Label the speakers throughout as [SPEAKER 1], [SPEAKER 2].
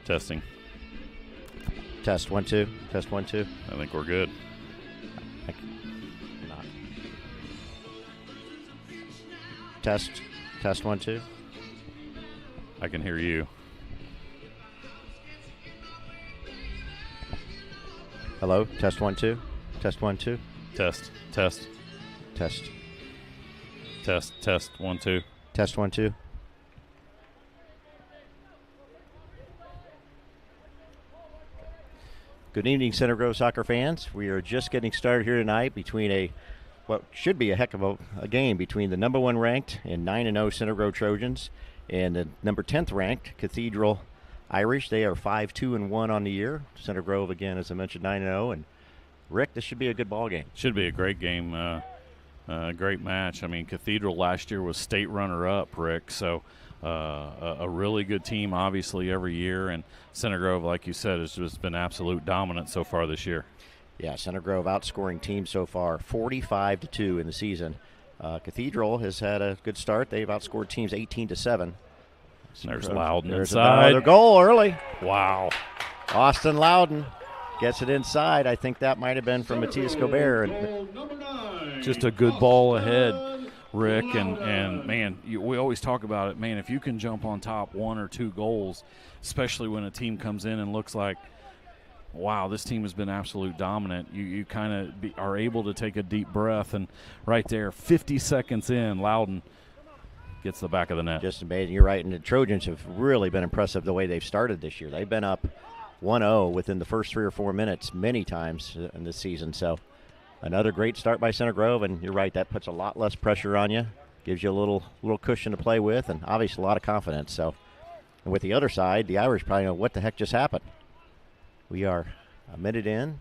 [SPEAKER 1] Testing.
[SPEAKER 2] Test 1 2. Test 1 2.
[SPEAKER 1] I think we're good.
[SPEAKER 2] Not. Test 1 2.
[SPEAKER 1] I can hear you.
[SPEAKER 2] Hello. Test 1 2. Test 1 2.
[SPEAKER 1] Test.
[SPEAKER 2] Test.
[SPEAKER 1] 1 2.
[SPEAKER 2] Test 1 2. Good evening, Center Grove soccer fans. We are just getting started here tonight between what should be a heck of a game between the number 1 ranked and 9-0 Center Grove Trojans and the number 10th ranked Cathedral Irish. They are 5-2-1 on the year. Center Grove, again, as I mentioned, 9-0. And Rick, this should be a good ball game.
[SPEAKER 1] Should be a great game, great match. I mean, Cathedral last year was state runner-up, Rick, so a really good team, obviously, every year. And Center Grove, like you said, has just been absolute dominant so far this year.
[SPEAKER 2] Yeah, Center Grove outscoring teams so far 45-2 in the season. Cathedral has had a good start. They've outscored teams 18-7.
[SPEAKER 1] There's Loudon
[SPEAKER 2] There's
[SPEAKER 1] inside.
[SPEAKER 2] another goal early.
[SPEAKER 1] Wow.
[SPEAKER 2] Austin Loudon gets it inside. I think that might have been from Matthias Gobert.
[SPEAKER 1] Just a good ball ahead, Rick. And man, we always talk about it. Man, if you can jump on top 1 or 2 goals, especially when a team comes in and looks like, wow, this team has been absolute dominant, you kind of are able to take a deep breath. And right there, 50 seconds in, Loudon gets the back of the net.
[SPEAKER 2] Just amazing. You're right. And the Trojans have really been impressive the way they've started this year. They've been up 1-0 within the first 3 or 4 minutes many times in this season. So another great start by Center Grove. And you're right, that puts a lot less pressure on you, gives you a little cushion to play with, and obviously a lot of confidence. So, and with the other side, the Irish probably know what the heck just happened. We are a minute in.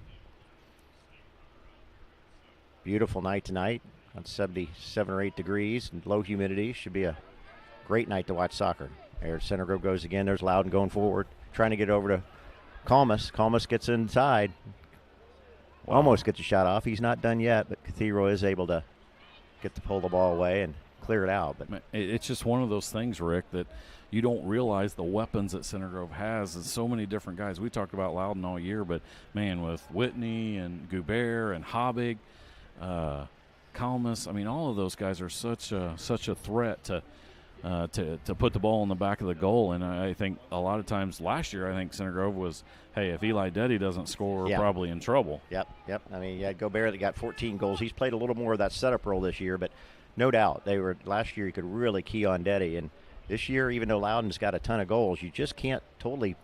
[SPEAKER 2] Beautiful night tonight. On 77 or 8 degrees and low humidity. Should be a great night to watch soccer. There, Center Grove goes again. There's Loudon going forward, trying to get over to Calmus. Calmus gets inside.
[SPEAKER 1] Wow.
[SPEAKER 2] Almost gets a shot off. He's not done yet, but Cathedral is able to pull the ball away and clear it out. But
[SPEAKER 1] it's just one of those things, Rick, that you don't realize the weapons that Center Grove has. There's so many different guys. We talked about Loudon all year, but, man, with Whitney and Gobert and Hobbig, Calmus, I mean, all of those guys are such a threat to put the ball in the back of the goal. And I think a lot of times last year, I think Center Grove was, hey, if Eli Deddy doesn't score, we're probably in trouble. Yep.
[SPEAKER 2] I mean, yeah, Gobert that got 14 goals. He's played a little more of that setup role this year, but no doubt last year you could really key on Deddy. And this year, even though Loudon's got a ton of goals, you just can't totally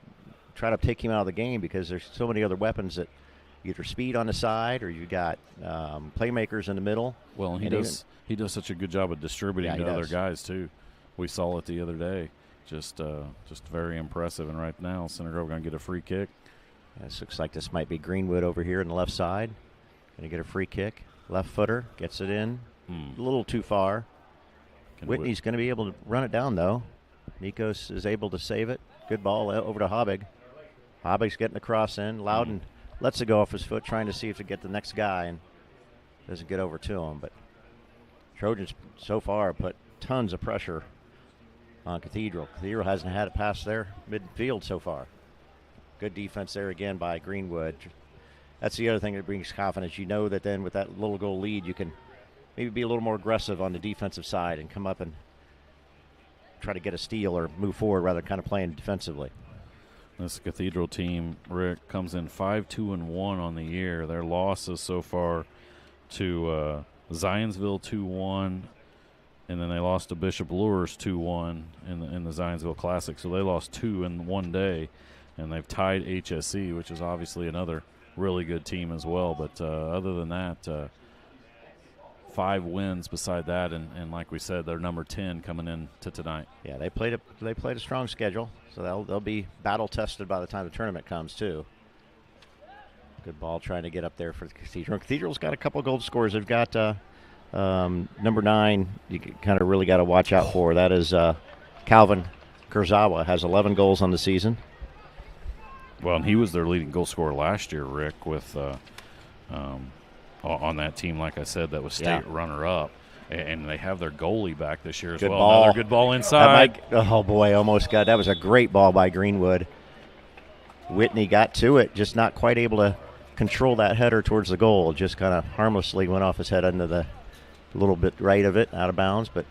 [SPEAKER 2] try to take him out of the game because there's so many other weapons that either speed on the side or you've got playmakers in the middle.
[SPEAKER 1] Well, and he does such a good job of distributing to other guys too. We saw it the other day. Just very impressive. And right now, Center Grove going to get a free kick.
[SPEAKER 2] This looks like this might be Greenwood over here on the left side. Going to get a free kick. Left footer gets it in. A little too far. Whitney's going to be able to run it down, though. Nikos is able to save it. Good ball over to Hobbig. Hobbig's getting the cross in. Loudon lets it go off his foot, trying to see if to get the next guy, and doesn't get over to him. But Trojans so far put tons of pressure on Cathedral. Cathedral hasn't had it past their midfield so far. Good defense there again by Greenwood. That's the other thing that brings confidence. You know that then with that little goal lead, you can maybe be a little more aggressive on the defensive side and come up and try to get a steal or move forward rather than kind of playing defensively.
[SPEAKER 1] This Cathedral team, Rick, comes in 5-2-1 on the year. Their losses so far to Zionsville 2-1, and then they lost to Bishop Lures 2-1 in the Zionsville Classic. So they lost 2 in one day, and they've tied HSE, which is obviously another really good team as well. But other than that, 5 wins beside that, and like we said, they're number 10 coming in to tonight.
[SPEAKER 2] Yeah, they played a strong schedule, so they'll be battle tested by the time the tournament comes too. Good ball trying to get up there for the Cathedral. Cathedral's got a couple goal scorers. They've got number 9. You kind of really got to watch out for. That is Calvin Kurzawa, has 11 goals on the season.
[SPEAKER 1] Well, and he was their leading goal scorer last year, Rick, with on that team, like I said, that was state runner-up. And they have their goalie back this year as well.
[SPEAKER 2] Ball.
[SPEAKER 1] Another good ball inside.
[SPEAKER 2] Oh, boy, almost got – that was a great ball by Greenwood. Whitney got to it, just not quite able to control that header towards the goal. Just kind of harmlessly went off his head under the little bit right of it, out of bounds, but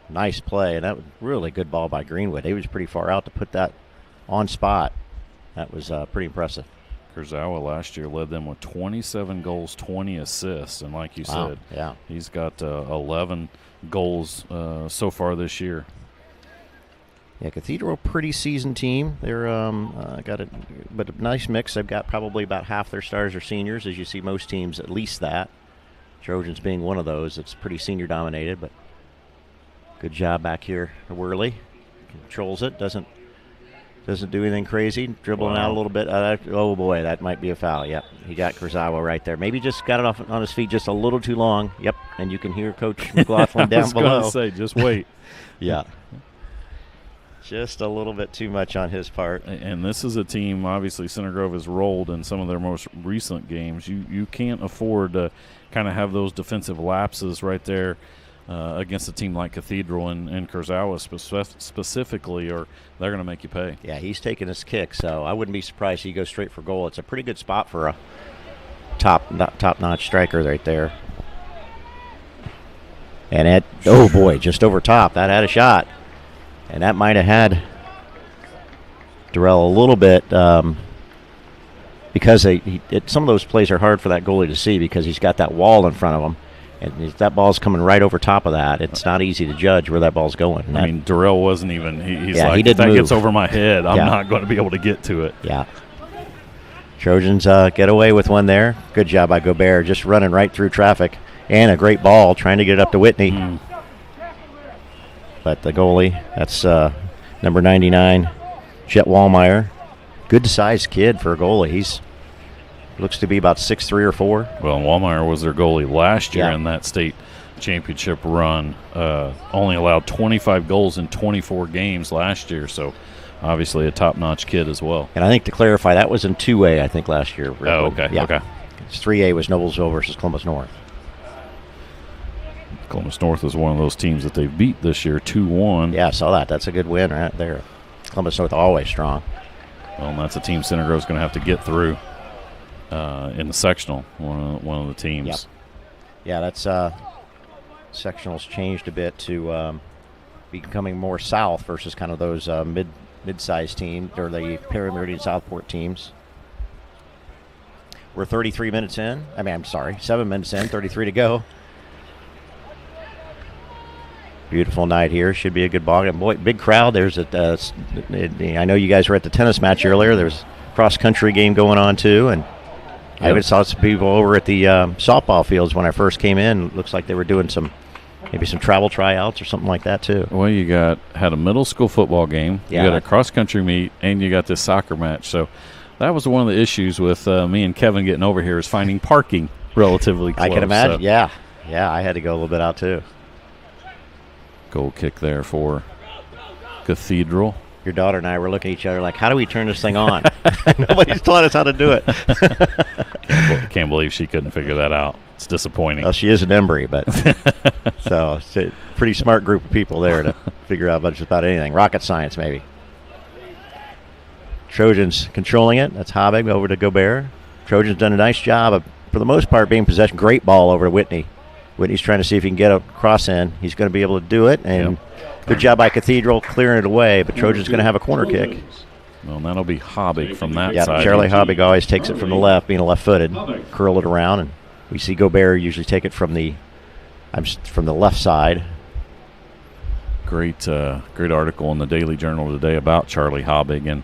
[SPEAKER 2] nice play. And that was really good ball by Greenwood. He was pretty far out to put that on spot. That was pretty impressive.
[SPEAKER 1] Kurzawa last year led them with 27 goals, 20 assists. And like you said, he's got 11 goals so far this year.
[SPEAKER 2] Yeah, Cathedral, pretty seasoned team. They're got a nice mix. They've got probably about half their stars are seniors, as you see most teams, at least that. Trojans being one of those. It's pretty senior dominated, but good job back here. Worley controls it, doesn't do anything crazy, dribbling out a little bit. Oh boy, that might be a foul. Yep, he got Kurzawa right there. Maybe just got it off on his feet just a little too long. Yep, and you can hear Coach McLaughlin down below.
[SPEAKER 1] I was going to say, just wait.
[SPEAKER 2] Yeah. Just a little bit too much on his part.
[SPEAKER 1] And this is a team, obviously, Center Grove has rolled in some of their most recent games. You can't afford to kind of have those defensive lapses right there against a team like Cathedral and Kurzawa specifically, or they're going to make you pay.
[SPEAKER 2] Yeah, he's taking his kick, so I wouldn't be surprised he goes straight for goal. It's a pretty good spot for a top-notch striker right there. And oh boy, just over top. That had a shot. And that might have had Durrell a little bit because some of those plays are hard for that goalie to see because he's got that wall in front of him. And if that ball's coming right over top of that, it's not easy to judge where that ball's going.
[SPEAKER 1] I mean, Durrell wasn't even – he's like,
[SPEAKER 2] he
[SPEAKER 1] if that
[SPEAKER 2] move.
[SPEAKER 1] Gets over my head, I'm not going to be able to get to it.
[SPEAKER 2] Yeah. Trojans get away with one there. Good job by Gobert, just running right through traffic. And a great ball, trying to get it up to Whitney. But the goalie, that's number 99, Jet Wallmeyer. Good-sized kid for a goalie. He's looks to be about 6'3" or 4.
[SPEAKER 1] Well, Wallmeyer was their goalie last year in that state championship run. Only allowed 25 goals in 24 games last year, so obviously a top-notch kid as well.
[SPEAKER 2] And I think to clarify, that was in 2A, I think, last year.
[SPEAKER 1] Oh, okay.
[SPEAKER 2] Yeah.
[SPEAKER 1] Okay.
[SPEAKER 2] 3A was Noblesville versus Columbus North.
[SPEAKER 1] Columbus North is one of those teams that they've beat this year, 2-1.
[SPEAKER 2] Yeah, I saw that. That's a good win right there. Columbus North always strong.
[SPEAKER 1] Well, and that's a team Center Grove's going to have to get through in the sectional, one of the teams.
[SPEAKER 2] Yep. Yeah, that's sectionals changed a bit to becoming more south versus kind of those mid-sized teams or the Perry-Meridian Southport teams. We're 33 minutes in. 7 minutes in, 33 to go. Beautiful night here. Should be a good ball game. Boy, big crowd. There's I know you guys were at the tennis match earlier. There's a cross-country game going on, too. And I even saw some people over at the softball fields when I first came in. Looks like they were doing maybe some travel tryouts or something like that, too.
[SPEAKER 1] Well, you had a middle school football game.
[SPEAKER 2] Yeah.
[SPEAKER 1] You got a cross-country meet, and you got this soccer match. So that was one of the issues with me and Kevin getting over here is finding parking relatively close.
[SPEAKER 2] I can imagine.
[SPEAKER 1] So.
[SPEAKER 2] Yeah, I had to go a little bit out, too.
[SPEAKER 1] Goal kick there for Cathedral.
[SPEAKER 2] Your daughter and I were looking at each other like, how do we turn this thing on? Nobody's taught us how to do it.
[SPEAKER 1] Can't believe she couldn't figure that out. It's disappointing.
[SPEAKER 2] Well, she is an Embry, but so it's a pretty smart group of people there to figure out just about anything. Rocket science, maybe. Trojans controlling it. That's Habig over to Gobert. Trojans done a nice job of, for the most part, being possession. Great ball over to Whitney. Whitney's trying to see if he can get a cross in. He's going to be able to do it, and good job by Cathedral clearing it away, but Trojan's going to have a corner kick.
[SPEAKER 1] Well, and that'll be Habig from that side.
[SPEAKER 2] Yeah, Charlie Habig always takes it from the left, being a left-footed, curl it around, and we see Gobert usually take it from the left side.
[SPEAKER 1] Great article in the Daily Journal today about Charlie Habig, and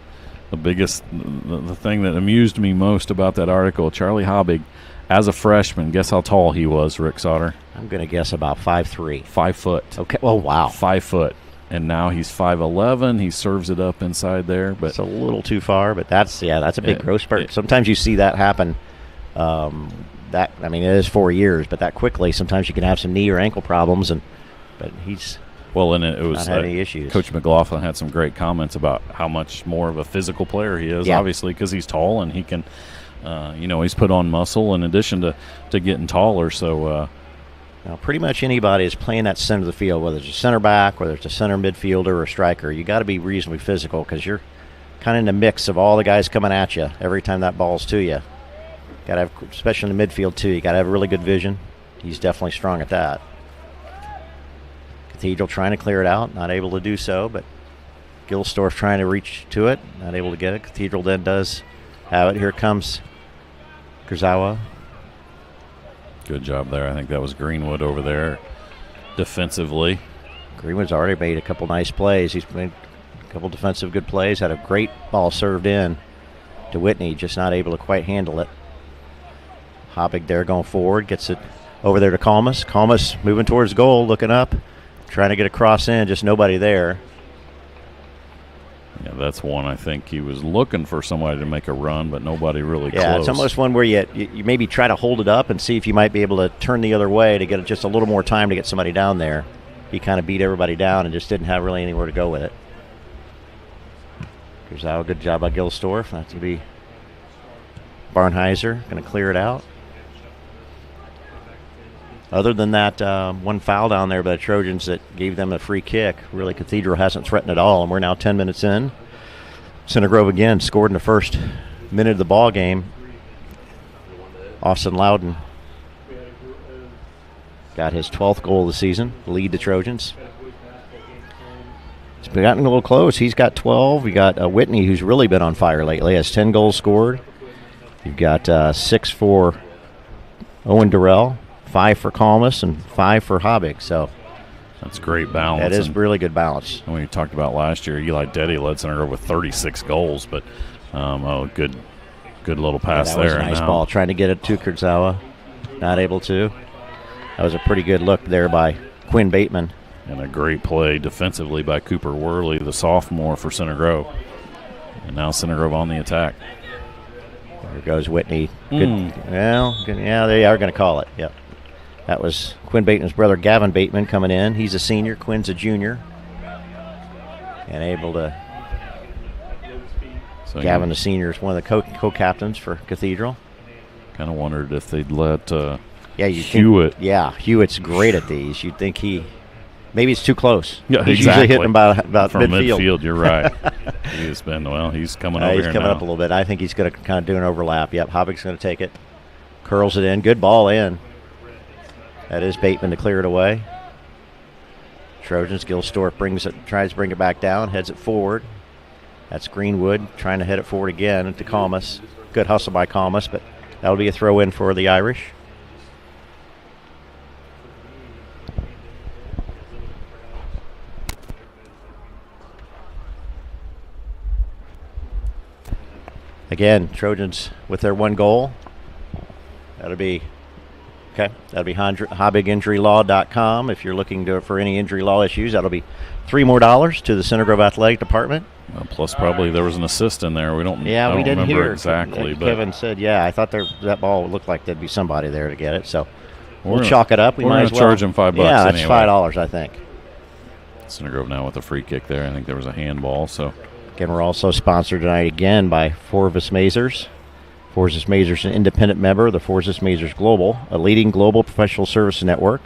[SPEAKER 1] the thing that amused me most about that article, Charlie Habig, as a freshman, guess how tall he was, Rick Sauter?
[SPEAKER 2] I'm going to guess about 5'3".
[SPEAKER 1] 5 foot.
[SPEAKER 2] Okay. Oh, wow.
[SPEAKER 1] 5 foot. And now he's 5'11". He serves it up inside there. But
[SPEAKER 2] it's a little too far, but that's a big growth spurt. Sometimes you see that happen. It is 4 years, but that quickly, sometimes you can have some knee or ankle problems. But he's it was not had any issues.
[SPEAKER 1] Coach McLaughlin had some great comments about how much more of a physical player he is, obviously, because he's tall and he can – he's put on muscle in addition to getting taller. So
[SPEAKER 2] now pretty much anybody is playing that center of the field, whether it's a center back, whether it's a center midfielder or a striker, you got to be reasonably physical because you're kind of in the mix of all the guys coming at you every time that ball's to you. Got to have, especially in the midfield too, you got to have really good vision. He's definitely strong at that. Cathedral trying to clear it out, not able to do so, but Gilstorf trying to reach to it, not able to get it. Cathedral then does have it. Here comes Kurzawa.
[SPEAKER 1] Good job there. I think that was Greenwood over there defensively.
[SPEAKER 2] Greenwood's already made a couple nice plays. He's made a couple defensive good plays. Had a great ball served in to Whitney, just not able to quite handle it. Hoppig there going forward, gets it over there to Kalmas. Kalmas moving towards goal, looking up, trying to get a cross in, just nobody there.
[SPEAKER 1] Yeah, that's one I think he was looking for somebody to make a run, but nobody really close.
[SPEAKER 2] Yeah, it's almost one where you maybe try to hold it up and see if you might be able to turn the other way to get just a little more time to get somebody down there. He kind of beat everybody down and just didn't have really anywhere to go with it. Kurzawa, good job by Gilstorf. That's going to be Barnheiser going to clear it out. Other than that one foul down there by the Trojans that gave them a free kick, really Cathedral hasn't threatened at all, and we're now 10 minutes in. Center Grove again scored in the first minute of the ball game. Austin Loudon got his 12th goal of the season, lead the Trojans. It's gotten a little close. He's got 12. We got Whitney, who's really been on fire lately, has 10 goals scored. You've got 6 for Owen Durrell, 5 for Kalmas, and 5 for Hobbig. So
[SPEAKER 1] that's great balance.
[SPEAKER 2] That is really good balance.
[SPEAKER 1] And we talked about last year, Eli Deddy led Center Grove with 36 goals, but good little pass
[SPEAKER 2] that was
[SPEAKER 1] there.
[SPEAKER 2] a nice ball, trying to get it to Kurzawa. Not able to. That was a pretty good look there by Quinn Bateman.
[SPEAKER 1] And a great play defensively by Cooper Worley, the sophomore for Center Grove. And now Center Grove on the attack.
[SPEAKER 2] There goes Whitney. Good. Well, good, yeah, they are going to call it. Yep. That was Quinn Bateman's brother, Gavin Bateman, coming in. He's a senior. Quinn's a junior. And able to. So Gavin, the senior, is one of the co-captains for Cathedral.
[SPEAKER 1] Kind of wondered if they'd let
[SPEAKER 2] Hewitt. Hewitt's great at these. You'd think maybe it's too close.
[SPEAKER 1] Yeah,
[SPEAKER 2] he's
[SPEAKER 1] exactly.
[SPEAKER 2] usually hitting about
[SPEAKER 1] from
[SPEAKER 2] midfield.
[SPEAKER 1] You're right. He's coming over here
[SPEAKER 2] He's coming
[SPEAKER 1] now.
[SPEAKER 2] up a little bit. I think he's going to kind of do an overlap. Yep, Hobbig's going to take it. Curls it in. Good ball in. That is Bateman to clear it away. Trojans, Gilstorf tries to bring it back down, heads it forward. That's Greenwood trying to head it forward again to Kalmas. Good hustle by Kalmas, but that'll be a throw in for the Irish. Again, Trojans with their one goal. That'll be hobbiginjurylaw.com. If you're looking for any injury law issues, that'll be $3 more to the Center Grove Athletic Department.
[SPEAKER 1] Plus, probably there was an assist in there. We didn't
[SPEAKER 2] remember
[SPEAKER 1] hear exactly. But
[SPEAKER 2] Kevin said, I thought that ball looked like there'd be somebody there to get it. So we'll chalk it up. We might as well
[SPEAKER 1] charge him $5.
[SPEAKER 2] Yeah, that's
[SPEAKER 1] anyway.
[SPEAKER 2] $5, I think.
[SPEAKER 1] Center Grove now with a free kick there. I think there was a handball. So
[SPEAKER 2] again, we're also sponsored tonight again by Forvis Mazars. Forvis Mazars is an independent member of the Forvis Mazars Global, a leading global professional services network,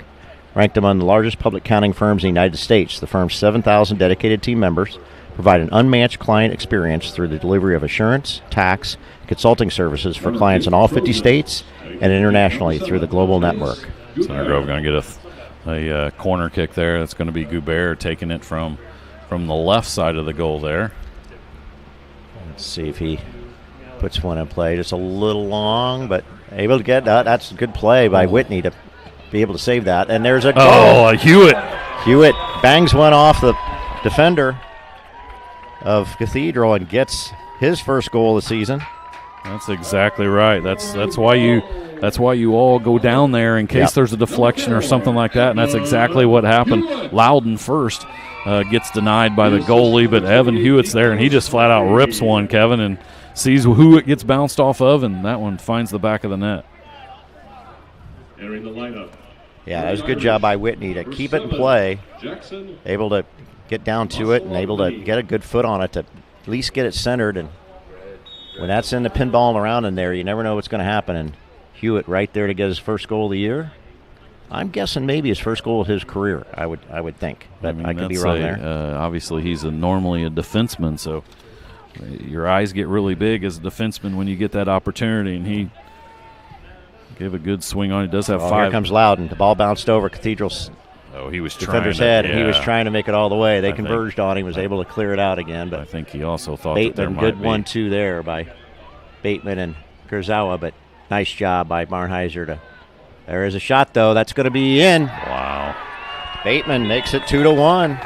[SPEAKER 2] ranked among the largest public accounting firms in the United States. The firm's 7,000 dedicated team members provide an unmatched client experience through the delivery of assurance, tax, and consulting services for clients in all 50 states and internationally through the global network.
[SPEAKER 1] Center Grove going to get a corner kick there. That's going to be Goubert taking it from the left side of the goal there.
[SPEAKER 2] Let's see if he puts one in play. Just a little long, but able to get that. That's a good play by Whitney to be able to save that. And there's a goal.
[SPEAKER 1] Oh, Hewitt.
[SPEAKER 2] Hewitt bangs one off the defender of Cathedral and gets his first goal of the season.
[SPEAKER 1] That's exactly right. That's why you all go down there in case there's a deflection or something like that, and that's exactly what happened. Loudon first gets denied by the goalie, but Evan Hewitt's there, and he just flat out rips one, Kevin, and sees who it gets bounced off of, and that one finds the back of the net.
[SPEAKER 3] Entering the lineup.
[SPEAKER 2] Yeah, that was a good job by Whitney to keep it in play, able to get down to it and able to get a good foot on it to at least get it centered. And when that's in the pinballing around in there, you never know what's going to happen. And Hewitt right there to get his first goal of the year. I'm guessing maybe his first goal of his career, I would think. But I could be wrong there.
[SPEAKER 1] Obviously, he's normally a defenseman, so your eyes get really big as a defenseman when you get that opportunity, and he gave a good swing on it. Does have 5.
[SPEAKER 2] Here comes Loudon. The ball bounced over Cathedral's
[SPEAKER 1] he was
[SPEAKER 2] defender's head, and he was trying to make it all the way. They converged on him, was able to clear it out again. But
[SPEAKER 1] I think he also thought
[SPEAKER 2] Bateman,
[SPEAKER 1] that
[SPEAKER 2] good 1-2 there by Bateman and Kurzawa, but nice job by Barnheiser. There is a shot, though. That's going to be in.
[SPEAKER 1] Wow.
[SPEAKER 2] Bateman makes it 2-1.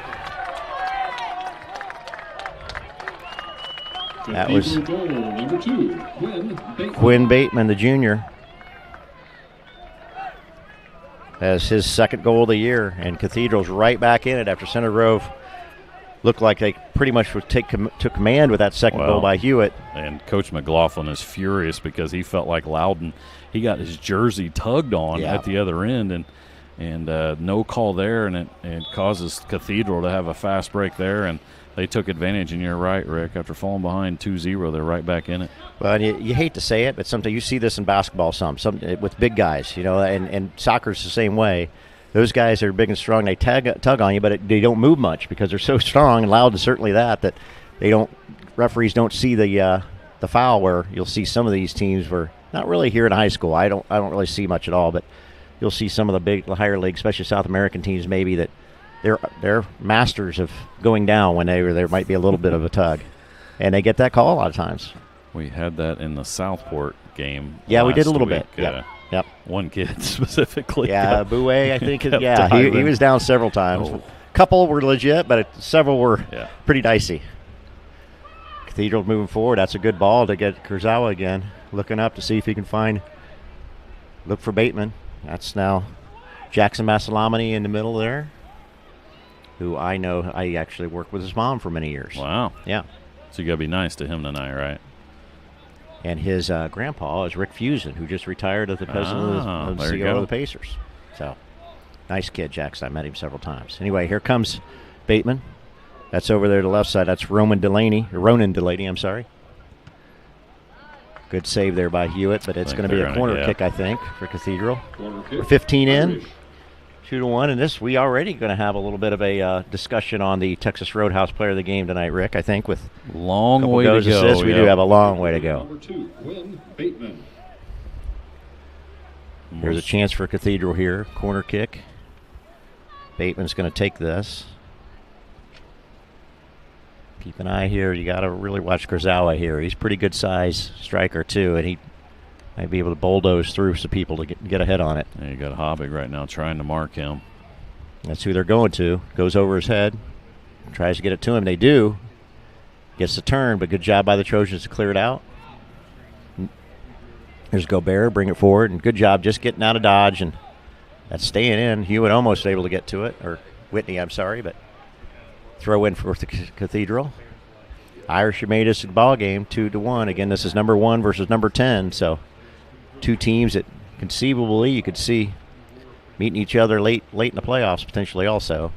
[SPEAKER 2] That was
[SPEAKER 3] goal number 2,
[SPEAKER 2] Quinn Bateman, the junior, has his second goal of the year, and Cathedral's right back in it after Center Grove looked like they pretty much took command with that second goal by Hewitt.
[SPEAKER 1] And Coach McLaughlin is furious because he felt like Loudon, he got his jersey tugged on at the other end, and no call there, and it causes Cathedral to have a fast break there, and they took advantage. And you're right, Rick. After falling behind 2-0, they're right back in it.
[SPEAKER 2] Well, you hate to say it, but sometimes you see this in basketball some with big guys, and soccer's the same way. Those guys are big and strong. They tug on you, but they don't move much because they're so strong, and Loudon certainly that they don't. Referees don't see the foul where you'll see some of these teams were not really here in high school. I don't really see much at all, but you'll see some of the higher league, especially South American teams, maybe that they're masters of going down when there might be a little bit of a tug, and they get that call a lot of times.
[SPEAKER 1] We had that in the Southport game.
[SPEAKER 2] Yeah, we did a little
[SPEAKER 1] week.
[SPEAKER 2] bit. Yep.
[SPEAKER 1] One kid specifically.
[SPEAKER 2] Yeah, Bouet, I think. He was down several times. A couple were legit, but several were pretty dicey. Cathedral moving forward. That's a good ball to get Kurzawa again. Looking up to see if he can look for Bateman. That's now Jackson Massalamani in the middle there, who I know I actually worked with his mom for many years.
[SPEAKER 1] Wow.
[SPEAKER 2] Yeah.
[SPEAKER 1] So you got to be nice to him tonight, right?
[SPEAKER 2] And his grandpa is Rick Fusen, who just retired as the president of the CEO of the Pacers. So, nice kid, Jackson. I met him several times. Anyway, here comes Bateman. That's over there to the left side. That's Ronan Delaney, I'm sorry. Good save there by Hewitt, but it's going to be a corner kick, I think, for Cathedral. 15 in. 2-1, and this we already going to have a little bit of a discussion on the Texas Roadhouse Player of the Game tonight, Rick. I think with
[SPEAKER 1] long way to go.
[SPEAKER 2] We do have a long way to go.
[SPEAKER 3] Number 2, Quinn Bateman.
[SPEAKER 2] There's a chance for Cathedral here. Corner kick. Bateman's going to take this. Keep an eye here. You got to really watch Kurzawa here. He's a pretty good size striker too, and he might be able to bulldoze through some people to get ahead on it.
[SPEAKER 1] Yeah, you got Hobbig right now trying to mark him.
[SPEAKER 2] That's who they're going to. Goes over his head. Tries to get it to him. They do. Gets the turn, but good job by the Trojans to clear it out. There's Gobert, bring it forward, and good job just getting out of dodge, and that's staying in. Hewitt almost able to get to it, or Whitney, I'm sorry, but throw in for the Cathedral. Irish made us a ball game, 2-1. Again, this is number 1 versus number 10, so two teams that conceivably you could see meeting each other late in the playoffs potentially also.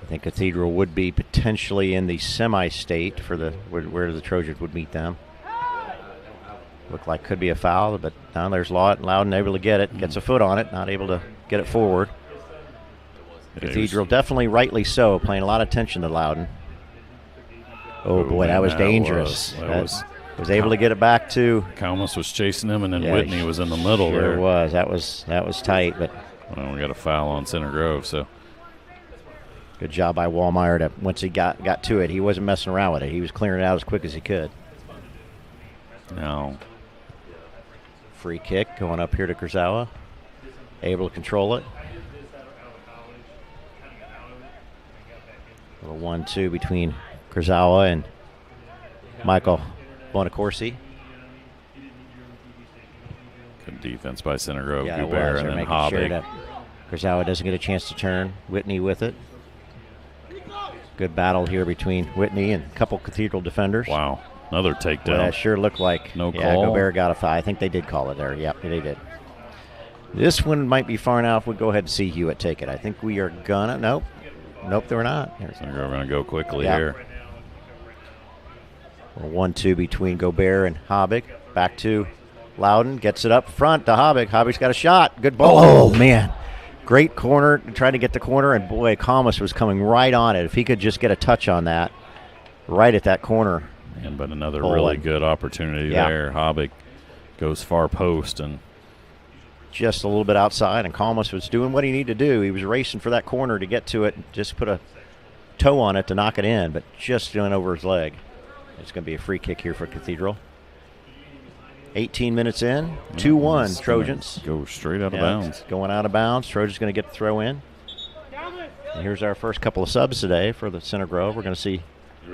[SPEAKER 2] I think Cathedral would be potentially in the semi-state for where the Trojans would meet them. Looked like could be a foul, but now there's Loudon able to get it. Gets a foot on it, not able to get it forward. Cathedral definitely rightly so, paying a lot of attention to Loudon. Oh, boy, that was dangerous. Was able to get it back to.
[SPEAKER 1] Kalmus was chasing him, and then Whitney was in the middle there.
[SPEAKER 2] Sure was. That was tight, but.
[SPEAKER 1] Well, we got a foul on Center Grove, so.
[SPEAKER 2] Good job by Wallmeyer to once he got to it, he wasn't messing around with it. He was clearing it out as quick as he could.
[SPEAKER 1] Now.
[SPEAKER 2] Free kick going up here to Kurzawa. Able to control it. A little 1-2 between Kurzawa and Michael Bonacorsi.
[SPEAKER 1] Good defense by Center Grove.
[SPEAKER 2] Yeah,
[SPEAKER 1] Gobert and then Hobbig.
[SPEAKER 2] Sure that Kurzawa doesn't get a chance to turn. Whitney with it. Good battle here between Whitney and a couple Cathedral defenders.
[SPEAKER 1] Wow, another takedown.
[SPEAKER 2] Well, that sure looked like
[SPEAKER 1] no call.
[SPEAKER 2] Yeah, Gobert got a foul. I think they did call it there. Yep, they did. This one might be far enough. We'll go ahead and see Hewitt take it. I think we are gonna. Nope, they were not.
[SPEAKER 1] Center Grove going to go quickly here.
[SPEAKER 2] 1-2 between Gobert and Hobbig. Back to Loudon. Gets it up front to Hobbig. Hobbig's got a shot. Good ball. Oh, man. Great corner, trying to get the corner, and boy, Kalmus was coming right on it. If he could just get a touch on that, right at that corner.
[SPEAKER 1] But another really good opportunity there. Habig goes far post and
[SPEAKER 2] just a little bit outside, and Kalmus was doing what he needed to do. He was racing for that corner to get to it, just put a toe on it to knock it in, but just doing over his leg. It's going to be a free kick here for Cathedral. 18 minutes in, 2-1 Trojans.
[SPEAKER 1] Go straight out of bounds.
[SPEAKER 2] Going out of bounds. Trojans going to get the throw in. And here's our first couple of subs today for the Center Grove. We're going to see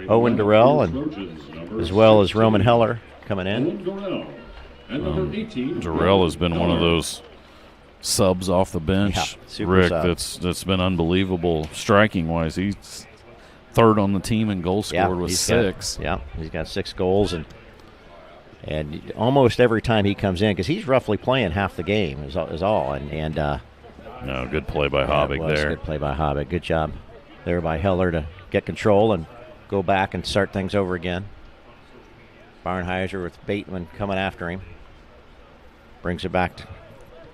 [SPEAKER 2] Owen Durrell and as well as Roman Heller coming in.
[SPEAKER 1] Durrell has been one of those subs off the bench, Rick, that's been unbelievable striking-wise. He's third on the team in goal scored with 6.
[SPEAKER 2] He's got 6 goals, and almost every time he comes in, because he's roughly playing half the game is all.
[SPEAKER 1] No, good play by Habig there.
[SPEAKER 2] Good play by Habig. Good job there by Heller to get control and go back and start things over again. Barnheiser with Bateman coming after him. Brings it back to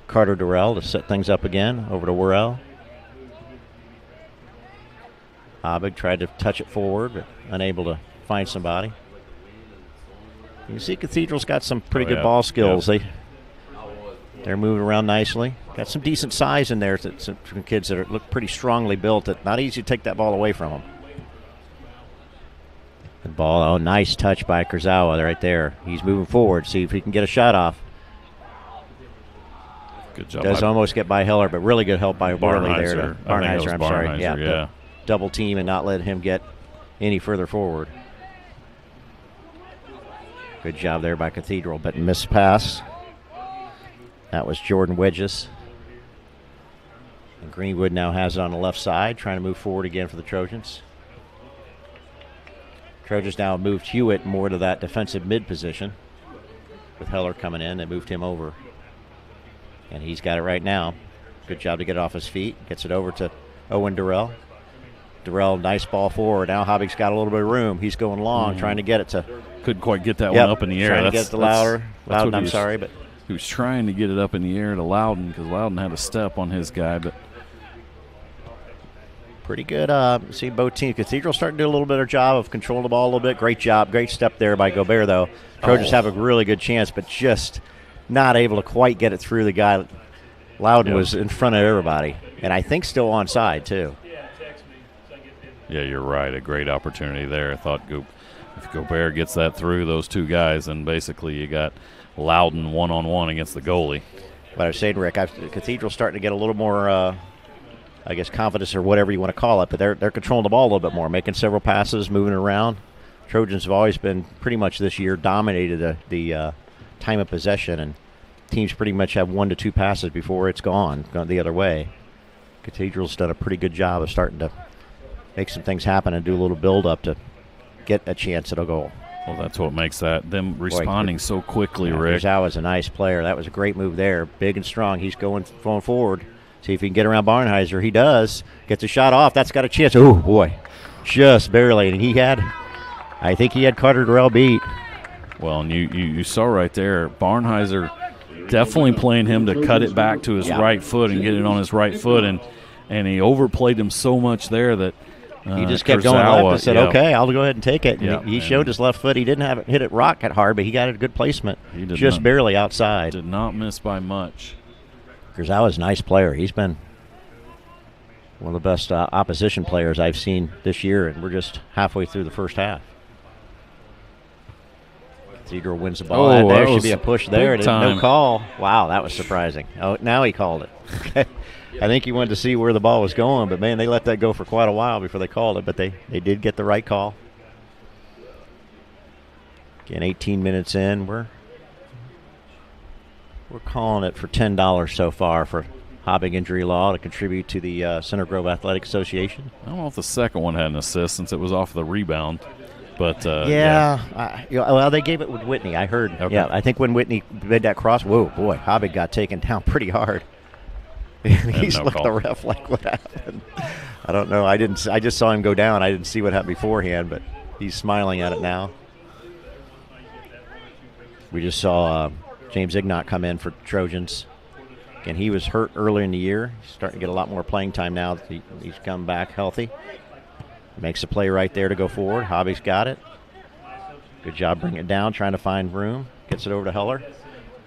[SPEAKER 2] Carter Durrell to set things up again. Over to Worrell. Habig tried to touch it forward, but unable to find somebody. You can see Cathedral's got some pretty good ball skills. They're moving around nicely. Got some decent size in there. Some kids that look pretty strongly built. Not easy to take that ball away from them. Good ball. Nice touch by Kurzawa right there. He's moving forward. See if he can get a shot off.
[SPEAKER 1] Good job.
[SPEAKER 2] Does almost get by Heller, but really good help by Barley there.
[SPEAKER 1] Barnheiser,
[SPEAKER 2] I'm sorry. Double team and not let him get any further forward. Good job there by Cathedral, but missed pass. That was Jordan Wedges. And Greenwood now has it on the left side, trying to move forward again for the Trojans. Trojans now moved Hewitt more to that defensive mid position. With Heller coming in, they moved him over. And he's got it right now. Good job to get off his feet. Gets it over to Owen Durrell. Durrell, nice ball forward. Now Habig's got a little bit of room. He's going long, trying to get it to.
[SPEAKER 1] Couldn't quite get that one up in the air.
[SPEAKER 2] Trying to get it to Loudon. But
[SPEAKER 1] he was trying to get it up in the air to Loudon because Loudon had a step on his guy, but
[SPEAKER 2] pretty good. See both teams. Cathedral starting to do a little better job of controlling the ball a little bit. Great job. Great step there by Gobert, though. Trojans have a really good chance, but just not able to quite get it through the guy. Loudon was in front of everybody, and I think still onside, too.
[SPEAKER 1] Yeah, you're right. A great opportunity there. I thought if Gobert gets that through those two guys, then basically you got Loudon one-on-one against the goalie.
[SPEAKER 2] But I was saying, Rick, Cathedral's starting to get a little more, confidence or whatever you want to call it, but they're controlling the ball a little bit more, making several passes, moving around. Trojans have always been pretty much this year dominated the time of possession, and teams pretty much have 1 to 2 passes before it's gone the other way. Cathedral's done a pretty good job of starting to make some things happen and do a little build-up to get a chance at a goal.
[SPEAKER 1] Well, that's what makes them responding so quickly, Rick.
[SPEAKER 2] That was a nice player. That was a great move there. Big and strong. He's going forward. See if he can get around Barnheiser. He does. Gets a shot off. That's got a chance. Oh, boy. Just barely. And I think he had Carter Durrell beat.
[SPEAKER 1] Well, and you saw right there, Barnheiser definitely playing him to cut it back to his right foot and get it on his right foot. And he overplayed him so much there that
[SPEAKER 2] he just kept going left and said, okay, I'll go ahead and take it. And he showed his left foot. He didn't hit it rocket hard, but he got a good placement. He did just barely outside.
[SPEAKER 1] Did not miss by much.
[SPEAKER 2] Kurzawa's a nice player. He's been one of the best opposition players I've seen this year, and we're just halfway through the first half. Cathedral wins the ball. There should be a push there. No call. Wow, that was surprising. Oh, now he called it. I think he wanted to see where the ball was going, but, man, they let that go for quite a while before they called it, but they did get the right call. Again, 18 minutes in. We're calling it for $10 so far for Habig Injury Law to contribute to the Center Grove Athletic Association.
[SPEAKER 1] I don't know if the second one had an assist since it was off the rebound. But
[SPEAKER 2] well, they gave it with Whitney. I heard. Okay. Yeah, I think when Whitney made that cross, whoa, boy, Habig got taken down pretty hard. He's looked at the ref like, what happened? I don't know. I just saw him go down. I didn't see what happened beforehand, but he's smiling at it now. We just saw James Ignott come in for Trojans. Again, he was hurt earlier in the year. He's starting to get a lot more playing time now that he's come back healthy. Makes a play right there to go forward. Hobby's got it. Good job bringing it down, trying to find room. Gets it over to Heller.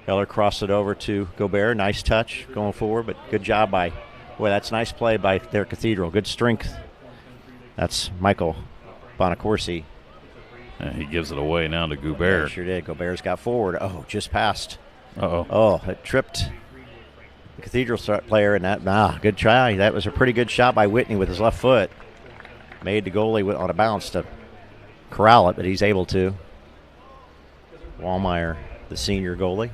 [SPEAKER 2] Heller crossed it over to Gobert. Nice touch going forward, but good job by, boy, that's a nice play by their Cathedral. Good strength. That's Michael Bonacorsi.
[SPEAKER 1] And he gives it away now to
[SPEAKER 2] Yeah,
[SPEAKER 1] Gobert.
[SPEAKER 2] sure did. Gobert's got forward. Oh, just passed.
[SPEAKER 1] Uh-oh.
[SPEAKER 2] Oh, it tripped the Cathedral player, and that, good try. That was a pretty good shot by Whitney with his left foot. Made the goalie on a bounce to corral it, but he's able to. Wallmeyer, the senior goalie.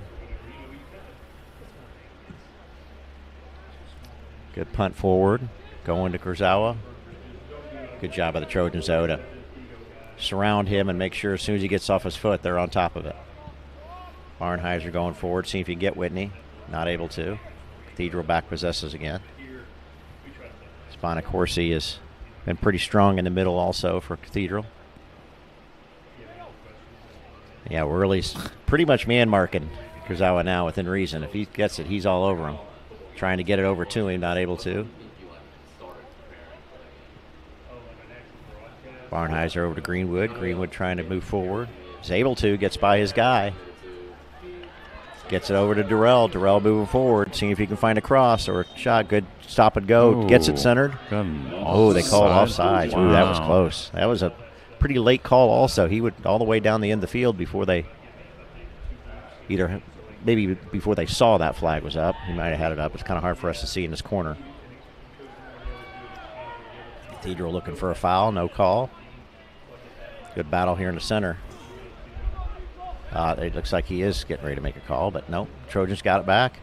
[SPEAKER 2] Good punt forward. Going to Kurzawa. Good job by the Trojans, though, to surround him and make sure as soon as he gets off his foot, they're on top of it. Barnheiser going forward, see if he can get Whitney. Not able to. Cathedral back possesses again. Bonacorsi has been pretty strong in the middle also for Cathedral. Yeah, Worley's pretty much man marking Kurzawa now within reason. If he gets it, he's all over him. Trying to get it over to him, not able to. Barnheiser over to Greenwood. Greenwood trying to move forward. He's able to, gets by his guy. Gets it over to Durrell. Durrell moving forward, seeing if he can find a cross or a shot. Good stop and go. Gets it centered. Oh, they called offsides.
[SPEAKER 1] Wow.
[SPEAKER 2] Ooh, that was close. That was a pretty late call also. He would all the way down the end of the field before they maybe before they saw that flag was up. He might have had it up. It's kind of hard for us to see in this corner. Cathedral looking for a foul. No call. Good battle here in the center. It looks like he is getting ready to make a call, but no. Trojans got it back.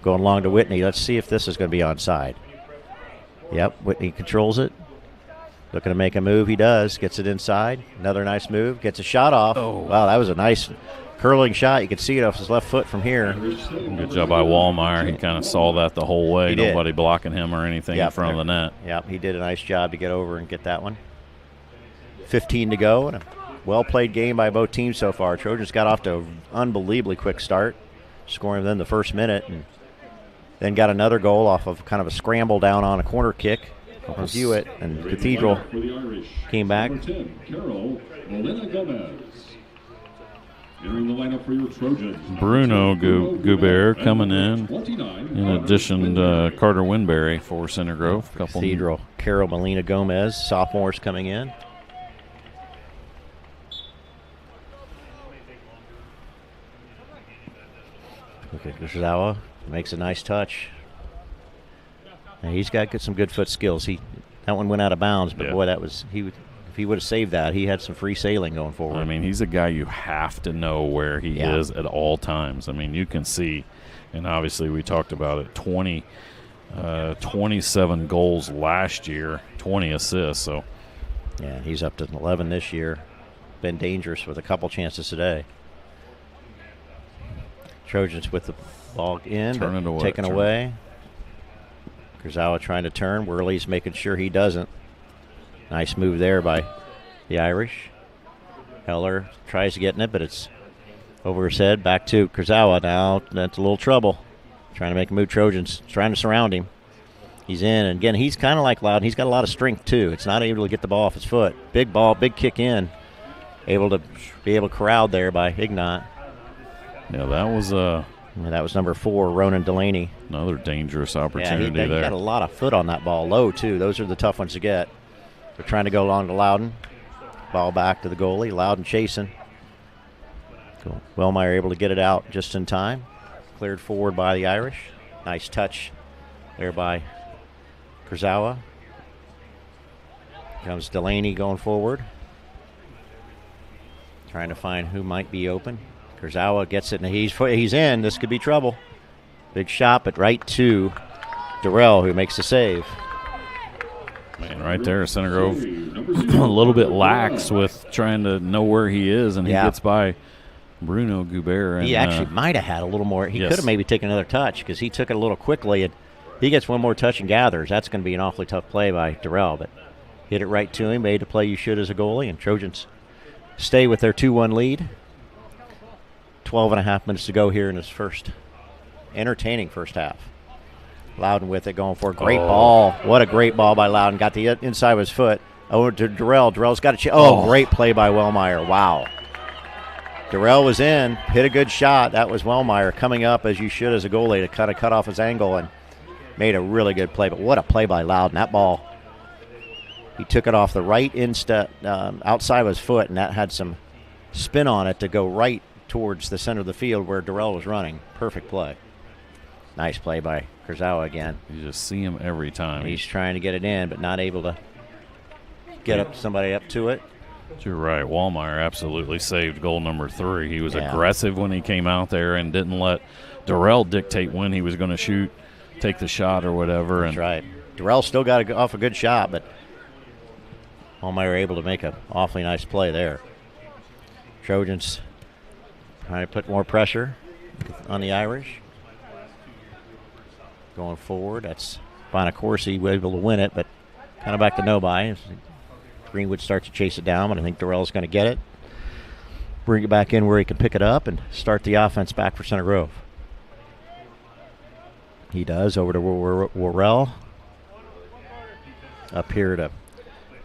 [SPEAKER 2] Going along to Whitney. Let's see if this is going to be onside. Yep, Whitney controls it. Looking to make a move. He does. Gets it inside. Another nice move. Gets a shot off.
[SPEAKER 1] Oh.
[SPEAKER 2] Wow, that was a nice curling shot. You could see it off his left foot from here.
[SPEAKER 1] Good job by Wallmeyer. He kind of saw that the whole way.
[SPEAKER 2] He did.
[SPEAKER 1] Nobody blocking him or anything in front of the net.
[SPEAKER 2] Yep, he did a nice job to get over and get that one. 15 to go, and a well-played game by both teams so far. Trojans got off to an unbelievably quick start, scoring within the first minute, and then got another goal off of kind of a scramble down on a corner kick from Hewitt, and Cathedral came back.
[SPEAKER 3] Number 10, Carol Molina Gomez. Entering the lineup for your Trojans.
[SPEAKER 1] Bruno Gobert coming in
[SPEAKER 3] 29,
[SPEAKER 1] addition to Carter Winberry for Center Grove.
[SPEAKER 2] Cathedral, Carol Molina Gomez, sophomores coming in. Look at Kurzawa, makes a nice touch. And he's got some good foot skills. That one went out of bounds, but boy, if he would have saved that, he had some free sailing going forward.
[SPEAKER 1] I mean, he's a guy you have to know where he is at all times. I mean, you can see, and obviously we talked about it, 27 goals last year, 20 assists. So,
[SPEAKER 2] yeah, he's up to 11 this year. Been dangerous with a couple chances today. Trojans with the ball in, taken away. Kurzawa trying to turn. Worley's making sure he doesn't. Nice move there by the Irish. Heller tries getting it, but it's over his head. Back to Kurzawa now. That's a little trouble. Trying to make a move. Trojans trying to surround him. He's in, and again, he's kind of like Loudon. He's got a lot of strength, too. It's not able to get the ball off his foot. Big ball, big kick in. Able to corral there by Ignat.
[SPEAKER 1] Yeah, that was
[SPEAKER 2] number 4, Ronan Delaney.
[SPEAKER 1] Another dangerous opportunity
[SPEAKER 2] there. He got a lot of foot on that ball, low too. Those are the tough ones to get. They're trying to go along to Loudon. Ball back to the goalie. Loudon chasing. Cool. Wellmeyer able to get it out just in time. Cleared forward by the Irish. Nice touch there by Kurzawa. Comes Delaney going forward. Trying to find who might be open. Kurzawa gets it, and he's in. This could be trouble. Big shot, but right to Durrell, who makes the save.
[SPEAKER 1] Man, right there, Center Grove a little bit lax with trying to know where he is, and he gets by Bruno Gobert. And,
[SPEAKER 2] he actually might have had a little more. He could have maybe taken another touch because he took it a little quickly. And he gets one more touch and gathers. That's going to be an awfully tough play by Durrell, but hit it right to him, made the play you should as a goalie, and Trojans stay with their 2-1 lead. 12 and a half minutes to go here in this first entertaining first half. Loudon with it, going for a great ball. What a great ball by Loudon. Got the inside of his foot. Over to Durrell. Durrell's got a chance. Great play by Wellmeyer. Wow. Durrell was in, hit a good shot. That was Wellmeyer coming up as you should as a goalie to kind of cut off his angle and made a really good play. But what a play by Loudon. That ball, he took it off the right instep, outside of his foot, and that had some spin on it to go right towards the center of the field where Durrell was running. Perfect play. Nice play by Kurzawa again.
[SPEAKER 1] You just see him every time.
[SPEAKER 2] He's trying to get it in, but not able to get somebody up to it.
[SPEAKER 1] You're right. Wallmeyer absolutely saved goal number 3. He was aggressive when he came out there and didn't let Durrell dictate when he was going to shoot, take the shot or whatever.
[SPEAKER 2] That's right. Durrell still got off a good shot, but Wallmeyer able to make an awfully nice play there. Trojans trying to put more pressure on the Irish. Going forward, that's Bonacorsi able to win it, but kind of back to nobody. Greenwood starts to chase it down, but I think Durrell's going to get it. Bring it back in where he can pick it up and start the offense back for Center Grove. He does, over to Worrell. Up here to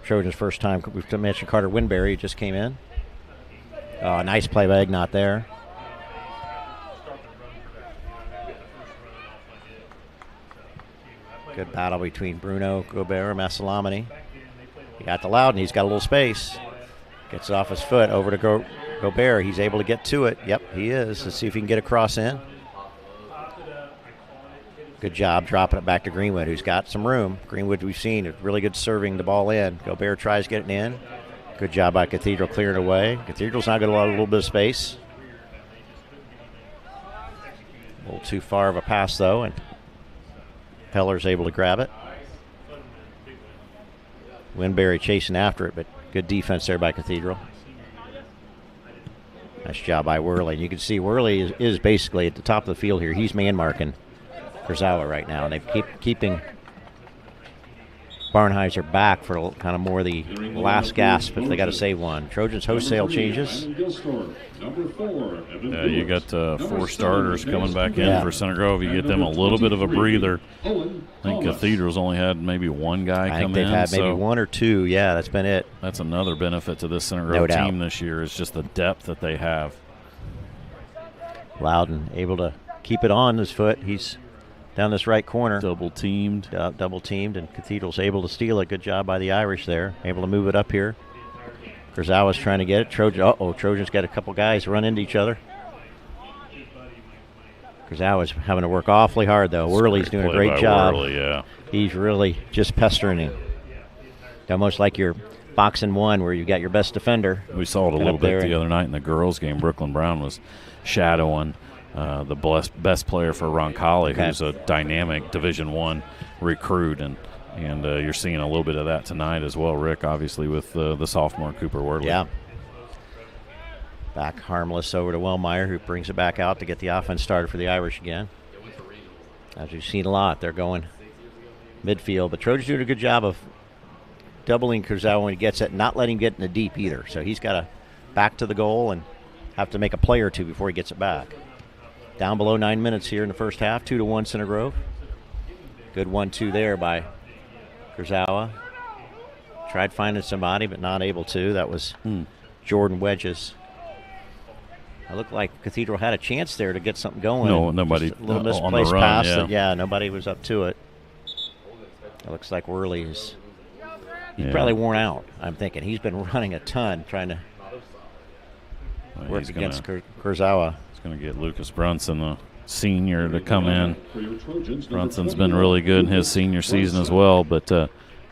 [SPEAKER 2] Trojans' first time. We've mentioned Carter Winberry just came in. Nice play by Egnott there. Good battle between Bruno, Gobert, and Massalamani. He got to Loudon. He's got a little space. Gets it off his foot over to Gobert. He's able to get to it. Yep, he is. Let's see if he can get across in. Good job dropping it back to Greenwood, who's got some room. Greenwood, we've seen, is really good serving the ball in. Gobert tries getting in. Good job by Cathedral clearing away. Cathedral's now got a little bit of space. A little too far of a pass, though, and Heller's able to grab it. Winberry chasing after it, but good defense there by Cathedral. Nice job by Worley. And you can see Worley is basically at the top of the field here. He's man-marking Kurzawa right now. And they're keeping Barnheiser back for kind of more the last gasp if they got to save one. Trojans wholesale changes.
[SPEAKER 1] You got 4 starters coming back in for Center Grove. You get them a little bit of a breather. I think Cathedral's only had maybe one guy come in.
[SPEAKER 2] I think they've had maybe 1 or 2. Yeah, that's been it.
[SPEAKER 1] That's another benefit to this Center Grove team this year is just the depth that they have.
[SPEAKER 2] Loudon able to keep it on his foot. He's down this right corner.
[SPEAKER 1] Double teamed,
[SPEAKER 2] and Cathedral's able to steal it. Good job by the Irish there. Able to move it up here. Kurzawa's trying to get it. Trojans got a couple guys run into each other. Kurzawa's having to work awfully hard, though. Worley's doing a great job.
[SPEAKER 1] Worley,
[SPEAKER 2] He's really just pestering him. Almost like your boxing one where you got your best defender.
[SPEAKER 1] We saw it a little bit the other night in the girls' game. Brooklyn Brown was shadowing the best player for Roncalli, who's a dynamic Division I recruit, and you're seeing a little bit of that tonight as well, Rick, obviously, with the sophomore Cooper Worley.
[SPEAKER 2] Yeah. Back harmless over to Wellmeyer, who brings it back out to get the offense started for the Irish again. As we've seen a lot, they're going midfield. But Trojans doing a good job of doubling Kurzawa when he gets it, not letting him get in the deep either. So he's got to back to the goal and have to make a play or two before he gets it back. Down below 9 minutes here in the first half, 2-1 Center Grove. Good 1-2 there by Kurzawa. Tried finding somebody, but not able to. That was Jordan Wedges. It looked like Cathedral had a chance there to get something going.
[SPEAKER 1] No, nobody.
[SPEAKER 2] Just a little misplaced pass. Nobody was up to it. It looks like Worley's. He's probably worn out, I'm thinking. He's been running a ton trying to work against Kurzawa.
[SPEAKER 1] He's going to get Lucas Brunson, the senior, to come in. Brunson's been really good in his senior season as well, but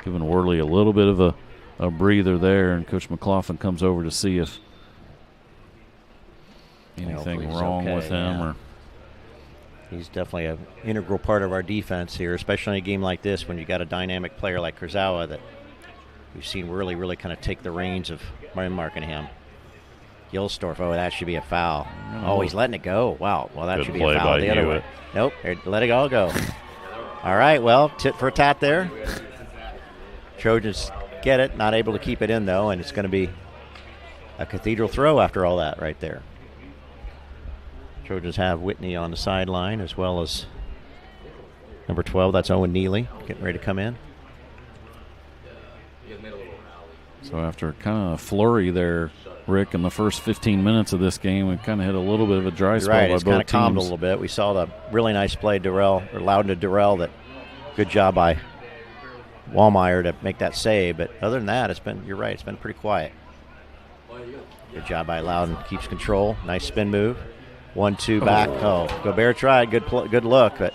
[SPEAKER 1] giving Worley a little bit of a breather there, and Coach McLaughlin comes over to see if anything wrong with him. Or
[SPEAKER 2] he's definitely an integral part of our defense here, especially in a game like this when you got a dynamic player like Kurzawa that we've seen really kind of take the reins of marking him. Gilstorf, that should be a foul. He's letting it go. Wow, well, that should be a foul the other way. Nope, let it all go. All right, well, tit for tat there. Trojans get it, not able to keep it in, though, and it's going to be a Cathedral throw after all that right there. Trojans have Whitney on the sideline as well as number 12. That's Owen Neely getting ready to come in.
[SPEAKER 1] So after kind of a flurry there, Rick, in the first 15 minutes of this game, we kind of hit a little bit of a dry spell by both teams.
[SPEAKER 2] It's kind of calmed a little bit. We saw the really nice play, Loudon to Durrell. That good job by Wallmeyer to make that save. But other than that, you're right, it's been pretty quiet. Good job by Loudon. Keeps control. Nice spin move. 1-2 back. Oh, Gobert tried. Good look, but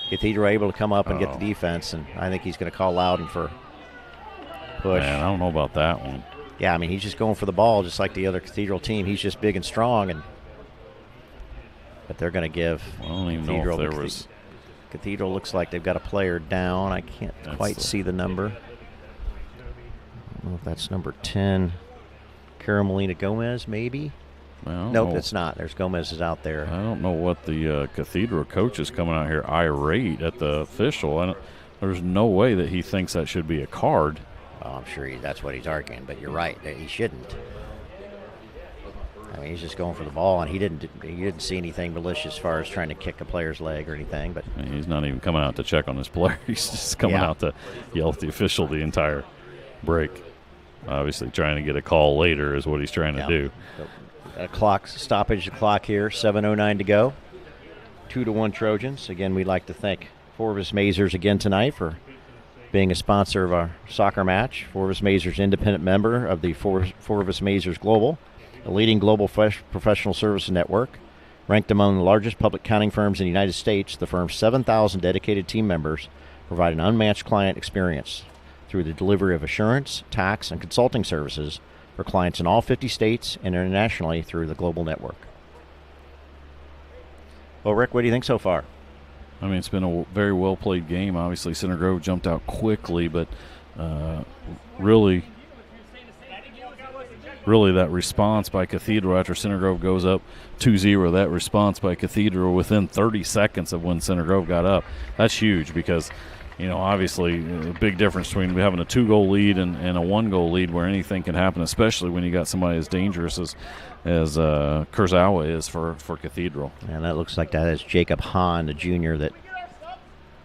[SPEAKER 2] Cathedral able to come up and get the defense, and I think he's going to call Loudon for push.
[SPEAKER 1] Man, I don't know about that one.
[SPEAKER 2] Yeah, I mean, he's just going for the ball just like the other Cathedral team. He's just big and strong, but they're going to give
[SPEAKER 1] I don't even know if there was.
[SPEAKER 2] Cathedral looks like they've got a player down. I can't quite see the number. I don't know if that's number 10. Caramelina Gomez, maybe? Nope, it's not. There's Gomez is out there.
[SPEAKER 1] I don't know what the Cathedral coach is coming out here irate at the official. There's no way that he thinks that should be a card.
[SPEAKER 2] Oh, I'm sure that's what he's arguing, but you're right. He shouldn't. I mean, he's just going for the ball, and he didn't see anything malicious as far as trying to kick a player's leg or anything. But
[SPEAKER 1] he's not even coming out to check on his player. He's just coming out to yell at the official the entire break. Obviously, trying to get a call later is what he's trying to do.
[SPEAKER 2] A clock stoppage clock here. 7:09 to go. 2-1 Trojans. Again, we'd like to thank Forvis Mazars again tonight for being a sponsor of our soccer match. Forvis Mazars, independent member of the Forvis Mazars Global, a leading global professional services network. Ranked among the largest public accounting firms in the United States, the firm's 7,000 dedicated team members provide an unmatched client experience through the delivery of assurance, tax, and consulting services for clients in all 50 states and internationally through the global network. Well, Rick, what do you think so far?
[SPEAKER 1] I mean, it's been a very well-played game. Obviously, Center Grove jumped out quickly, but really that response by Cathedral after Center Grove goes up 2-0, that response by Cathedral within 30 seconds of when Center Grove got up, that's huge because, obviously a big difference between having a 2-goal lead and a 1-goal lead where anything can happen, especially when you got somebody as dangerous as Kurzawa is for Cathedral.
[SPEAKER 2] And that looks like that is Jacob Hahn, the junior, that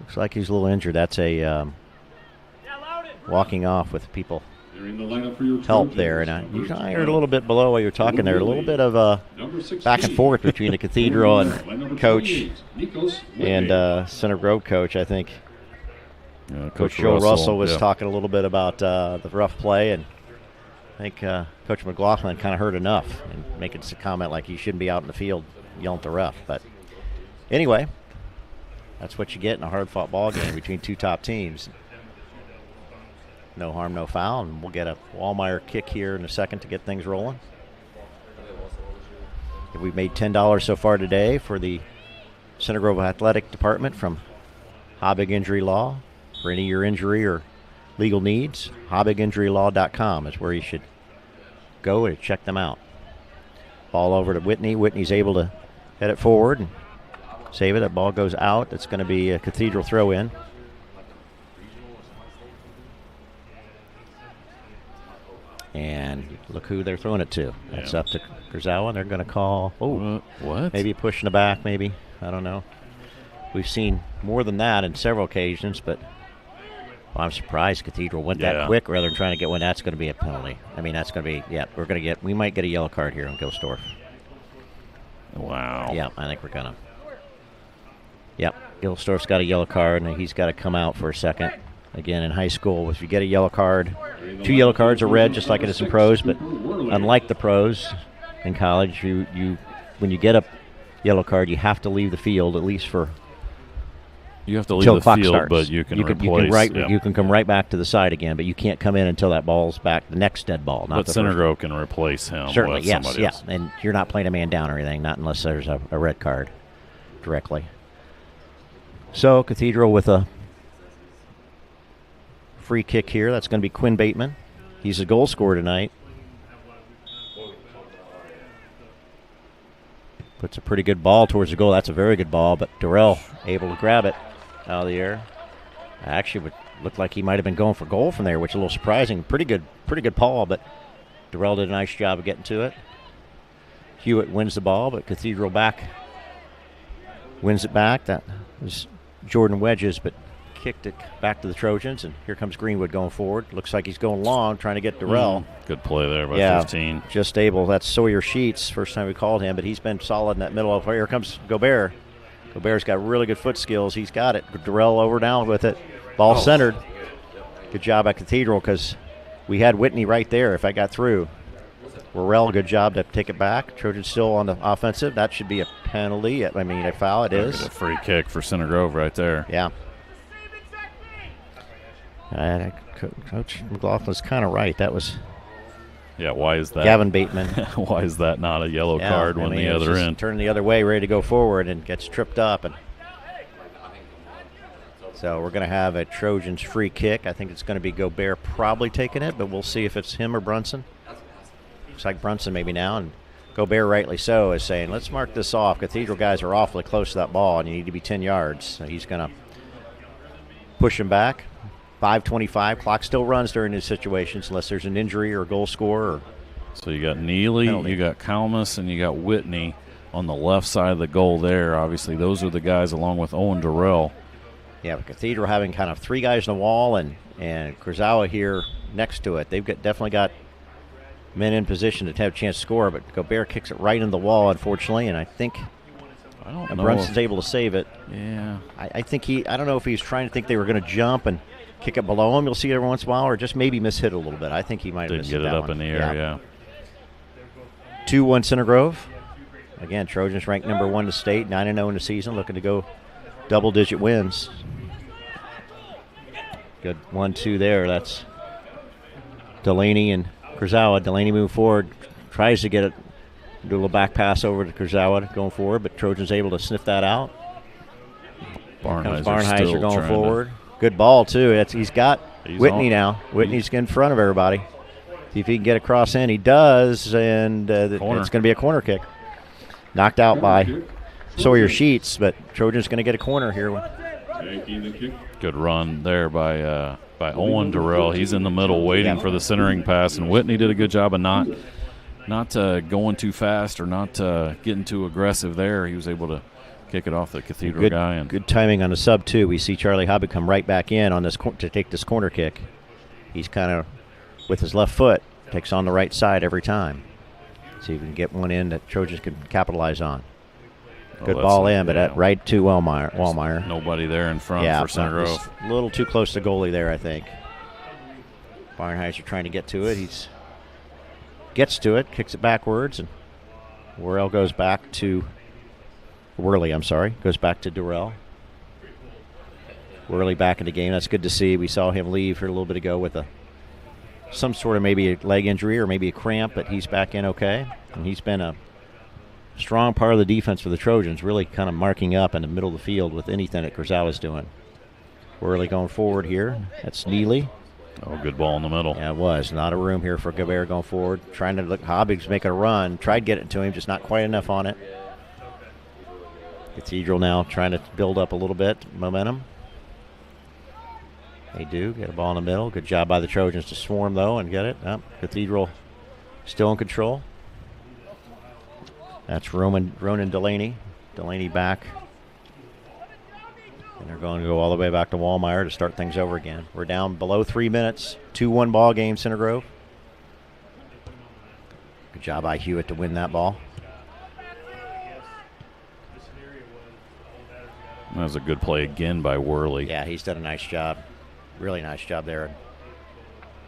[SPEAKER 2] looks like he's a little injured. That's a walking off with people help there. And I heard a little bit below while you were talking there, a little bit of back and forth between the Cathedral and coach and Center Grove coach, I think. Coach Joe Russell was talking a little bit about the rough play, and I think Coach McLaughlin kind of heard enough and making a comment like he shouldn't be out in the field yelling at the ref. But anyway, that's what you get in a hard-fought ball game between two top teams. No harm, no foul, and we'll get a Wallmeyer kick here in a second to get things rolling. We've made $10 so far today for the Center Grove Athletic Department from Habig Injury Law. For any of your injury or legal needs, HabigInjuryLaw.com is where you should go and check them out. Ball over to Whitney. Whitney's able to head it forward and save it. That ball goes out. It's going to be a Cathedral throw-in. And look who they're throwing it to. That's up to Kurzawa. They're going to call.
[SPEAKER 1] What?
[SPEAKER 2] Maybe pushing the back, maybe. I don't know. We've seen more than that in several occasions, but I'm surprised Cathedral went that quick rather than trying to get one. That's going to be a penalty. I mean, that's going to be, we might get a yellow card here on Gilsdorf.
[SPEAKER 1] Wow.
[SPEAKER 2] Yeah, I think we're going to. Yep, Gilsdorf's got a yellow card, and he's got to come out for a second. Again, in high school, if you get a yellow card, 2 yellow cards are red, just like it is in pros, but unlike the pros in college, when you get a yellow card, you have to leave the field at least for.
[SPEAKER 1] You have to leave the field,
[SPEAKER 2] starts.
[SPEAKER 1] But you can replace.
[SPEAKER 2] You can come right back to the side again, but you can't come in until that ball's back, the next dead ball. Not
[SPEAKER 1] but
[SPEAKER 2] the
[SPEAKER 1] Center
[SPEAKER 2] first
[SPEAKER 1] Grove can replace him.
[SPEAKER 2] Certainly,
[SPEAKER 1] with
[SPEAKER 2] yes,
[SPEAKER 1] somebody else.
[SPEAKER 2] And you're not playing a man down or anything, not unless there's a red card directly. So Cathedral with a free kick here. That's going to be Quinn Bateman. He's a goal scorer tonight. Puts a pretty good ball towards the goal. That's a very good ball, but Durrell able to grab it out of the air. Actually, would look like he might have been going for goal from there, which is a little surprising. Pretty good ball, but Durrell did a nice job of getting to it. Hewitt wins the ball, but Cathedral back wins it back. That was Jordan Wedges, but kicked it back to the Trojans, and here comes Greenwood going forward. Looks like he's going long, trying to get Durrell.
[SPEAKER 1] Good play there by 15.
[SPEAKER 2] Just able. That's Sawyer Sheets, first time we called him, but he's been solid in that middle. Here comes Gobert. Gobert's got really good foot skills. He's got it. Durrell over down with it. Ball centered. Good job at Cathedral, because we had Whitney right there if I got through. Worrell, good job to take it back. Trojans still on the offensive. That should be a penalty. I mean, a foul. It is.
[SPEAKER 1] A free kick for Center Grove right there.
[SPEAKER 2] Yeah. Coach McLaughlin's kind of right. That was.
[SPEAKER 1] Yeah, why is that?
[SPEAKER 2] Gavin Bateman.
[SPEAKER 1] Why is that not a yellow card when the other end?
[SPEAKER 2] Turning the other way, ready to go forward, and gets tripped up. And so we're going to have a Trojans free kick. I think it's going to be Gobert probably taking it, but we'll see if it's him or Brunson. Looks like Brunson maybe now, and Gobert rightly so is saying, let's mark this off. Cathedral guys are awfully close to that ball, and you need to be 10 yards. So he's going to push him back. 5:25. Clock still runs during these situations unless there's an injury or a goal scorer.
[SPEAKER 1] So you got Neely, you got Kalmus, and you got Whitney on the left side of the goal there. Obviously, those are the guys along with Owen Durrell.
[SPEAKER 2] Yeah, but Cathedral having kind of three guys on the wall and Kurzawa here next to it. They've definitely got men in position to have a chance to score, but Gobert kicks it right in the wall, unfortunately, and I think Brunson's able to save it.
[SPEAKER 1] Yeah.
[SPEAKER 2] I think I don't know if he's trying to think they were going to jump and kick it below him. You'll see it every once in a while, or just maybe mishit a little bit. I think he might have missed
[SPEAKER 1] Didn't get it up in the air, yeah.
[SPEAKER 2] 2-1 Center Grove. Again, Trojans ranked number 1 in the state, 9-0 in the season, looking to go double-digit wins. Good 1-2 there. That's Delaney and Kurzawa. Delaney moving forward, tries to get it, do a little back pass over to Kurzawa going forward, but Trojans able to sniff that out. Barnheiser going forward. Good ball, too. He's got Whitney now. Whitney's in front of everybody. See if he can get across in. He does, and it's going to be a corner kick. Knocked out by Sawyer Sheets, but Trojans going to get a corner here.
[SPEAKER 1] Good run there by Owen Durrell. He's in the middle waiting for the centering pass, and Whitney did a good job of not going too fast or not getting too aggressive there. He was able to kick it off the Cathedral guy. And
[SPEAKER 2] good timing on the sub, too. We see Charlie Hobby come right back in on this to take this corner kick. He's kind of, with his left foot, takes on the right side every time. See if we can get one in that Trojans can capitalize on. Good ball in, but right to Wallmeyer.
[SPEAKER 1] Nobody there in front for Center Grove.
[SPEAKER 2] A little too close to goalie there, I think. Barnheiser trying to get to it. He gets to it, kicks it backwards, and Worrell goes back to Worley, goes back to Durrell. Worley back in the game. That's good to see. We saw him leave here a little bit ago with some sort of maybe a leg injury or maybe a cramp, but he's back in okay. And he's been a strong part of the defense for the Trojans, really kind of marking up in the middle of the field with anything that Kurzawa's doing. Worley going forward here. That's Neely.
[SPEAKER 1] Oh, good ball in the middle.
[SPEAKER 2] Yeah, it was. Not a room here for Gobert going forward. Trying to look, Hobbig's making a run. Tried to get it to him, just not quite enough on it. Cathedral now trying to build up a little bit momentum. They do get a ball in the middle. Good job by the Trojans to swarm, though, and get it. Cathedral still in control. That's Ronan Delaney. Delaney back. And they're going to go all the way back to Wallmeyer to start things over again. We're down below 3 minutes. 2-1 ball game, Center Grove. Good job by Hewitt to win that ball.
[SPEAKER 1] That was a good play again by Worley.
[SPEAKER 2] Yeah, he's done a nice job. Really nice job there.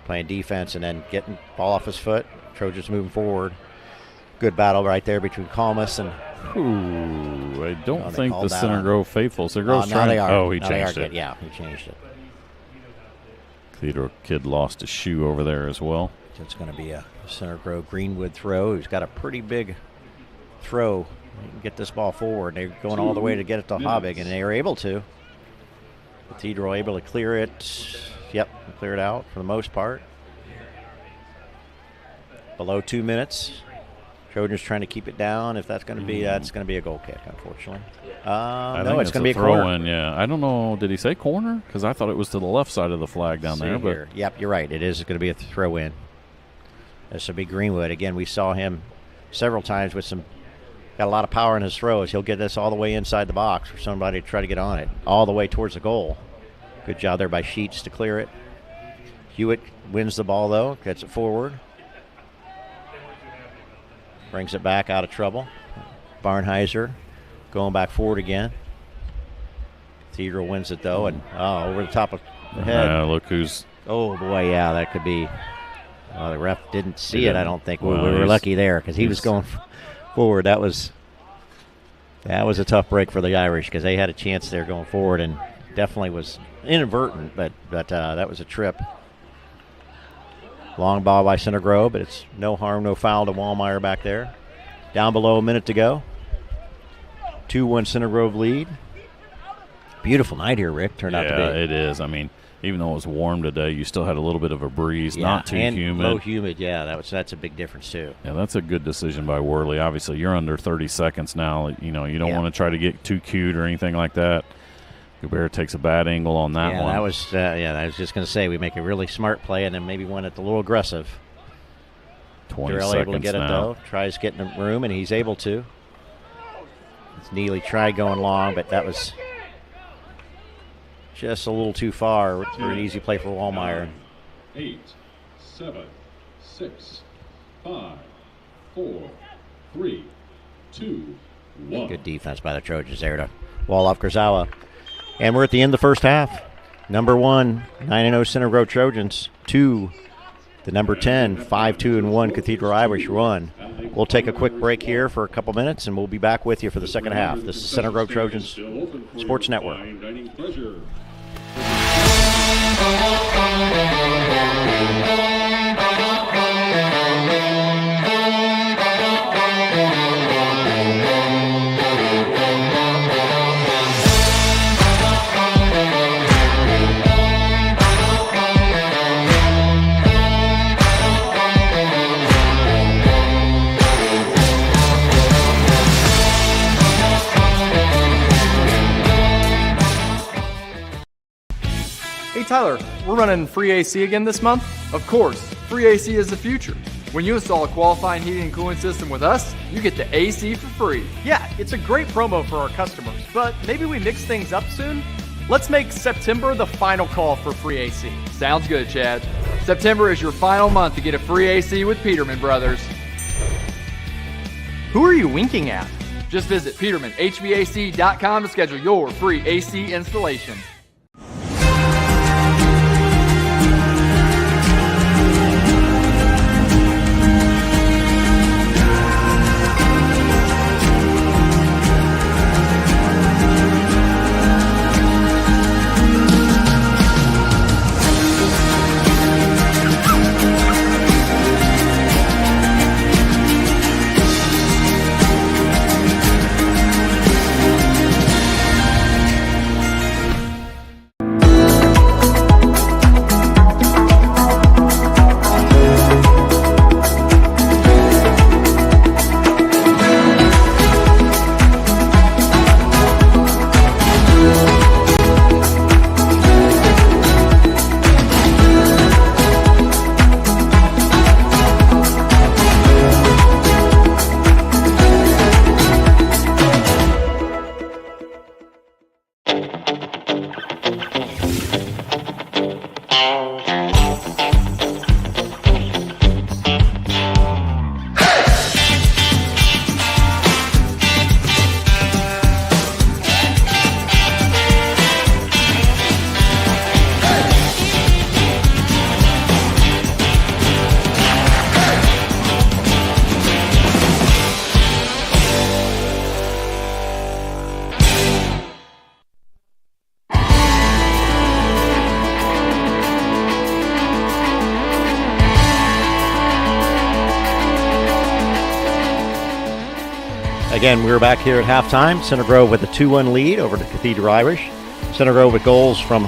[SPEAKER 2] Playing defense and then getting ball off his foot. Trojans moving forward. Good battle right there between Kalmus and...
[SPEAKER 1] Ooh, I don't think the Center Grove faithful. Center Grove's trying. Oh, he changed it.
[SPEAKER 2] Yeah, he changed it.
[SPEAKER 1] Cathedral kid lost a shoe over there as well.
[SPEAKER 2] So it's going to be a Center Grove Greenwood throw. He's got a pretty big throw. Get this ball forward. They're going all the way to get it to Hobbig, and they are able to. Cathedral able to clear it. Yep, clear it out for the most part. Below 2 minutes. Trojans trying to keep it down. If that's going to be, that's going to be a goal kick, unfortunately. No, it's going to be a corner.
[SPEAKER 1] In, yeah. I don't know. Did he say corner? Because I thought it was to the left side of the flag down there.
[SPEAKER 2] But yep, you're right. It is going to be a throw in. This will be Greenwood. Again, we saw him several times with some got a lot of power in his throws. He'll get this all the way inside the box for somebody to try to get on it, all the way towards the goal. Good job there by Sheets to clear it. Hewitt wins the ball, though, gets it forward. Brings it back out of trouble. Barnheiser going back forward again. Cathedral wins it, though, and over the top of the head.
[SPEAKER 1] Look who's...
[SPEAKER 2] Oh, boy, yeah, that could be... the ref didn't see it, I don't think. Well, we were lucky there because he was going forward. That was a tough break for the Irish because they had a chance there going forward and definitely was inadvertent, but that was a trip. Long ball by Center Grove, but it's no harm, no foul to Wallmeyer back there. Down below a minute to go. 2-1 Center Grove lead. Beautiful night here, Rick. Turned out to be.
[SPEAKER 1] Yeah, it is. I mean, even though it was warm today, you still had a little bit of a breeze, not too humid.
[SPEAKER 2] Low humid, yeah. That's a big difference too.
[SPEAKER 1] Yeah, that's a good decision by Worley. Obviously, you're under 30 seconds now. You don't want to try to get too cute or anything like that. Gobert takes a bad angle on that one.
[SPEAKER 2] That was I was just going to say we make a really smart play and then maybe one that's a little aggressive.
[SPEAKER 1] 20
[SPEAKER 2] Darrell
[SPEAKER 1] seconds
[SPEAKER 2] able to get
[SPEAKER 1] now.
[SPEAKER 2] it though. Tries getting the room and he's able to. Neely tried going long, but that was just a little too far for an easy play for Wallmeyer.
[SPEAKER 3] 8, 7, 6, 5, 4, 3, 2, 1.
[SPEAKER 2] Good defense by the Trojans there to wall off Kurzawa. And we're at the end of the first half. Number 1, 9-0 Center Grove Trojans. 2, the number 10, 5-2-1 Cathedral Irish 1. We'll take a quick break here for a couple minutes, and we'll be back with you for the second half. This is Center Grove Trojans Sports Network.
[SPEAKER 4] Hey Tyler, we're running free AC again this month? Of course, free AC is the future. When you install a qualifying heating and cooling system with us, you get the AC for free.
[SPEAKER 5] Yeah, it's a great promo for our customers, but maybe we mix things up soon? Let's make September the final call for free AC.
[SPEAKER 4] Sounds good, Chad. September is your final month to get a free AC with Peterman Brothers.
[SPEAKER 5] Who are you winking at?
[SPEAKER 4] Just visit PetermanHVAC.com to schedule your free AC installation.
[SPEAKER 2] Again, we're back here at halftime. Center Grove with a 2-1 lead over the Cathedral Irish. Center Grove with goals from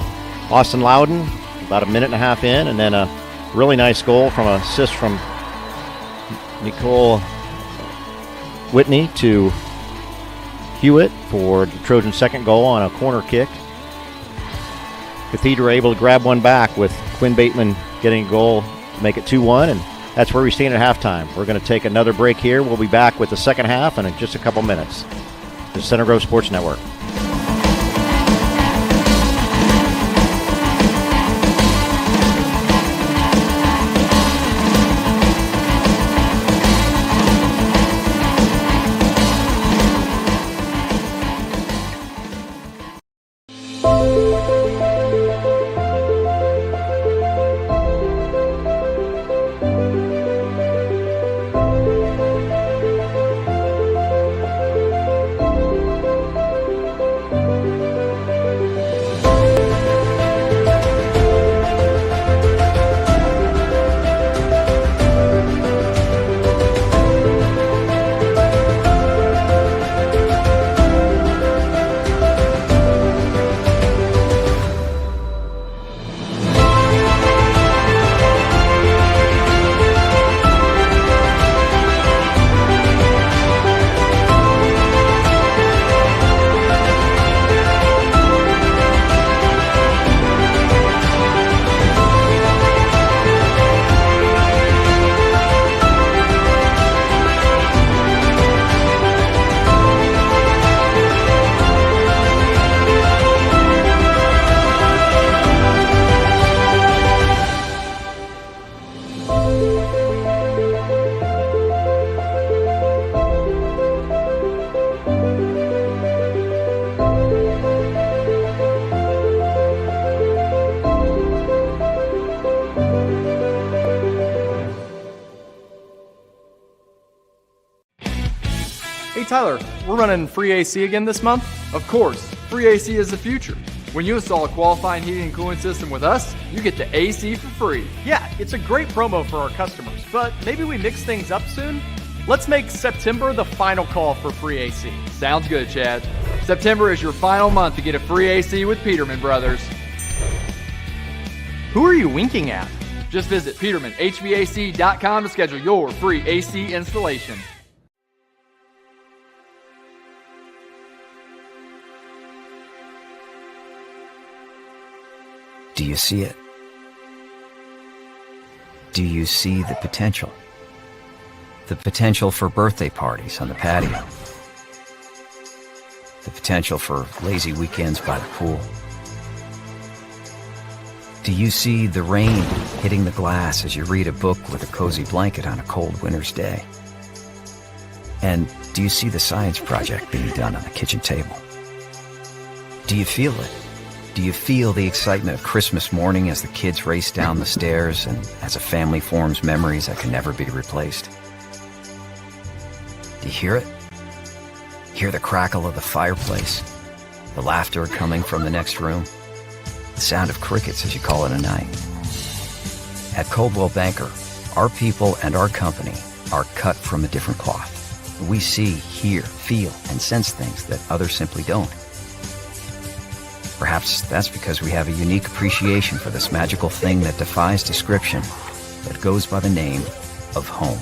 [SPEAKER 2] Austin Loudon about a minute and a half in, and then a really nice goal from an assist from Nicole Whitney to Hewitt for the Trojans' second goal on a corner kick. Cathedral able to grab one back with Quinn Bateman getting a goal to make it 2-1, and That's where we stand at halftime. We're going to take another break here. We'll be back with the second half in just a couple minutes. The Center Grove Sports Network.
[SPEAKER 4] Hey Tyler, we're running free AC again this month? Of course, free AC is the future. When you install a qualifying heating and cooling system with us, you get the AC for free.
[SPEAKER 5] Yeah, it's a great promo for our customers, but maybe we mix things up soon? Let's make September the final call for free AC.
[SPEAKER 4] Sounds good, Chad. September is your final month to get a free AC with Peterman Brothers.
[SPEAKER 5] Who are you winking at?
[SPEAKER 4] Just visit PetermanHVAC.com to schedule your free AC installation.
[SPEAKER 6] Do you see it? Do you see the potential? The potential for birthday parties on the patio. The potential for lazy weekends by the pool. Do you see the rain hitting the glass as you read a book with a cozy blanket on a cold winter's day? And do you see the science project being done on the kitchen table? Do you feel it? Do you feel the excitement of Christmas morning as the kids race down the stairs and as a family forms memories that can never be replaced? Do you hear it? Hear the crackle of the fireplace, the laughter coming from the next room, the sound of crickets as you call it a night. At Coldwell Banker, our people and our company are cut from a different cloth. We see, hear, feel, and sense things that others simply don't. Perhaps that's because we have a unique appreciation for this magical thing that defies description, that goes by the name of home.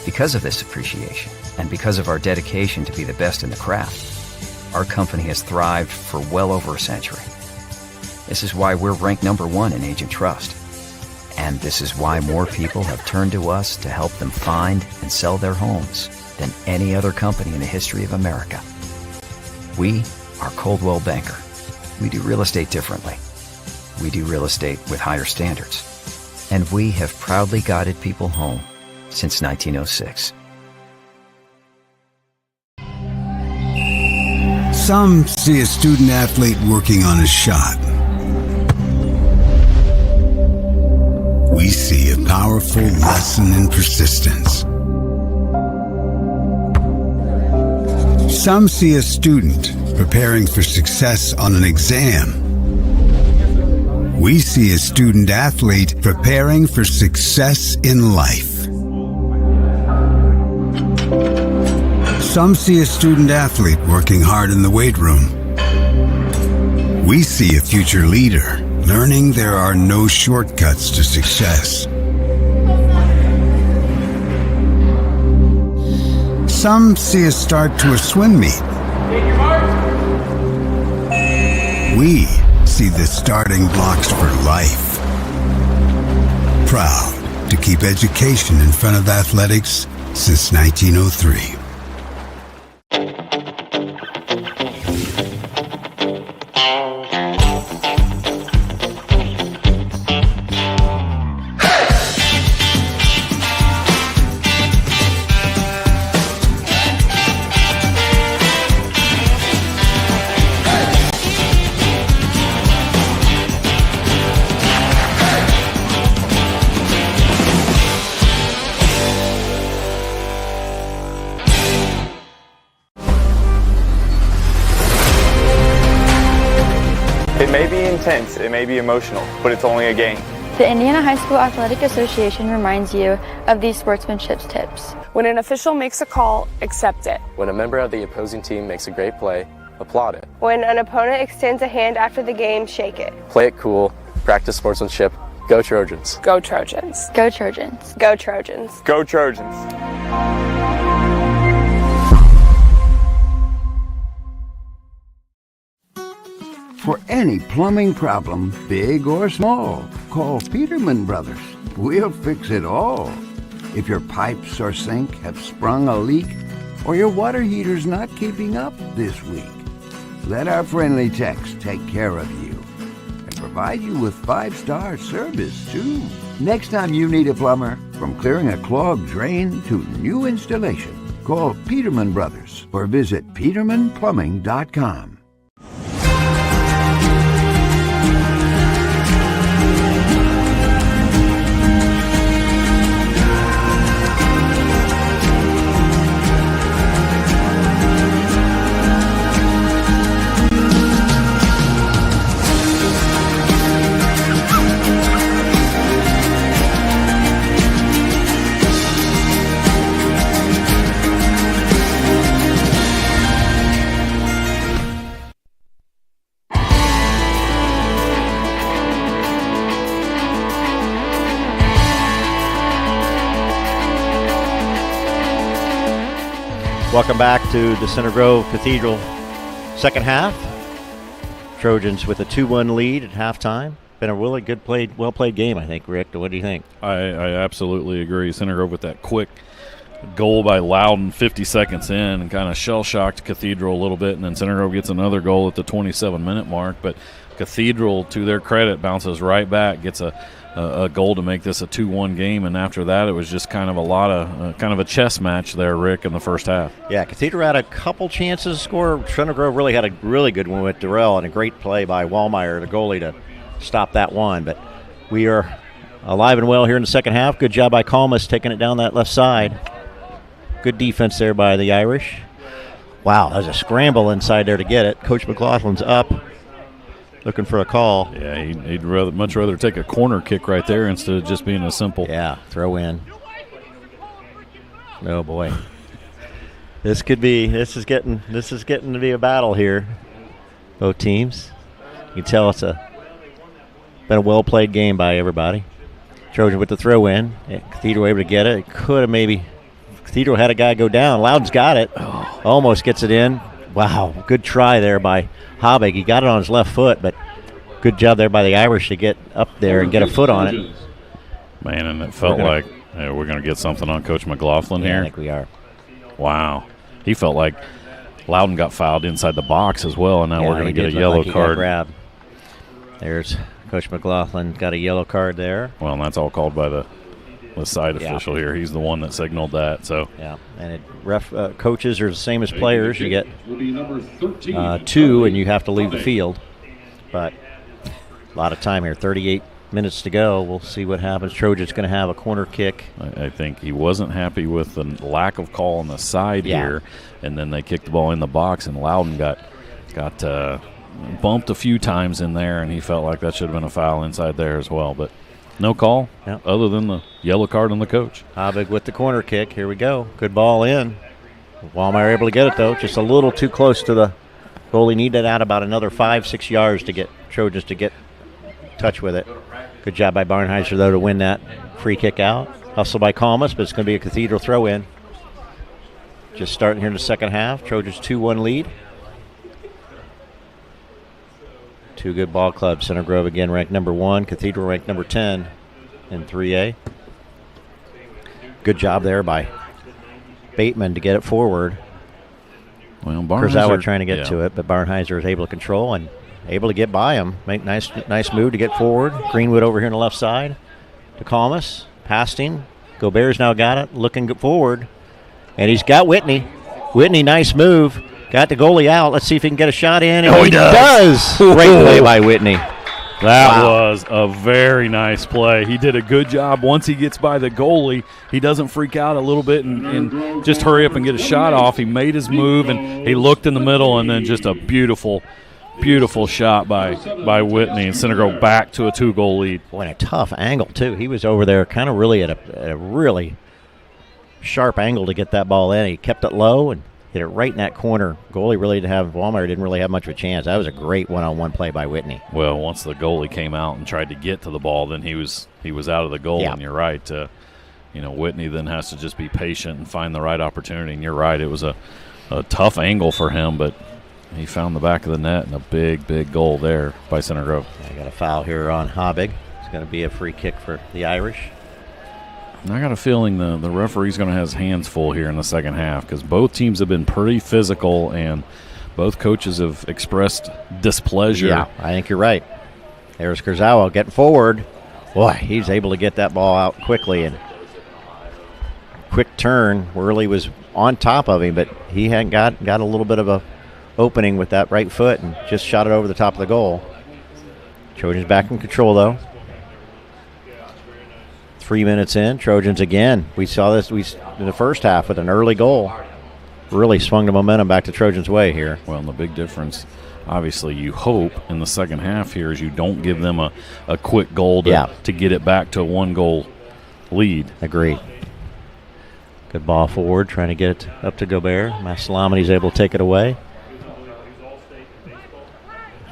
[SPEAKER 6] Because of this appreciation, and because of our dedication to be the best in the craft, our company has thrived for well over a century. This is why we're ranked #1 in agent trust. And this is why more people have turned to us to help them find and sell their homes than any other company in the history of America. We are Coldwell Banker. We do real estate differently. We do real estate with higher standards. And we have proudly guided people home since 1906.
[SPEAKER 7] Some see a student athlete working on a shot. We see a powerful lesson in persistence. Some see a student preparing for success on an exam. We see a student athlete preparing for success in life. Some see a student athlete working hard in the weight room. We see a future leader learning there are no shortcuts to success. Some see a start to a swim meet. We see the starting blocks for life. Proud to keep education in front of athletics since 1903.
[SPEAKER 8] It may be intense, it may be emotional, but it's only a game.
[SPEAKER 9] The Indiana High School Athletic Association reminds you of these sportsmanship tips.
[SPEAKER 10] When an official makes a call, accept it.
[SPEAKER 11] When a member of the opposing team makes a great play, applaud it.
[SPEAKER 12] When an opponent extends a hand after the game, shake it.
[SPEAKER 11] Play it cool, practice sportsmanship. Go Trojans.
[SPEAKER 10] Go Trojans.
[SPEAKER 9] Go Trojans.
[SPEAKER 12] Go Trojans.
[SPEAKER 8] Go Trojans.
[SPEAKER 13] For any plumbing problem, big or small, call Peterman Brothers. We'll fix it all. If your pipes or sink have sprung a leak, or your water heater's not keeping up this week, let our friendly techs take care of you and provide you with 5-star service, too. Next time you need a plumber, from clearing a clogged drain to new installation, call Peterman Brothers or visit petermanplumbing.com.
[SPEAKER 2] Welcome back to the Center Grove Cathedral second half. Trojans with a 2-1 lead at halftime. Been a really good played, well-played game, I think, Rick. What do you think?
[SPEAKER 1] I absolutely agree. Center Grove with that quick goal by Loudon 50 seconds in and kind of shell-shocked Cathedral a little bit, and then Center Grove gets another goal at the 27-minute mark. But Cathedral, to their credit, bounces right back, gets a goal to make this a 2-1 game, and after that it was just kind of a chess match there, Rick, in the first half.
[SPEAKER 2] Yeah, Cathedral had a couple chances to score. Center Grove really had a really good one with Durrell and a great play by Wallmeyer, the goalie, to stop that one. But we are alive and well here in the second half. Good job by Calmus taking it down that left side. Good defense there by the Irish. Wow, there's a scramble inside there to get it. Coach McLaughlin's up, looking for a call.
[SPEAKER 1] Yeah, he'd much rather take a corner kick right there instead of just being a simple
[SPEAKER 2] throw in. Oh boy, this is getting to be a battle here. Both teams. You can tell it's been a well played game by everybody. Trojan with the throw in. Cathedral able to get it. Cathedral had a guy go down. Loudon's got it. Almost gets it in. Wow, good try there by Habig. He got it on his left foot, but good job there by the Irish to get up there and get a foot on it.
[SPEAKER 1] Man, and it felt like we're going to get something on Coach McLaughlin here.
[SPEAKER 2] I think we are.
[SPEAKER 1] Wow. He felt like Loudon got fouled inside the box as well, and now we're going to get a yellow card.
[SPEAKER 2] There's Coach McLaughlin, got a yellow card there.
[SPEAKER 1] Well, and that's all called by the side official here. He's the one that signaled that. So
[SPEAKER 2] and coaches are the same as players. You get 2, and you have to leave the field. But a lot of time here. 38 minutes to go. We'll see what happens. Trojan's going to have a corner kick.
[SPEAKER 1] I think he wasn't happy with the lack of call on the side here, and then they kicked the ball in the box, and Loudon got bumped a few times in there, and he felt like that should have been a foul inside there as well. But no call other than the yellow card on the coach.
[SPEAKER 2] Habig with the corner kick. Here we go. Good ball in. Wallmeyer able to get it, though. Just a little too close to the goalie. Needed out about another 5-6 yards to get Trojans to get touch with it. Good job by Barnheiser, though, to win that free kick out. Hustle by Calmus, but it's going to be a Cathedral throw in. Just starting here in the second half. Trojans 2-1 lead. Two good ball clubs. Center Grove again ranked number 1. Cathedral ranked number 10 in 3A. Good job there by Bateman to get it forward.
[SPEAKER 1] Well,
[SPEAKER 2] Kurzawa trying to get to it, but Barnheiser is able to control and able to get by him. Make nice move to get forward. Greenwood over here on the left side to Calmus. Past him. Gobert's now got it, looking forward. And he's got Whitney. Whitney, nice move. Got the goalie out. Let's see if he can get a shot in. And
[SPEAKER 1] he does.
[SPEAKER 2] Great play by Whitney.
[SPEAKER 1] That was a very nice play. He did a good job. Once he gets by the goalie, he doesn't freak out a little bit and just hurry up and get a shot off. He made his move, and he looked in the middle, and then just a beautiful shot by Whitney, and Center Grove back to a 2-goal lead.
[SPEAKER 2] Boy, and a tough angle, too. He was over there kind of really at a really sharp angle to get that ball in. He kept it low and hit it right in that corner. Wallmeyer didn't really have much of a chance. That was a great one-on-one play by Whitney.
[SPEAKER 1] Well, once the goalie came out and tried to get to the ball, then he was out of the goal.
[SPEAKER 2] Yeah.
[SPEAKER 1] And you're right. Whitney then has to just be patient and find the right opportunity. And you're right. It was a tough angle for him, but he found the back of the net and a big goal there by Center Grove.
[SPEAKER 2] I got a foul here on Hobbig. It's going to be a free kick for the Irish.
[SPEAKER 1] I got a feeling the referee's going to have his hands full here in the second half because both teams have been pretty physical and both coaches have expressed displeasure.
[SPEAKER 2] Yeah, I think you're right. There's Kurzawa getting forward. Boy, he's able to get that ball out quickly and quick turn. Worley was on top of him, but he had got a little bit of a opening with that right foot and just shot it over the top of the goal. Trojans back in control, though. 3 minutes in, Trojans again. We saw this in the first half with an early goal. Really swung the momentum back to Trojans' way here.
[SPEAKER 1] Well, and the big difference, obviously, you hope in the second half here is you don't give them a quick goal to get it back to a 1-goal lead.
[SPEAKER 2] Agreed. Good ball forward, trying to get it up to Gobert. Maslamini's able to take it away.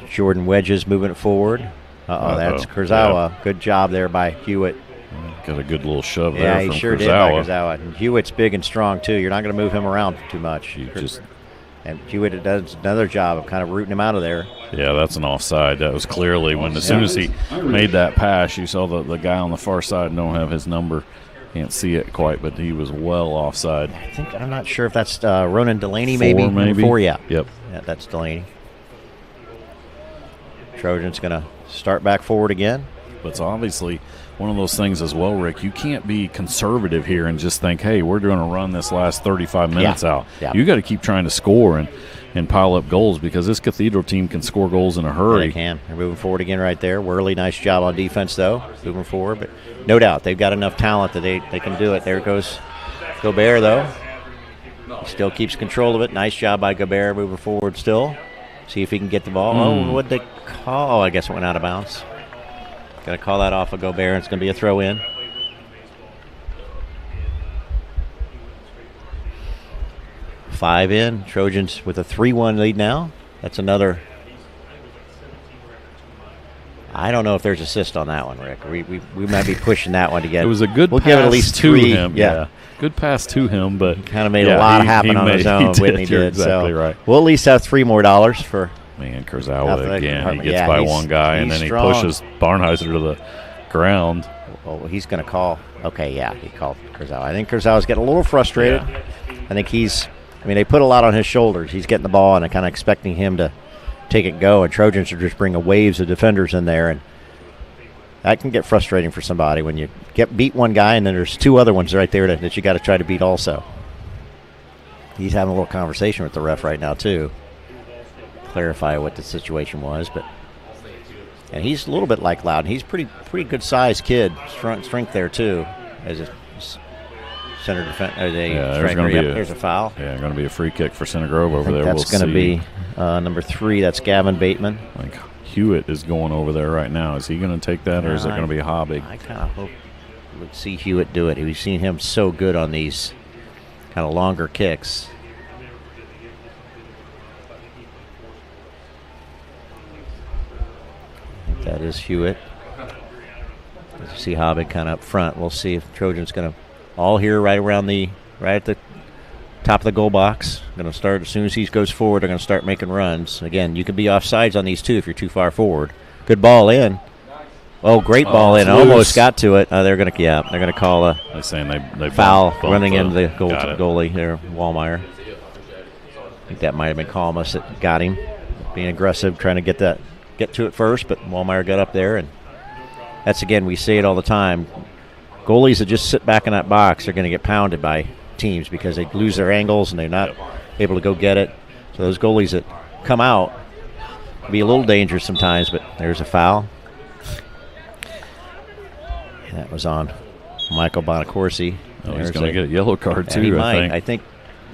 [SPEAKER 2] Jordan Wedges moving it forward. That's Kurzawa.
[SPEAKER 1] Yeah.
[SPEAKER 2] Good job there by Hewitt.
[SPEAKER 1] Got a good little shove there
[SPEAKER 2] Yeah,
[SPEAKER 1] from
[SPEAKER 2] he sure
[SPEAKER 1] Kurzawa.
[SPEAKER 2] did by Kurzawa. And Hewitt's big and strong, too. You're not going to move him around too much. And Hewitt does another job of kind of rooting him out of there.
[SPEAKER 1] Yeah, that's an offside. That was clearly as soon as he made that pass, you saw the guy on the far side don't have his number. Can't see it quite, but he was well offside.
[SPEAKER 2] I'm not sure if that's Ronan Delaney, maybe.
[SPEAKER 1] Maybe.
[SPEAKER 2] 4, yeah.
[SPEAKER 1] Yep.
[SPEAKER 2] Yeah, that's Delaney. Trojans going to start back forward again.
[SPEAKER 1] But it's obviously one of those things as well, Rick. You can't be conservative here and just think, hey, we're going to run this last 35 minutes out.
[SPEAKER 2] Yeah.
[SPEAKER 1] You got to keep trying to score and pile up goals because this Cathedral team can score goals in a hurry.
[SPEAKER 2] Yeah, they can. They're moving forward again right there. Worley, nice job on defense, though, moving forward. But no doubt, they've got enough talent that they can do it. There goes Gobert, though. He still keeps control of it. Nice job by Gobert moving forward still. See if he can get the ball. Oh, what'd they call? Oh, I guess it went out of bounds. Got to call that off of Gobert. It's going to be a throw in. Five in. Trojans with a 3-1 lead now. That's another. I don't know if there's assist on that one, Rick. We might be pushing that one to get.
[SPEAKER 1] It was a good pass
[SPEAKER 2] give it at least
[SPEAKER 1] to
[SPEAKER 2] 3.
[SPEAKER 1] him. Yeah. Good pass to him, but
[SPEAKER 2] he kind of made a lot happen on his own. Whitney did.
[SPEAKER 1] Exactly right.
[SPEAKER 2] We'll at least have $3 more for.
[SPEAKER 1] Man, Kurzawa again. He gets by one guy, and then
[SPEAKER 2] strong.
[SPEAKER 1] He pushes Barnheiser to the ground.
[SPEAKER 2] Oh, he's going to call. Okay, yeah, he called Kurzawa. I think Kurzawa's getting a little frustrated.
[SPEAKER 1] Yeah.
[SPEAKER 2] I think they put a lot on his shoulders. He's getting the ball and kind of expecting him to take it and go, and Trojans are just bringing waves of defenders in there, and that can get frustrating for somebody when you beat one guy and then there's 2 other ones right there that you got to try to beat also. He's having a little conversation with the ref right now, too. Clarify what the situation was, and he's a little bit like Loudon. He's pretty good sized kid, strength there too, as a center defense. There's a foul.
[SPEAKER 1] Yeah, going to be a free kick for Center Grove over there.
[SPEAKER 2] That's going to be number 3. That's Gavin Bateman.
[SPEAKER 1] Like Hewitt is going over there right now. Is he going to take that, or is it going to be Hobbig?
[SPEAKER 2] I kind of hope we would see Hewitt do it. We've seen him so good on these kind of longer kicks. That is Hewitt. As you see Hobbig kind of up front. We'll see if Trojans going to all here right at the top of the goal box. Going to start as soon as he goes forward. They're going to start making runs. Again, you can be offsides on these 2 if you're too far forward. Good ball in. Oh, great ball in. Almost got to it. They're going to call a
[SPEAKER 1] They're saying they
[SPEAKER 2] foul
[SPEAKER 1] bumped
[SPEAKER 2] running into the
[SPEAKER 1] goalie
[SPEAKER 2] there, Wallmeyer. I think that might have been Kalmus that got him. Being aggressive, trying to get to it first, but Wallmeyer got up there. And that's, again, we say it all the time. Goalies that just sit back in that box are going to get pounded by teams because they lose their angles and they're not able to go get it. So those goalies that come out can be a little dangerous sometimes, but there's a foul. And that was on Michael Bonacorsi.
[SPEAKER 1] Oh, he's going to get a yellow card too.
[SPEAKER 2] He might.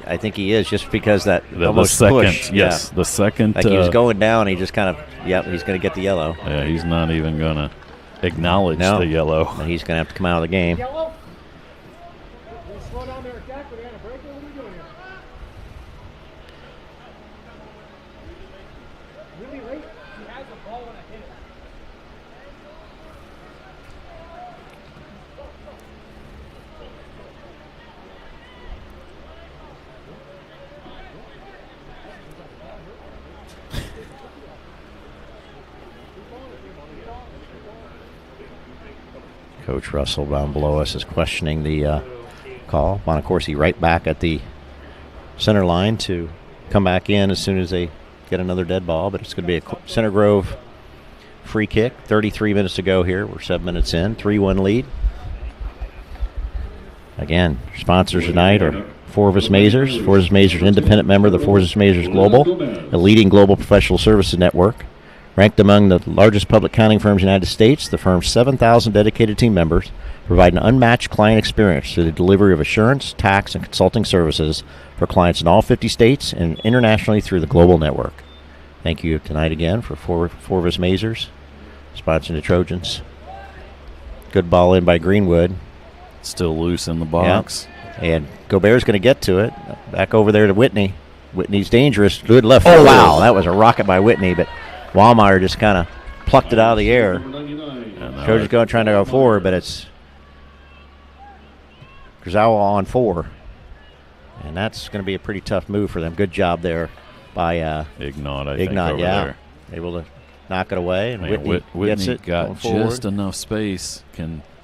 [SPEAKER 2] I think he is, just because that almost
[SPEAKER 1] the second
[SPEAKER 2] push.
[SPEAKER 1] Yes, the second.
[SPEAKER 2] Like he was going down, he just kind of he's going to get the yellow.
[SPEAKER 1] Yeah, he's not even going to acknowledge the yellow.
[SPEAKER 2] And he's going to have to come out of the game. Coach Russell down below us is questioning the call. Bonacorsi right back at the center line to come back in as soon as they get another dead ball. But it's going to be a Center Grove free kick. 33 minutes to go here. We're 7 minutes in. 3-1 lead. Again, sponsors tonight are Forvis Mazars. Forvis Mazars, independent member of the Forvis Mazars Global, a leading global professional services network. Ranked among the largest public accounting firms in the United States, the firm's 7,000 dedicated team members provide an unmatched client experience through the delivery of assurance, tax, and consulting services for clients in all 50 states and internationally through the global network. Thank you tonight again for Forvis Mazars, sponsoring the Trojans. Good ball in by Greenwood.
[SPEAKER 1] Still loose in the box.
[SPEAKER 2] Yep. And Gobert's going to get to it. Back over there to Whitney. Whitney's dangerous. Good left foot. Oh, wow. That was a rocket by Whitney, but Wallmeyer just kind of plucked it out of the air. Trojans trying to go forward, but it's Kurzawa on 4. And that's going to be a pretty tough move for them. Good job there by
[SPEAKER 1] Ignat,
[SPEAKER 2] Ignat, there. Able to knock it away. And Whitney gets it.
[SPEAKER 1] Got just enough space.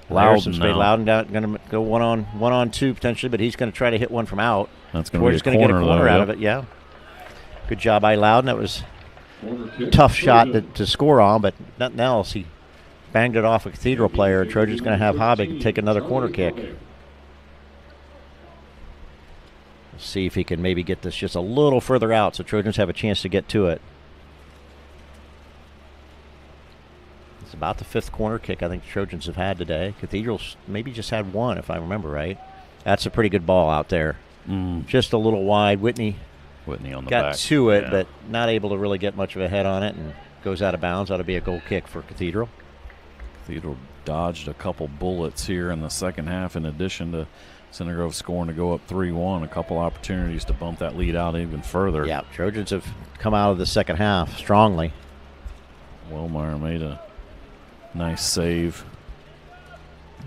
[SPEAKER 2] Loudon going to go one on two potentially, but he's going to try to hit one from out.
[SPEAKER 1] That's going to be a corner,
[SPEAKER 2] get a corner out of it, yeah. Good job by Loudon. That was tough shot to score on, but nothing else. He banged it off a Cathedral player, and Trojan's going to have Hobbig take another corner kick. Let's see if he can maybe get this just a little further out so Trojans have a chance to get to it. It's about the 5th corner kick I think the Trojans have had today. Cathedral's maybe just had one, if I remember right. That's a pretty good ball out there. Just a little wide. Whitney
[SPEAKER 1] on the
[SPEAKER 2] got
[SPEAKER 1] back.
[SPEAKER 2] To it, but not able to really get much of a head on it, and goes out of bounds. Ought to be a goal kick for Cathedral.
[SPEAKER 1] Cathedral dodged a couple bullets here in the second half, in addition to Center Grove scoring to go up 3-1. A couple opportunities to bump that lead out even further.
[SPEAKER 2] Yeah, Trojans have come out of the second half strongly.
[SPEAKER 1] Wallmeyer made a nice save.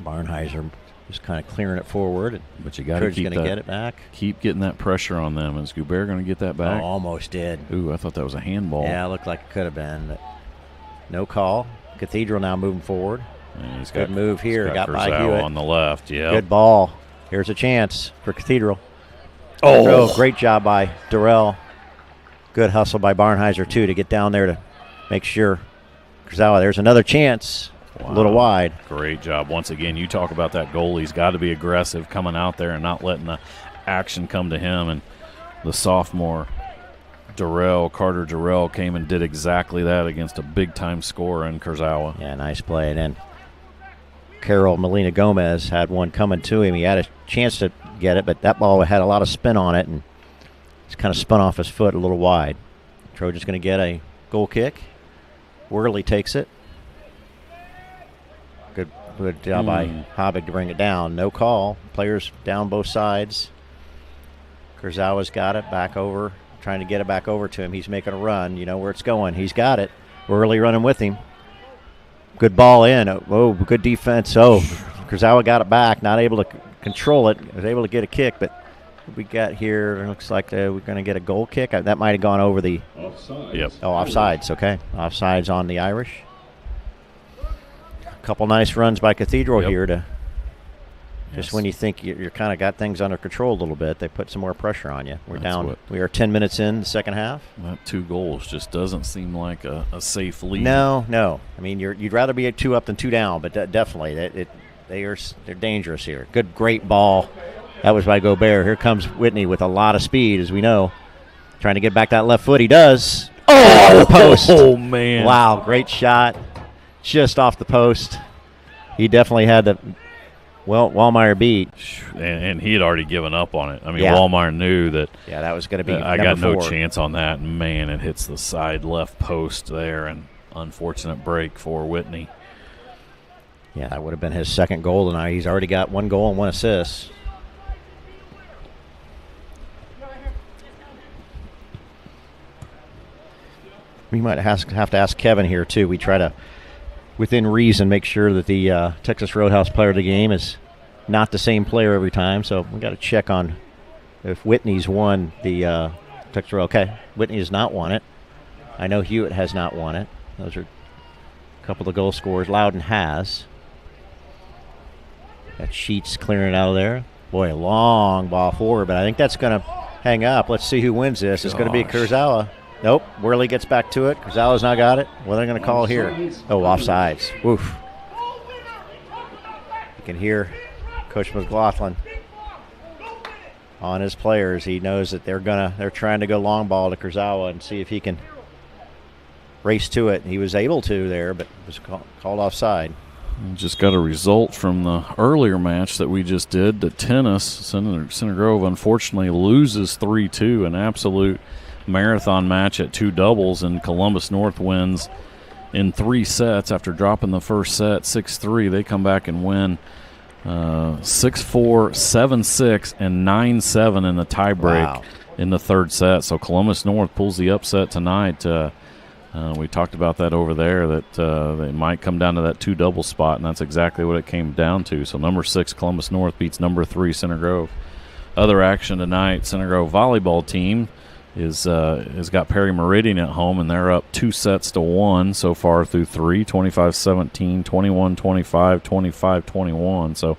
[SPEAKER 2] Barnheiser just kind of clearing it forward.
[SPEAKER 1] But you got to keep
[SPEAKER 2] get it back.
[SPEAKER 1] Keep getting that pressure on them. Is Goubert going to get that back?
[SPEAKER 2] Oh, almost did.
[SPEAKER 1] Ooh, I thought that was a handball.
[SPEAKER 2] Yeah, it looked like it could have been, but no call. Cathedral now moving forward.
[SPEAKER 1] And he's
[SPEAKER 2] good move here. Got by Hewitt
[SPEAKER 1] on the left. Yeah.
[SPEAKER 2] Good ball. Here's a chance for Cathedral.
[SPEAKER 1] Oh,
[SPEAKER 2] great job by Durrell. Good hustle by Barnheiser too to get down there to make sure. Kurzawa, there's another chance.
[SPEAKER 1] Wow.
[SPEAKER 2] A little wide.
[SPEAKER 1] Great job. Once again, you talk about that goal. He's got to be aggressive coming out there and not letting the action come to him. And the sophomore Carter Durrell came and did exactly that against a big-time scorer in Kurzawa.
[SPEAKER 2] Yeah, nice play. And then Carol Molina Gomez had one coming to him. He had a chance to get it, but that ball had a lot of spin on it, and it's kind of spun off his foot a little wide. Trojan's going to get a goal kick. Worley takes it. Good job by Hobbig to bring it down. No call. Players down both sides. Kurzawa's got it back over, trying to get it back over to him. He's making a run. You know where it's going. He's got it. Worley running with him. Good ball in. Oh, good defense. Oh, Kurzawa got it back. Not able to control it. Was able to get a kick, but we got here, it looks like we're going to get a goal kick. That might have gone over the
[SPEAKER 3] offsides.
[SPEAKER 1] Yep.
[SPEAKER 2] Oh, offsides. Okay. Offsides on the Irish. couple nice runs by Cathedral
[SPEAKER 1] Yep.
[SPEAKER 2] here to just when you think you're kind of got things under control a little bit, they put some more pressure on you. We are 10 minutes in the second half.
[SPEAKER 1] That 2 goals just doesn't seem like a safe lead.
[SPEAKER 2] No. I mean, you'd rather be at 2 up than 2 down, but definitely they're dangerous here. Great ball. That was by Gobert. Here comes Whitney with a lot of speed, as we know. Trying to get back that left foot. He does. Oh, the post.
[SPEAKER 1] Oh, man.
[SPEAKER 2] Wow, great shot. Just off the post. He definitely had the Wallmeyer beat.
[SPEAKER 1] And he had already given up on it. I mean,
[SPEAKER 2] Yeah.
[SPEAKER 1] Wallmeyer knew that.
[SPEAKER 2] Yeah, that was going to be
[SPEAKER 1] I got
[SPEAKER 2] number
[SPEAKER 1] no
[SPEAKER 2] 4.
[SPEAKER 1] chance on that. And, man, it hits the side left post there, and unfortunate break for Whitney.
[SPEAKER 2] Yeah, that would have been his second goal tonight. He's already got 1 goal and 1 assist. We might have to ask Kevin here, too. We try to, within reason, make sure that the Texas Roadhouse player of the game is not the same player every time. So we got to check on if Whitney's won the Texas Roadhouse. Okay, Whitney has not won it. I know Hewitt has not won it. Those are a couple of the goal scorers. Loudon has. Got Sheets clearing it out of there. Boy, a long ball forward, but I think that's going to hang up. Let's see who wins this. It's going to be Kurzawa. Nope. Worley gets back to it. Kurzawa's not got it. What are they going to call here? Oh, offsides. Oof. You can hear Coach McLaughlin on his players. He knows that they're trying to go long ball to Kurzawa and see if he can race to it. He was able to there, but was called offside.
[SPEAKER 1] Just got a result from the earlier match that we just did. The tennis, Center Grove unfortunately loses 3-2, an absolute marathon match at 2 doubles, and Columbus North wins in 3 sets after dropping the first set 6-3. They come back and win 6-4, 7-6, and 9-7 in the tiebreak in the third set. So Columbus North pulls the upset tonight. We talked about that over there, that they might come down to that 2 double spot, and that's exactly what it came down to. So number 6 Columbus North beats number 3 Center Grove. Other action tonight, Center Grove volleyball team has got Perry Meridian at home, and they're up 2-1 so far through 3, 25-17, 21-25, 25-21. So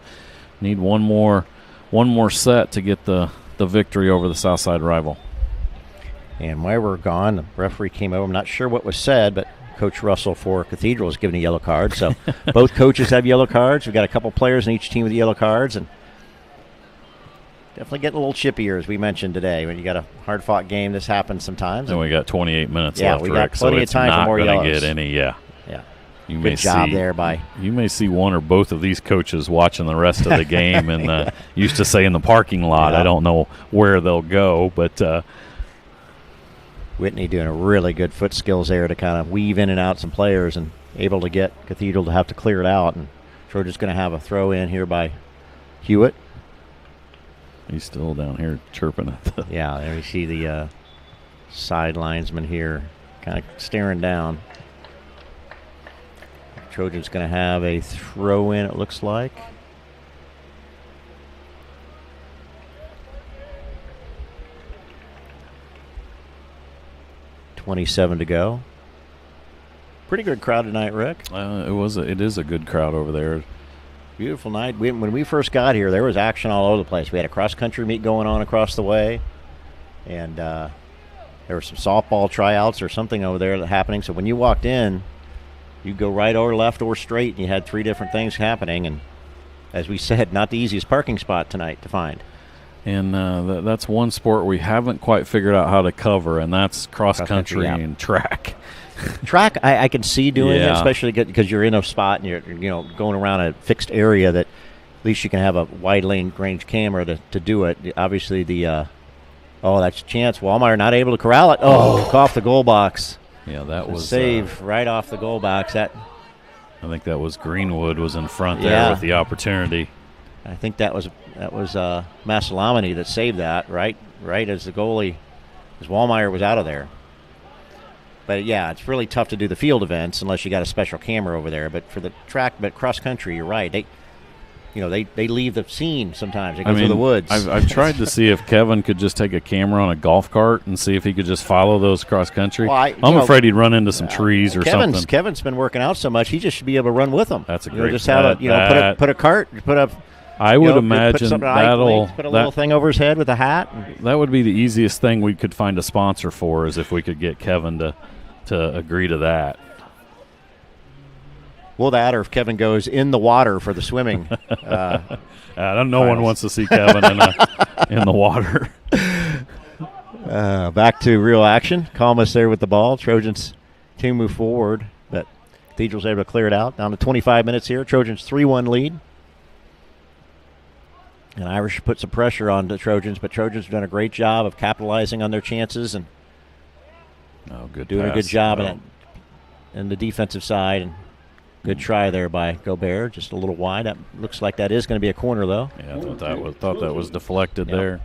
[SPEAKER 1] need one more set to get the victory over the Southside rival.
[SPEAKER 2] And while we're gone, the referee came over. I'm not sure what was said, but Coach Russell for Cathedral is giving a yellow card. So both coaches have yellow cards. We've got a couple players in each team with yellow cards, and definitely getting a little chippier, as we mentioned today. When you got a hard-fought game, this happens sometimes.
[SPEAKER 1] And we got 28 minutes
[SPEAKER 2] yeah,
[SPEAKER 1] left,
[SPEAKER 2] we got
[SPEAKER 1] Rick,
[SPEAKER 2] plenty
[SPEAKER 1] so
[SPEAKER 2] of time for more
[SPEAKER 1] it's
[SPEAKER 2] yellows.
[SPEAKER 1] not going to get any,
[SPEAKER 2] Yeah.
[SPEAKER 1] You
[SPEAKER 2] Good job there by.
[SPEAKER 1] You may see one or both of these coaches watching the rest of the game, and used to say in the parking lot.
[SPEAKER 2] Yeah.
[SPEAKER 1] I don't know where they'll go, but
[SPEAKER 2] Whitney doing a really good foot skills there to kind of weave in and out some players and able to get Cathedral to have to clear it out. And Trojans going to have a throw in here by Hewitt.
[SPEAKER 1] He's still down here chirping at the.
[SPEAKER 2] Yeah, there you see the side linesman here kind of staring down. Trojans going to have a throw in, it looks like. .27 to go. Pretty good crowd tonight, Rick.
[SPEAKER 1] It is a good crowd over there.
[SPEAKER 2] Beautiful night. When we first got here, there was action all over the place. We had a cross-country meet going on across the way, and there were some softball tryouts or something over there happening. So when you walked in, you'd go right or left or straight, and you had 3 different things happening. And as we said, not the easiest parking spot tonight to find.
[SPEAKER 1] And that's one sport we haven't quite figured out how to cover, and that's cross-country
[SPEAKER 2] yeah.
[SPEAKER 1] and track.
[SPEAKER 2] Track, I can see doing it,
[SPEAKER 1] Yeah.
[SPEAKER 2] especially because you're in a spot and you're going around a fixed area that at least you can have a wide range camera to do it. Obviously, that's a chance. Wallmeyer not able to corral it. Off the goal box.
[SPEAKER 1] Yeah, that was
[SPEAKER 2] save right off the goal box. I
[SPEAKER 1] think that was Greenwood was in front there
[SPEAKER 2] Yeah.
[SPEAKER 1] with the opportunity.
[SPEAKER 2] I think that was Massalamany that saved that right as the goalie, as Wallmeyer was out of there. But yeah, it's really tough to do the field events unless you got a special camera over there. But for the track, but cross country, you're right. they leave the scene sometimes. They go through the woods.
[SPEAKER 1] I've tried to see if Kevin could just take a camera on a golf cart and see if he could just follow those cross country.
[SPEAKER 2] Well,
[SPEAKER 1] I'm afraid he'd run into some trees or something.
[SPEAKER 2] Kevin's been working out so much, he just should be able to run with them.
[SPEAKER 1] That's a great.
[SPEAKER 2] Just have put a cart, put up.
[SPEAKER 1] I would imagine that'll
[SPEAKER 2] put a little thing over his head with a hat.
[SPEAKER 1] That would be the easiest thing we could find a sponsor for, is if we could get Kevin to agree to that.
[SPEAKER 2] Well, that, or if Kevin goes in the water for the swimming.
[SPEAKER 1] No one wants to see Kevin in the water.
[SPEAKER 2] Back to real action. Calmus there with the ball. Trojans team move forward, but Cathedral's able to clear it out. Down to 25 minutes here. Trojans 3-1 lead. And Irish put some pressure on the Trojans, but Trojans have done a great job of capitalizing on their chances and doing a good job in the defensive side. And good try there by Gobert, just a little wide. That looks like that is going to be a corner, though.
[SPEAKER 1] Yeah, I thought that was deflected there.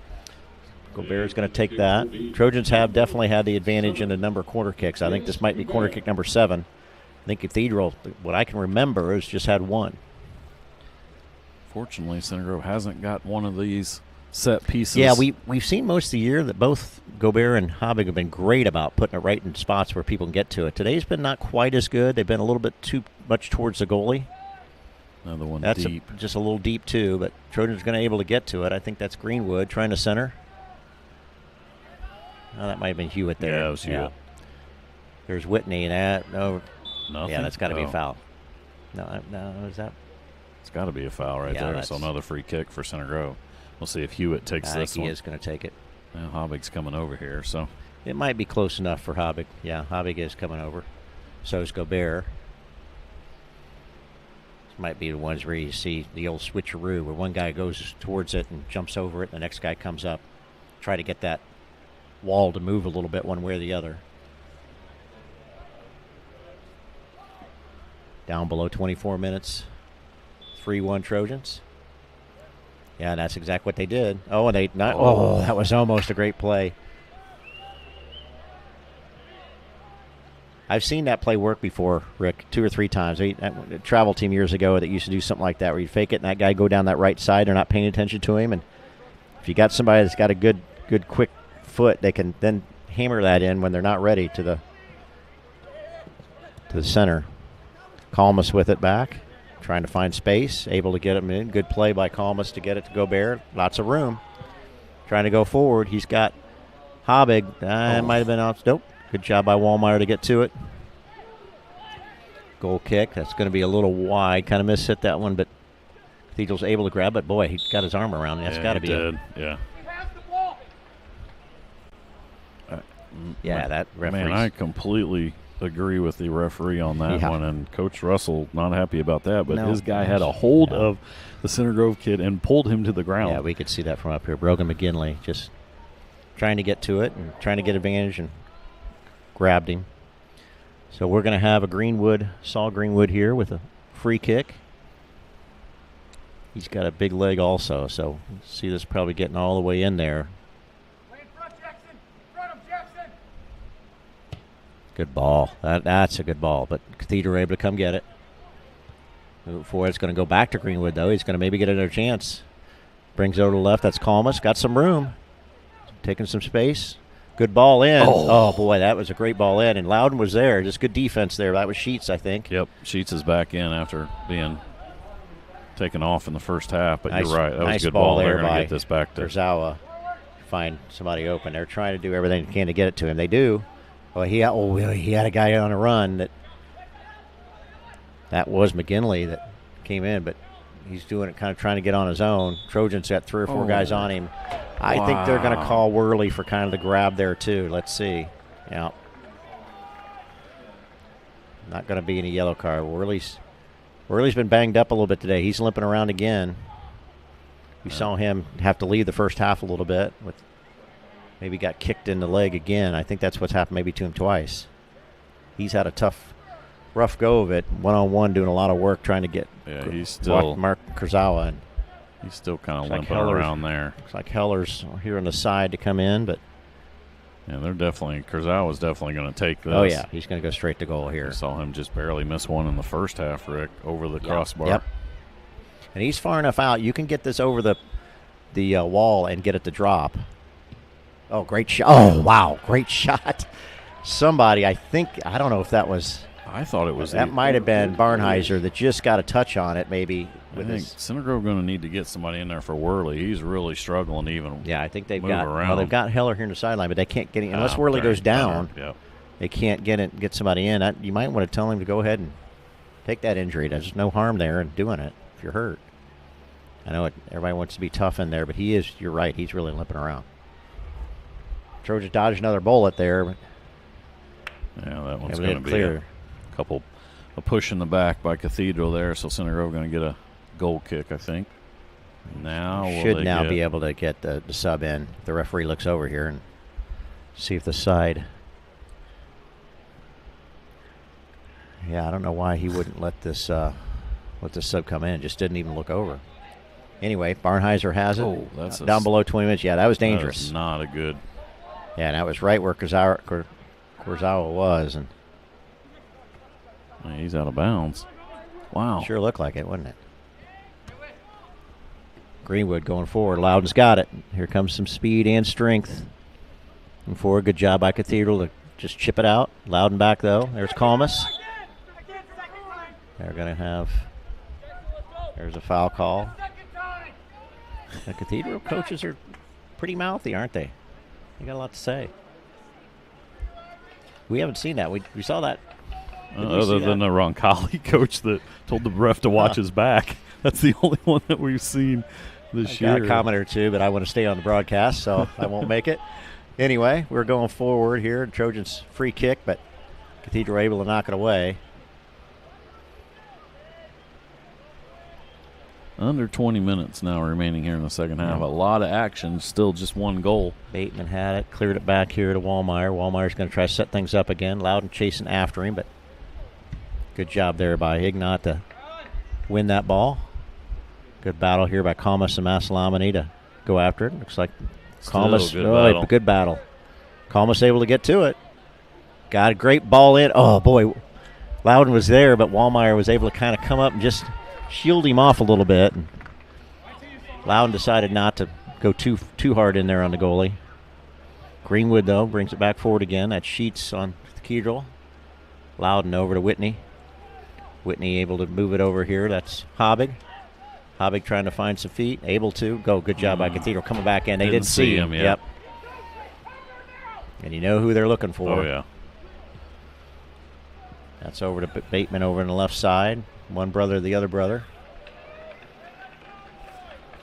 [SPEAKER 2] Gobert's going to take that. Trojans have definitely had the advantage in the number of corner kicks. I think this might be corner kick number 7. I think Cathedral, what I can remember, has just had one.
[SPEAKER 1] Fortunately, Center Grove hasn't got one of these set pieces.
[SPEAKER 2] Yeah, we've seen most of the year that both Gobert and Habig have been great about putting it right in spots where people can get to it. Today's been not quite as good. They've been a little bit too much towards the goalie.
[SPEAKER 1] Another one
[SPEAKER 2] that's
[SPEAKER 1] deep.
[SPEAKER 2] Just a little deep, too, but Trojans going to be able to get to it. I think that's Greenwood trying to center. Oh, that might have been Hewitt there.
[SPEAKER 1] Yeah, it was Hewitt.
[SPEAKER 2] There's Whitney, and that. No.
[SPEAKER 1] Nothing?
[SPEAKER 2] Yeah, that's got to be a foul. No, is that?
[SPEAKER 1] It's got to be a foul right there. So another free kick for Center Grove. We'll see if Hewitt takes this one.
[SPEAKER 2] He is going to take it.
[SPEAKER 1] Now Habig's coming over here, so.
[SPEAKER 2] It might be close enough for Habig. Yeah, Habig is coming over. So is Gobert. This might be the ones where you see the old switcheroo, where one guy goes towards it and jumps over it, and the next guy comes up. Try to get that wall to move a little bit one way or the other. Down below 24 minutes. 3-1 Trojans. Yeah, that's exactly what they did. Oh, and that was almost a great play. I've seen that play work before, Rick, 2 or 3 times. A travel team years ago that used to do something like that, where you fake it and that guy go down that right side. They're not paying attention to him, and if you got somebody that's got a good quick foot, they can then hammer that in when they're not ready to the center. Calmus with it back. Trying to find space, able to get him in. Good play by Calmus to get it to Gobert. Lots of room. Trying to go forward. He's got Habig. It might have been off. Nope. Good job by Wallmeyer to get to it. Goal kick. That's going to be a little wide. Kind of mishit that one, but Cathedral's able to grab it. Boy, he got his arm around it. That's got to be
[SPEAKER 1] it. Yeah.
[SPEAKER 2] That referee.
[SPEAKER 1] Man, I completely agree with the referee on that one, and Coach Russell not happy about that, but his guy had a hold of the Center Grove kid and pulled him to the ground.
[SPEAKER 2] Yeah, we could see that from up here. Brogan McGinley just trying to get to it and trying to get advantage and grabbed him. So we're going to have Saul Greenwood here with a free kick. He's got a big leg also, so see this probably getting all the way in there. Good ball. That's a good ball, but Cathedral able to come get it. Move forward. It's going to go back to Greenwood, though. He's going to maybe get another chance. Brings it over to the left. That's Calmus. Got some room. Taking some space. Good ball in. Oh, boy, that was a great ball in. And Loudon was there. Just good defense there. That was Sheets, I think.
[SPEAKER 1] Yep, Sheets is back in after being taken off in the first half. But you're right. That was a good ball. They're going to get this back to
[SPEAKER 2] Kurzawa. Find somebody open. They're trying to do everything they can to get it to him. They do. Well, he had a guy on a run that was McGinley that came in, but he's doing it kind of trying to get on his own. Trojans got 3 or 4 guys on him. I think they're going to call Worley for kind of the grab there too. Let's see. Yeah. Not going to be any yellow card. Worley's been banged up a little bit today. He's limping around again. We saw him have to leave the first half a little bit with maybe got kicked in the leg again. I think that's what's happened maybe to him twice. He's had a rough go of it, one-on-one, doing a lot of work trying to get
[SPEAKER 1] he's still
[SPEAKER 2] Mark Kurzawa. And
[SPEAKER 1] he's still kind of limping around there.
[SPEAKER 2] Looks like Heller's here on the side to come in, but
[SPEAKER 1] yeah, Kurzawa's definitely going to take this.
[SPEAKER 2] Oh yeah, he's going to go straight to goal here.
[SPEAKER 1] I saw him just barely miss one in the first half, Rick, over the crossbar.
[SPEAKER 2] Yep. And he's far enough out. You can get this over the wall and get it to drop. Oh, great shot. Oh, wow. Great shot. Somebody, I don't know if that was.
[SPEAKER 1] I thought it was.
[SPEAKER 2] That might have been Barnheiser that just got a touch on it, maybe.
[SPEAKER 1] I think Center Grove going to need to get somebody in there for Worley. He's really struggling to even.
[SPEAKER 2] Yeah, I think they've
[SPEAKER 1] move
[SPEAKER 2] got.
[SPEAKER 1] around.
[SPEAKER 2] Well, they've got Heller here in the sideline, but they can't get it unless Worley goes down.
[SPEAKER 1] Yep.
[SPEAKER 2] They can't get somebody in. You might want to tell him to go ahead and take that injury. There's no harm there in doing it if you're hurt. I know everybody wants to be tough in there, but you're right. He's really limping around. Trojans dodged another bullet there. But
[SPEAKER 1] yeah, that one's going to be a push in the back by Cathedral there, so Center Grove going to get a goal kick, I think. Now
[SPEAKER 2] should now be able to get the sub in. The referee looks over here and see if the side. Yeah, I don't know why he wouldn't let this sub come in. Just didn't even look over. Anyway, Barnheiser has it.
[SPEAKER 1] Oh, that's
[SPEAKER 2] down below 20 minutes. Yeah, that was dangerous.
[SPEAKER 1] That was not a good.
[SPEAKER 2] Yeah, and that was right where Kurzawa was, and
[SPEAKER 1] he's out of bounds. Wow,
[SPEAKER 2] sure looked like it, wouldn't it? Greenwood going forward. Loudon's got it. Here comes some speed and strength. And forward, good job by Cathedral to just chip it out. Loudon back though. There's Calmus. They're going to have. There's a foul call. The Cathedral coaches are pretty mouthy, aren't they? They got a lot to say. We haven't seen that. We saw that.
[SPEAKER 1] Other than the Roncalli coach that told the ref to watch his back. That's the only one that we've seen this year.
[SPEAKER 2] Got a comment or two, but I want to stay on the broadcast, so I won't make it. Anyway, we're going forward here. Trojans free kick, but Cathedral able to knock it away.
[SPEAKER 1] Under 20 minutes now remaining here in the second half. A lot of action, still just one goal.
[SPEAKER 2] Bateman had it, cleared it back here to Wallmeyer. Wallmeyer's going to try to set things up again. Loudon chasing after him, but good job there by Ignat to win that ball. Good battle here by Calmus and Masalamani to go after it. Looks like Calmus, good battle. Calmus able to get to it. Got a great ball in. Oh, boy. Loudon was there, but Wallmeyer was able to kind of come up and just shield him off a little bit. And Loudon decided not to go too hard in there on the goalie. Greenwood, though, brings it back forward again. That's Sheets on Cathedral. Loudon over to Whitney. Whitney able to move it over here. That's Hobbig. Hobbig trying to find some feet. Able to. Go. Good job by Cathedral coming back in. They didn't see him.
[SPEAKER 1] Yet.
[SPEAKER 2] Yep. And you know who they're looking for.
[SPEAKER 1] Oh, yeah.
[SPEAKER 2] That's over to Bateman over on the left side. One brother, the other brother.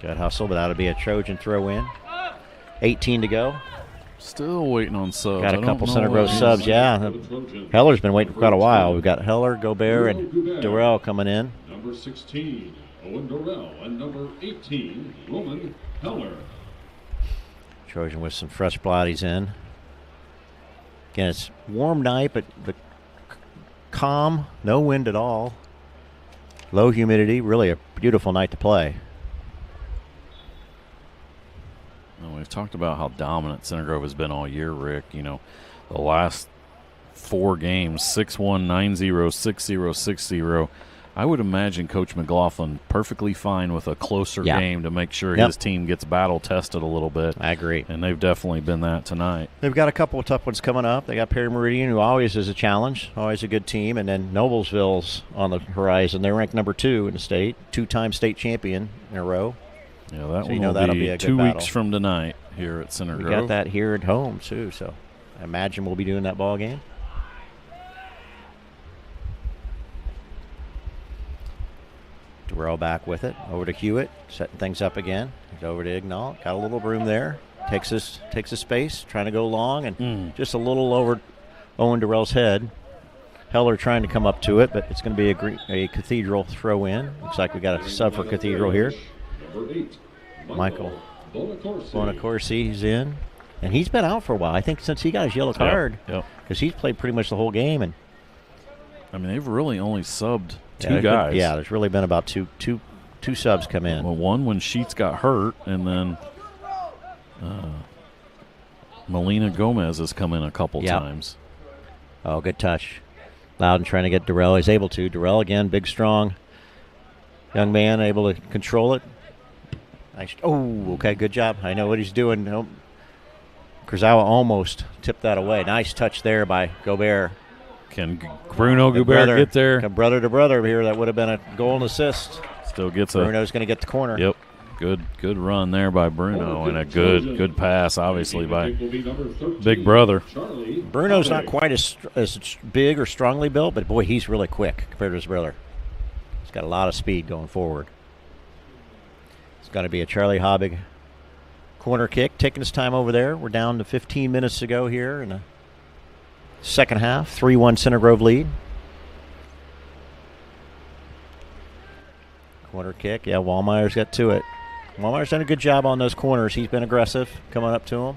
[SPEAKER 2] Good hustle, but that'll be a Trojan throw in. 18 to go.
[SPEAKER 1] Still waiting on subs.
[SPEAKER 2] Got a couple Center Grove subs, yeah. Heller's been waiting for quite a while. We've got Heller, Gobert, and Durrell coming in.
[SPEAKER 3] Number 16, Owen Durrell, and number 18, Roman Heller.
[SPEAKER 2] Trojan with some fresh bodies in. Again, it's warm night, but calm, no wind at all. Low humidity, really a beautiful night to play.
[SPEAKER 1] Well, we've talked about how dominant Center Grove has been all year, Rick. You know, the last 4 games, 6-1, 9-0, 6-0, 6-0. I would imagine Coach McLaughlin perfectly fine with a closer game to make sure his team gets battle-tested a little bit.
[SPEAKER 2] I agree.
[SPEAKER 1] And they've definitely been that tonight.
[SPEAKER 2] They've got a couple of tough ones coming up. They got Perry Meridian, who always is a challenge, always a good team, and then Noblesville's on the horizon. They're ranked number 2 in the state, 2-time state champion in a row.
[SPEAKER 1] Yeah, that
[SPEAKER 2] so
[SPEAKER 1] one
[SPEAKER 2] that'll
[SPEAKER 1] be
[SPEAKER 2] a good
[SPEAKER 1] 2
[SPEAKER 2] battle.
[SPEAKER 1] weeks from tonight here at Center Grove.
[SPEAKER 2] We got that here at home, too, so I imagine we'll be doing that ball game. Durrell back with it. Over to Hewitt, setting things up again. He's over to Ignalt. Got a little room there. Takes his space, trying to go long, and just a little over Owen Durrell's head. Heller trying to come up to it, but it's going to be a Cathedral throw in. Looks like we got a sub for Cathedral here.
[SPEAKER 3] Number 8,
[SPEAKER 2] Michael Bonacorsi's in. And he's been out for a while. I think since he got his yellow card. Because he's played pretty much the whole game. And
[SPEAKER 1] I mean, they've really only subbed 2 guys.
[SPEAKER 2] There's really been about two subs come in.
[SPEAKER 1] Well, one when Sheets got hurt, and then Melina Gomez has come in a couple times.
[SPEAKER 2] Oh, good touch. Loudon trying to get Durrell. He's able to. Durrell again, big, strong. Young man able to control it. Nice. Oh, okay, good job. I know what he's doing. Nope. Kurzawa almost tipped that away. Nice touch there by Gobert.
[SPEAKER 1] Can Bruno Gobert get there?
[SPEAKER 2] Brother to brother here. That would have been a goal and assist.
[SPEAKER 1] Still gets
[SPEAKER 2] Bruno's going to get the corner.
[SPEAKER 1] Yep. Good run there by Bruno, and a good pass, obviously, by Big Brother.
[SPEAKER 2] Bruno's not quite as big or strongly built, but, boy, he's really quick compared to his brother. He's got a lot of speed going forward. It's got to be a Charlie Habig corner kick, taking his time over there. We're down to 15 minutes to go here in the second half. 3-1 Center Grove lead. Corner kick. Yeah, Wallmeyer's got to it. Wallmeyer's done a good job on those corners. He's been aggressive coming up to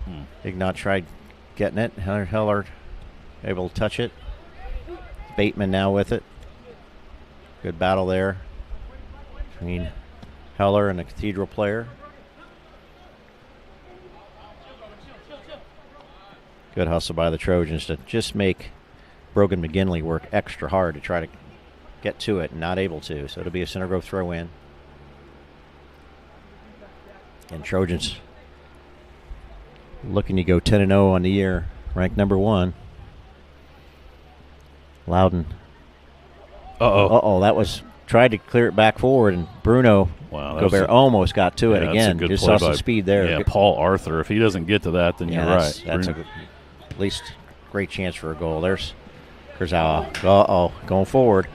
[SPEAKER 2] him. Ignat tried getting it. Heller able to touch it. Bateman now with it. Good battle there between Heller and the Cathedral player. Good hustle by the Trojans to just make Brogan McGinley work extra hard to try to get to it and not able to. So it'll be a Center Grove throw in. And Trojans looking to go 10-0 on the year, ranked number 1. Loudon. That was tried to clear it back forward, and Bruno Gobert almost got to it again. Just saw some speed there.
[SPEAKER 1] Yeah, Paul Arthur. If he doesn't get to that, then you're right.
[SPEAKER 2] That's at least great chance for a goal. There's Kurzawa. Going forward.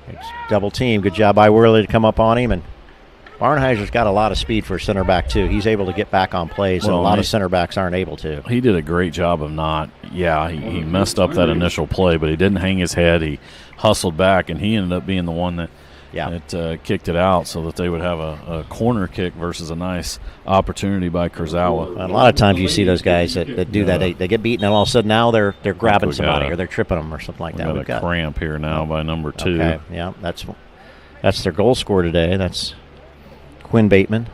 [SPEAKER 2] It's double team. Good job by Worley to come up on him, and Barnheiser's got a lot of speed for a center back too. He's able to get back on plays, and a lot of center backs aren't able to.
[SPEAKER 1] He did a great job of not. Yeah, he messed up that initial play, but he didn't hang his head. He hustled back, and he ended up being the one that kicked it out so that they would have a corner kick versus a nice opportunity by Kurzawa.
[SPEAKER 2] A lot of times you see those guys that do that. They get beaten, and all of a sudden now they're grabbing somebody or they're tripping them or something like that.
[SPEAKER 1] We've got a cramp here now by number 2.
[SPEAKER 2] Okay, yeah, that's their goal scorer today. That's Quinn Bateman.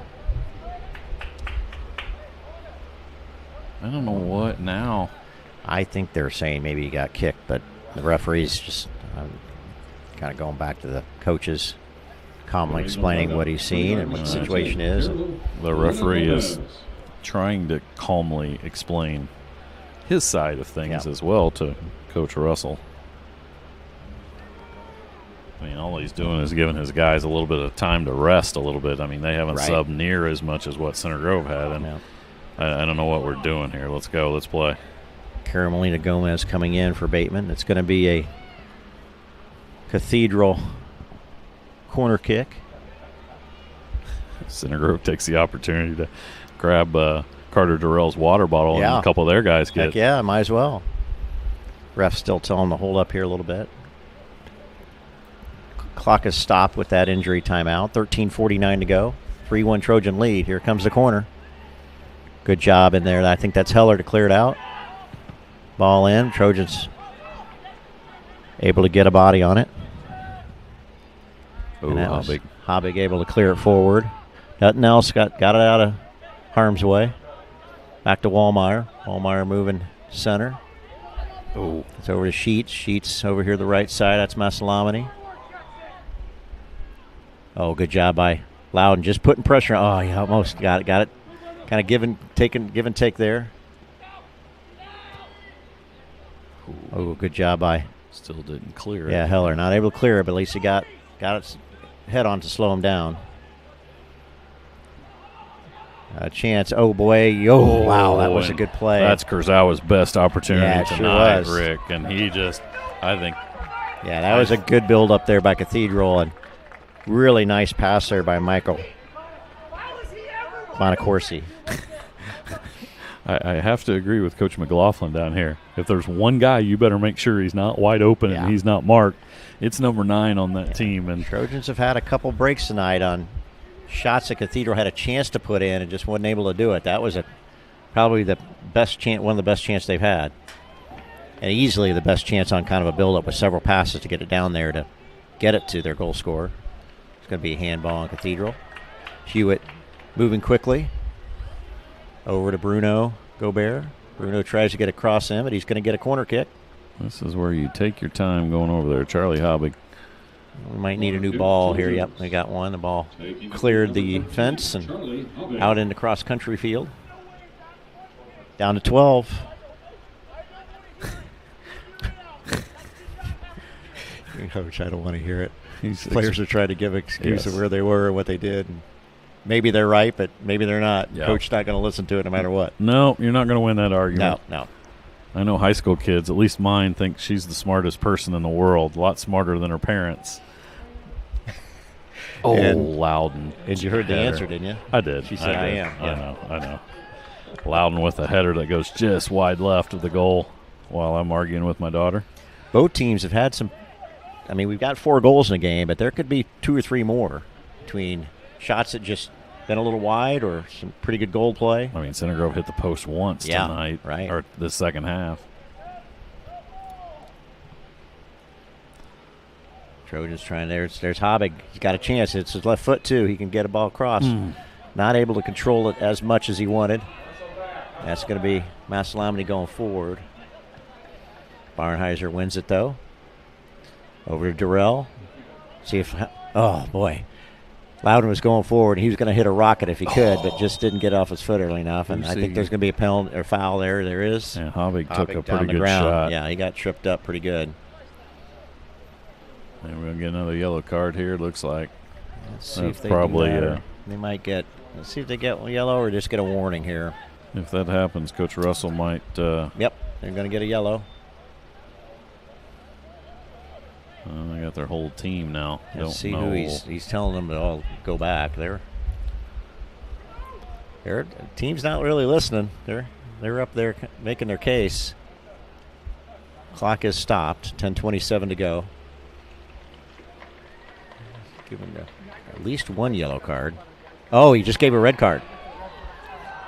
[SPEAKER 1] I don't know what now.
[SPEAKER 2] I think they're saying maybe he got kicked, but the referee's just kind of going back to the coaches, calmly explaining what he's seen and what the situation is.
[SPEAKER 1] The referee is trying to calmly explain his side of things as well to Coach Russell. I mean, all he's doing is giving his guys a little bit of time to rest a little bit. I mean, they haven't subbed near as much as what Center Grove had, and I don't know what we're doing here. Let's go. Let's play.
[SPEAKER 2] Carmelina Gomez coming in for Bateman. It's going to be a Cathedral corner kick.
[SPEAKER 1] Center Grove takes the opportunity to grab Carter Durrell's water bottle and a couple of their guys get.
[SPEAKER 2] Heck yeah, might as well. Ref's still telling them to hold up here a little bit. Clock is stopped with that injury timeout. 13:49 to go. 3-1 Trojan lead. Here comes the corner. Good job in there. I think that's Heller to clear it out. Ball in. Trojans able to get a body on it. Habig able to clear it forward. Nothing else. Got it out of harm's way. Back to Wallmeyer. Wallmeyer moving center. It's over to Sheets. Sheets over here the right side. That's Masalamani. Good job by Loudon. Just putting pressure on. He almost got it. Kind of give and take there. Good job by.
[SPEAKER 1] Still didn't clear it.
[SPEAKER 2] Yeah, Heller not able to clear it, but at least he got its head on to slow him down. A chance. Wow, that was a good play.
[SPEAKER 1] That's Kurzawa's best opportunity tonight,
[SPEAKER 2] sure was.
[SPEAKER 1] Rick. And he just, I think.
[SPEAKER 2] Yeah, that was a good build up there by Cathedral, and really nice pass there by Michael Bonacorsi.
[SPEAKER 1] I have to agree with Coach McLaughlin down here. If there's one guy, you better make sure he's not wide open and he's not marked. It's number 9 on that team. And
[SPEAKER 2] Trojans have had a couple breaks tonight on shots that Cathedral had a chance to put in and just wasn't able to do it. That was probably the best chance, one of the best chances they've had, and easily the best chance on kind of a build-up with several passes to get it down there to get it to their goal scorer. It's going to be a handball on Cathedral. Hewitt moving quickly. Over to Bruno Gobert. Bruno tries to get across him, but he's going to get a corner kick.
[SPEAKER 1] This is where you take your time going over there. Charlie Hobbig.
[SPEAKER 2] We might need a new ball here. Yep, we got one. The ball cleared the fence and out into cross-country field. Down to 12. Coach, I don't want to hear it. Players are trying to give an excuse of where they were and what they did. And maybe they're right, but maybe they're not. Yeah. Coach's not going to listen to it no matter what.
[SPEAKER 1] No, you're not going to win that argument.
[SPEAKER 2] No.
[SPEAKER 1] I know high school kids, at least mine, think she's the smartest person in the world, a lot smarter than her parents. Loudon.
[SPEAKER 2] And you heard the answer, didn't you?
[SPEAKER 1] I did.
[SPEAKER 2] She said, I am.
[SPEAKER 1] Yeah. I know. Loudon with a header that goes just wide left of the goal while I'm arguing with my daughter.
[SPEAKER 2] Both teams have had some. I mean, we've got 4 goals in a game, but there could be 2 or 3 more between shots that just been a little wide or some pretty good goal play.
[SPEAKER 1] I mean, Center Grove hit the post once tonight,
[SPEAKER 2] right?
[SPEAKER 1] Or the second half.
[SPEAKER 2] Trojans trying there. There's Hobbig. He's got a chance. It's his left foot, too. He can get a ball across. Not able to control it as much as he wanted. That's going to be Massalamity going forward. Barnheiser wins it, though. Over to Durrell. See if, oh boy. Loudon was going forward. He was going to hit a rocket if he could, but just didn't get off his foot early enough. And I think there's going to be a penalty or foul there. There is.
[SPEAKER 1] Yeah, Hobbig took a pretty good shot.
[SPEAKER 2] Yeah, he got tripped up pretty good.
[SPEAKER 1] And we're going to get another yellow card here, it looks like.
[SPEAKER 2] Let's see if they they might get, let's see if they get yellow or just get a warning here.
[SPEAKER 1] If that happens, Coach Russell might.
[SPEAKER 2] Yep, they're going to get a yellow.
[SPEAKER 1] They got their whole team now.
[SPEAKER 2] Let's see who he's telling them to all go back. Their team's not really listening. They're up there making their case. Clock is stopped. 10:27 to go. Give him at least one yellow card. Oh, he just gave a red card.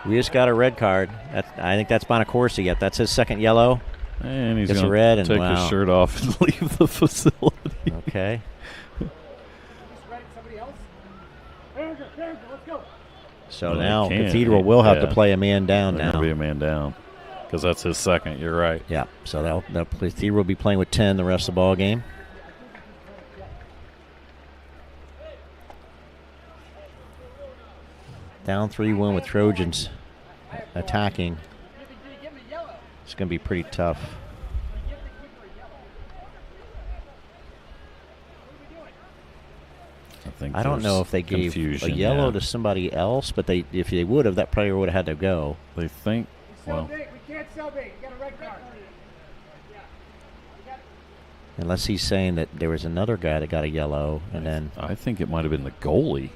[SPEAKER 2] We just got a red card. I think that's Bonacorsi yet. That's his second yellow.
[SPEAKER 1] And he's going to take his shirt off and leave the facility.
[SPEAKER 2] Okay. So now Cathedral will have to play a man down now.
[SPEAKER 1] It'll be a man down because that's his second. You're right.
[SPEAKER 2] Yeah. So Cathedral will be playing with 10 the rest of the ball game. Down 3-1 with Trojans attacking. It's going to be pretty tough. I don't know if they gave a yellow to somebody else, but if they would have, that player would have had to go.
[SPEAKER 1] They think. Well,
[SPEAKER 14] we can't sub it. You got a red card.
[SPEAKER 2] Unless he's saying that there was another guy that got a yellow, and then
[SPEAKER 1] I think it might have been the goalie.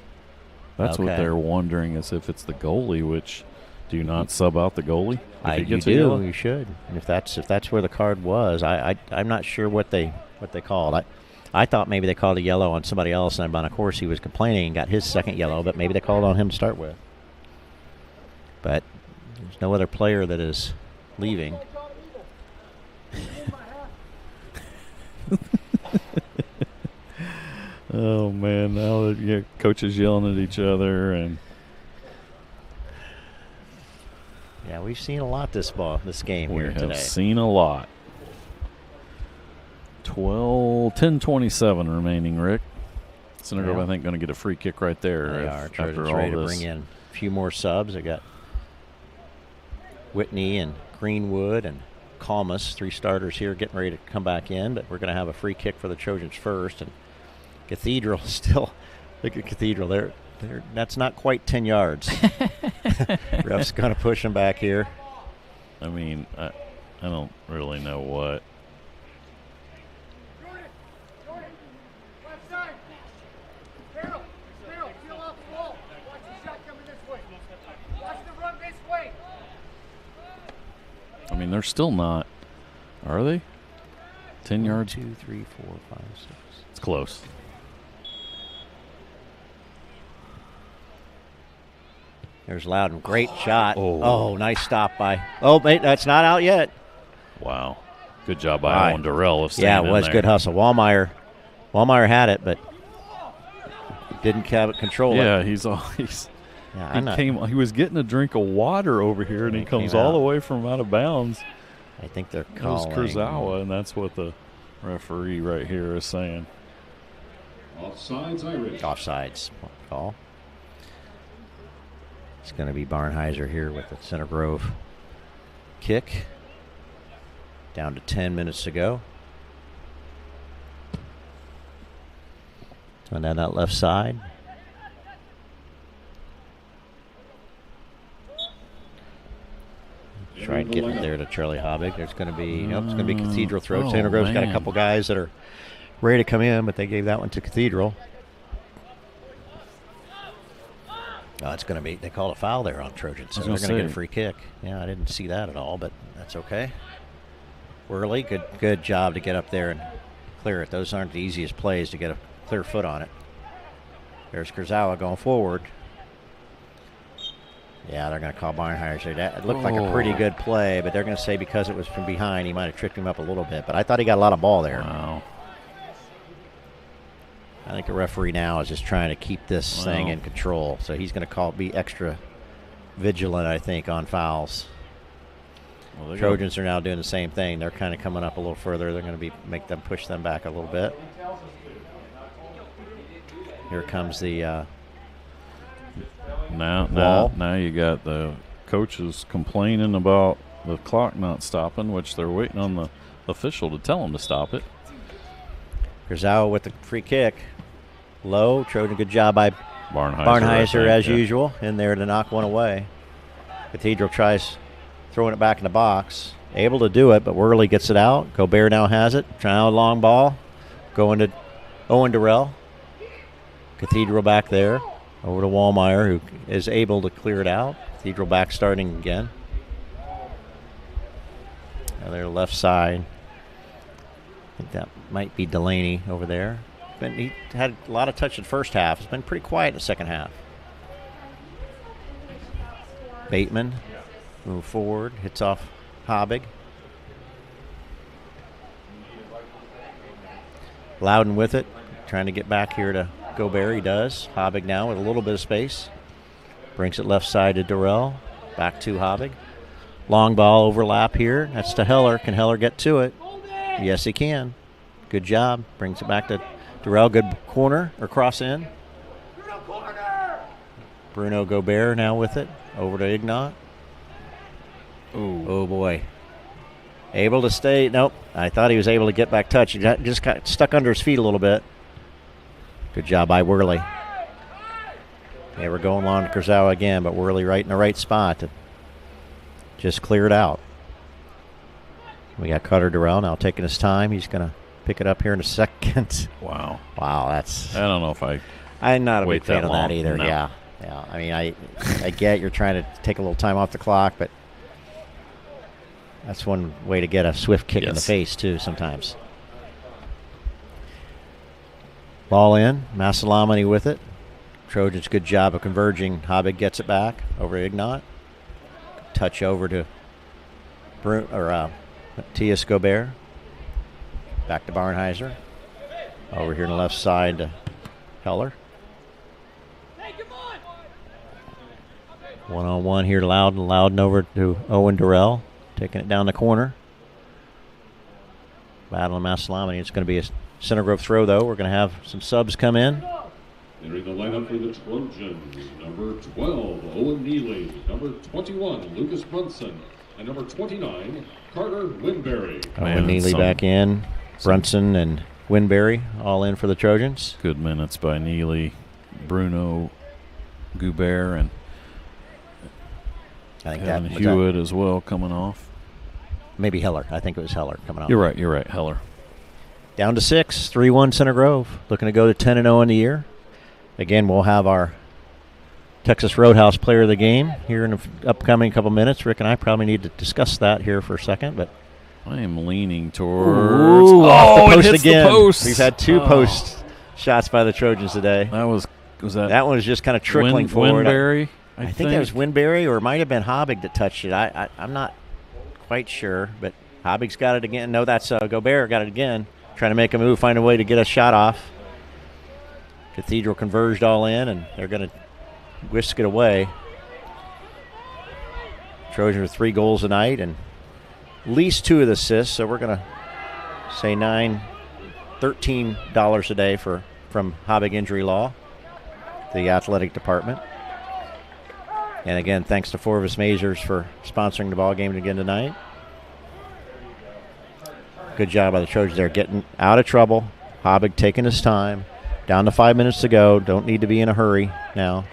[SPEAKER 1] That's what they're wondering, is if it's the goalie, which. Do you not sub out the goalie?
[SPEAKER 2] You do. You should. And if that's where the card was, I'm not sure what they called. I thought maybe they called a yellow on somebody else, and of course he was complaining and got his second yellow, but maybe they called on him to start with. But there's no other player that is leaving.
[SPEAKER 1] Oh man! Now that coaches yelling at each other and.
[SPEAKER 2] Yeah, we've seen a lot this game here today.
[SPEAKER 1] We have seen a lot. 10:27 remaining, Rick. Center Grove, I think, going to get a free kick right there.
[SPEAKER 2] They are. Trojans ready to bring in a few more subs. They got Whitney and Greenwood and Calmus, 3 starters here, getting ready to come back in. But we're going to have a free kick for the Trojans first. And Cathedral still, look at Cathedral. That's not quite 10 yards. Ref's going to push him back here.
[SPEAKER 1] I mean, I don't really know what. I mean, they're still not, are they? 10 yards?
[SPEAKER 2] 1, 2, 3, 4, 5, 6.
[SPEAKER 1] It's close.
[SPEAKER 2] There's Loudon. Great shot. Oh, nice stop by. Oh, mate, that's not out yet.
[SPEAKER 1] Wow. Good job by Owen Durrell of staying
[SPEAKER 2] Yeah, it was
[SPEAKER 1] in there.
[SPEAKER 2] good hustle. Wallmeyer had it, but didn't control it.
[SPEAKER 1] Yeah, he was getting a drink of water over here, and he comes all the way from out of bounds.
[SPEAKER 2] I think they're
[SPEAKER 1] It was
[SPEAKER 2] calling.
[SPEAKER 1] Kurzawa, and that's what the referee right here is saying.
[SPEAKER 3] Offsides Irish.
[SPEAKER 2] Offsides call. It's going to be Barnheiser here with the Center Grove kick. Down to 10 minutes to go. Going down that left side. Try and get it there to Charlie Hobbig. There's going to be, nope, it's going to be Cathedral throw. Center Grove's got a couple guys that are ready to come in, but they gave that one to Cathedral. Oh, it's going to be, they called a foul there on Trojans, so they're going to get a free kick. Yeah, I didn't see that at all, but that's okay. Worley, good job to get up there and clear it. Those aren't the easiest plays to get a clear foot on it. There's Kurzawa going forward. Yeah, they're going to call Barnheiser. That looked like a pretty good play, but they're going to say because it was from behind, he might have tripped him up a little bit. But I thought he got a lot of ball there.
[SPEAKER 1] Wow.
[SPEAKER 2] I think the referee now is just trying to keep this thing in control. So he's going to be extra vigilant, I think, on fouls. Well, Trojans are now doing the same thing. They're kind of coming up a little further. They're going to push them back a little bit. Here comes the
[SPEAKER 1] Now you got the coaches complaining about the clock not stopping, which they're waiting on the official to tell them to stop it.
[SPEAKER 2] Kurzawa with the free kick. Low. Trojan, good job by Barnheiser as usual, in there to knock one away. Cathedral tries throwing it back in the box. Able to do it, but Worley gets it out. Gobert now has it. Trying a long ball. Going to Owen Durrell. Cathedral back there. Over to Wallmeyer, who is able to clear it out. Cathedral back starting again. Now they're left side. I think that might be Delaney over there. He had a lot of touch in the first half. It's been pretty quiet in the second half. Bateman move forward, hits off Hobbig. Loudon with it, trying to get back here to Gobert. He does. Hobbig now with a little bit of space. Brings it left side to Durrell. Back to Hobbig. Long ball overlap here. That's to Heller. Can Heller get to it? Yes, he can. Good job. Brings it back to Durrell. Good corner or cross in. Bruno Gobert now with it. Over to Ignat. Oh, boy. Able to stay. Nope. I thought he was able to get back touch. He just got stuck under his feet a little bit. Good job by Worley. Yeah, we're going along to Kurzawa again, but Worley right in the right spot to just clear it out. We got Carter Durrell now taking his time. He's going to pick it up here in a second.
[SPEAKER 1] Wow.
[SPEAKER 2] Wow, that's...
[SPEAKER 1] I don't know if
[SPEAKER 2] I'm not a big fan of that either.
[SPEAKER 1] No.
[SPEAKER 2] Yeah. I mean, I get you're trying to take a little time off the clock, but that's one way to get a swift kick in the face, too, sometimes. Ball in. Massalamani with it. Trojans, good job of converging. Hobbig gets it back over to Ignat. Touch over to Matias Gobert. Back to Barnheiser. Over here on the left side to Heller. One-on-one here to Loudon. Loudon over to Owen Durrell. Taking it down the corner. Battle of Massalamani. It's going to be a Center Grove throw, though. We're going to have some subs come in.
[SPEAKER 3] Entering the lineup for the Trojans, number 12, Owen Neely, number 21, Lucas Brunson, and number 29, Carter Winberry.
[SPEAKER 2] Owen Neely back in. Brunson and Winberry all in for the Trojans.
[SPEAKER 1] Good minutes by Neely, Bruno, Goubert, and
[SPEAKER 2] I think
[SPEAKER 1] and Hewitt as well coming off.
[SPEAKER 2] Maybe Heller. I think it was Heller coming off.
[SPEAKER 1] You're right. Heller.
[SPEAKER 2] Down to 6, 3-1 Center Grove. Looking to go to 10-0 in the year. Again, we'll have our Texas Roadhouse Player of the Game here in the upcoming couple minutes. Rick and I probably need to discuss that here for a second, but
[SPEAKER 1] I am leaning towards
[SPEAKER 2] off the post again.
[SPEAKER 1] The post.
[SPEAKER 2] We've had two post shots by the Trojans today.
[SPEAKER 1] Was
[SPEAKER 2] that one was just kind of trickling forward.
[SPEAKER 1] Winberry,
[SPEAKER 2] I think that was Winberry, or it might have been Hobbig that touched it. I'm not quite sure, but Hobbig's got it again. No, that's Gobert got it again. Trying to make a move, find a way to get a shot off. Cathedral converged all in, and they're going to whisk it away. Trojans with 3 goals tonight, and least 2 of the assists, so we're going to say $13 a day from Habig Injury Law, the athletic department. And again, thanks to Forvis Mazars for sponsoring the ball game again tonight. Good job by the Trojans there, getting out of trouble. Habig taking his time. Down to 5 minutes to go. Don't need to be in a hurry now.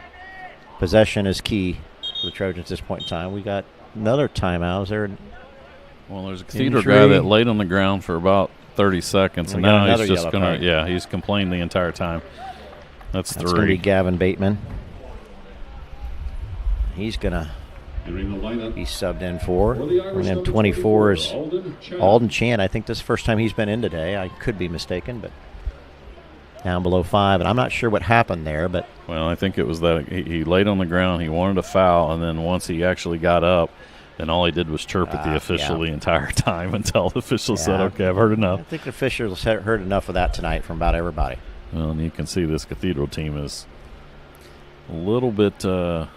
[SPEAKER 2] Possession is key for the Trojans at this point in time. We got another timeout. Is there?
[SPEAKER 1] Well, there's a Cathedral guy that laid on the ground for about 30 seconds, and now he's just going to, yeah, he's complained the entire time. That's 3.
[SPEAKER 2] That's going to be Gavin Bateman. He's going to be subbed in for. And then 24 is Alden Chan. I think this is the first time he's been in today. I could be mistaken, but down below 5. And I'm not sure what happened there, but.
[SPEAKER 1] Well, I think it was that he laid on the ground. He wanted a foul, and then once he actually got up, and all he did was chirp at the official the entire time until the official said, okay, I've heard enough.
[SPEAKER 2] I think the officials heard enough of that tonight from about everybody.
[SPEAKER 1] Well, and you can see this Cathedral team is a little bit, I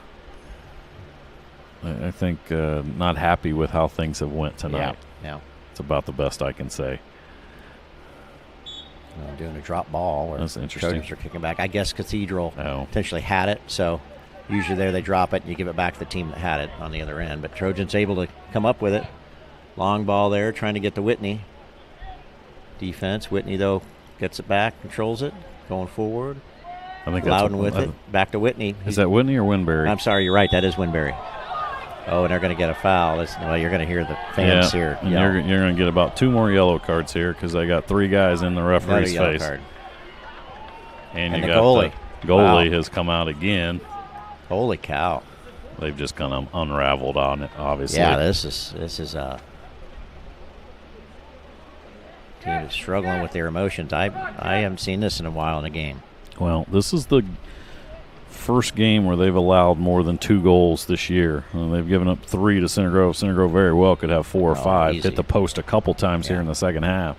[SPEAKER 1] think, not happy with how things have went tonight.
[SPEAKER 2] Yeah.
[SPEAKER 1] It's about the best I can say.
[SPEAKER 2] Doing a drop ball.
[SPEAKER 1] That's interesting.
[SPEAKER 2] Trojans are kicking back. I guess Cathedral potentially had it, so usually there they drop it and you give it back to the team that had it on the other end. But Trojans able to come up with it. Long ball there, trying to get to Whitney. Defense. Whitney, though, gets it back, controls it, going forward.
[SPEAKER 1] I think
[SPEAKER 2] Loudon with it. Back to Whitney.
[SPEAKER 1] Is that Whitney or Winberry?
[SPEAKER 2] I'm sorry, you're right. That is Winberry. Oh, and they're going to get a foul. Well, you're going to hear the fans here.
[SPEAKER 1] And you're going to get about 2 more yellow cards here because they got 3 guys in the referee's face.
[SPEAKER 2] Card.
[SPEAKER 1] And you
[SPEAKER 2] the
[SPEAKER 1] got
[SPEAKER 2] goalie.
[SPEAKER 1] The goalie has come out again.
[SPEAKER 2] Holy cow.
[SPEAKER 1] They've just kind of unraveled on it, obviously.
[SPEAKER 2] Yeah, this is team is struggling with their emotions. I haven't seen this in a while in a game.
[SPEAKER 1] Well, this is the first game where they've allowed more than 2 goals this year. They've given up 3 to Center Grove. Center Grove very well could have 4 or 5.
[SPEAKER 2] Easy.
[SPEAKER 1] Hit the post a couple times here in the second half.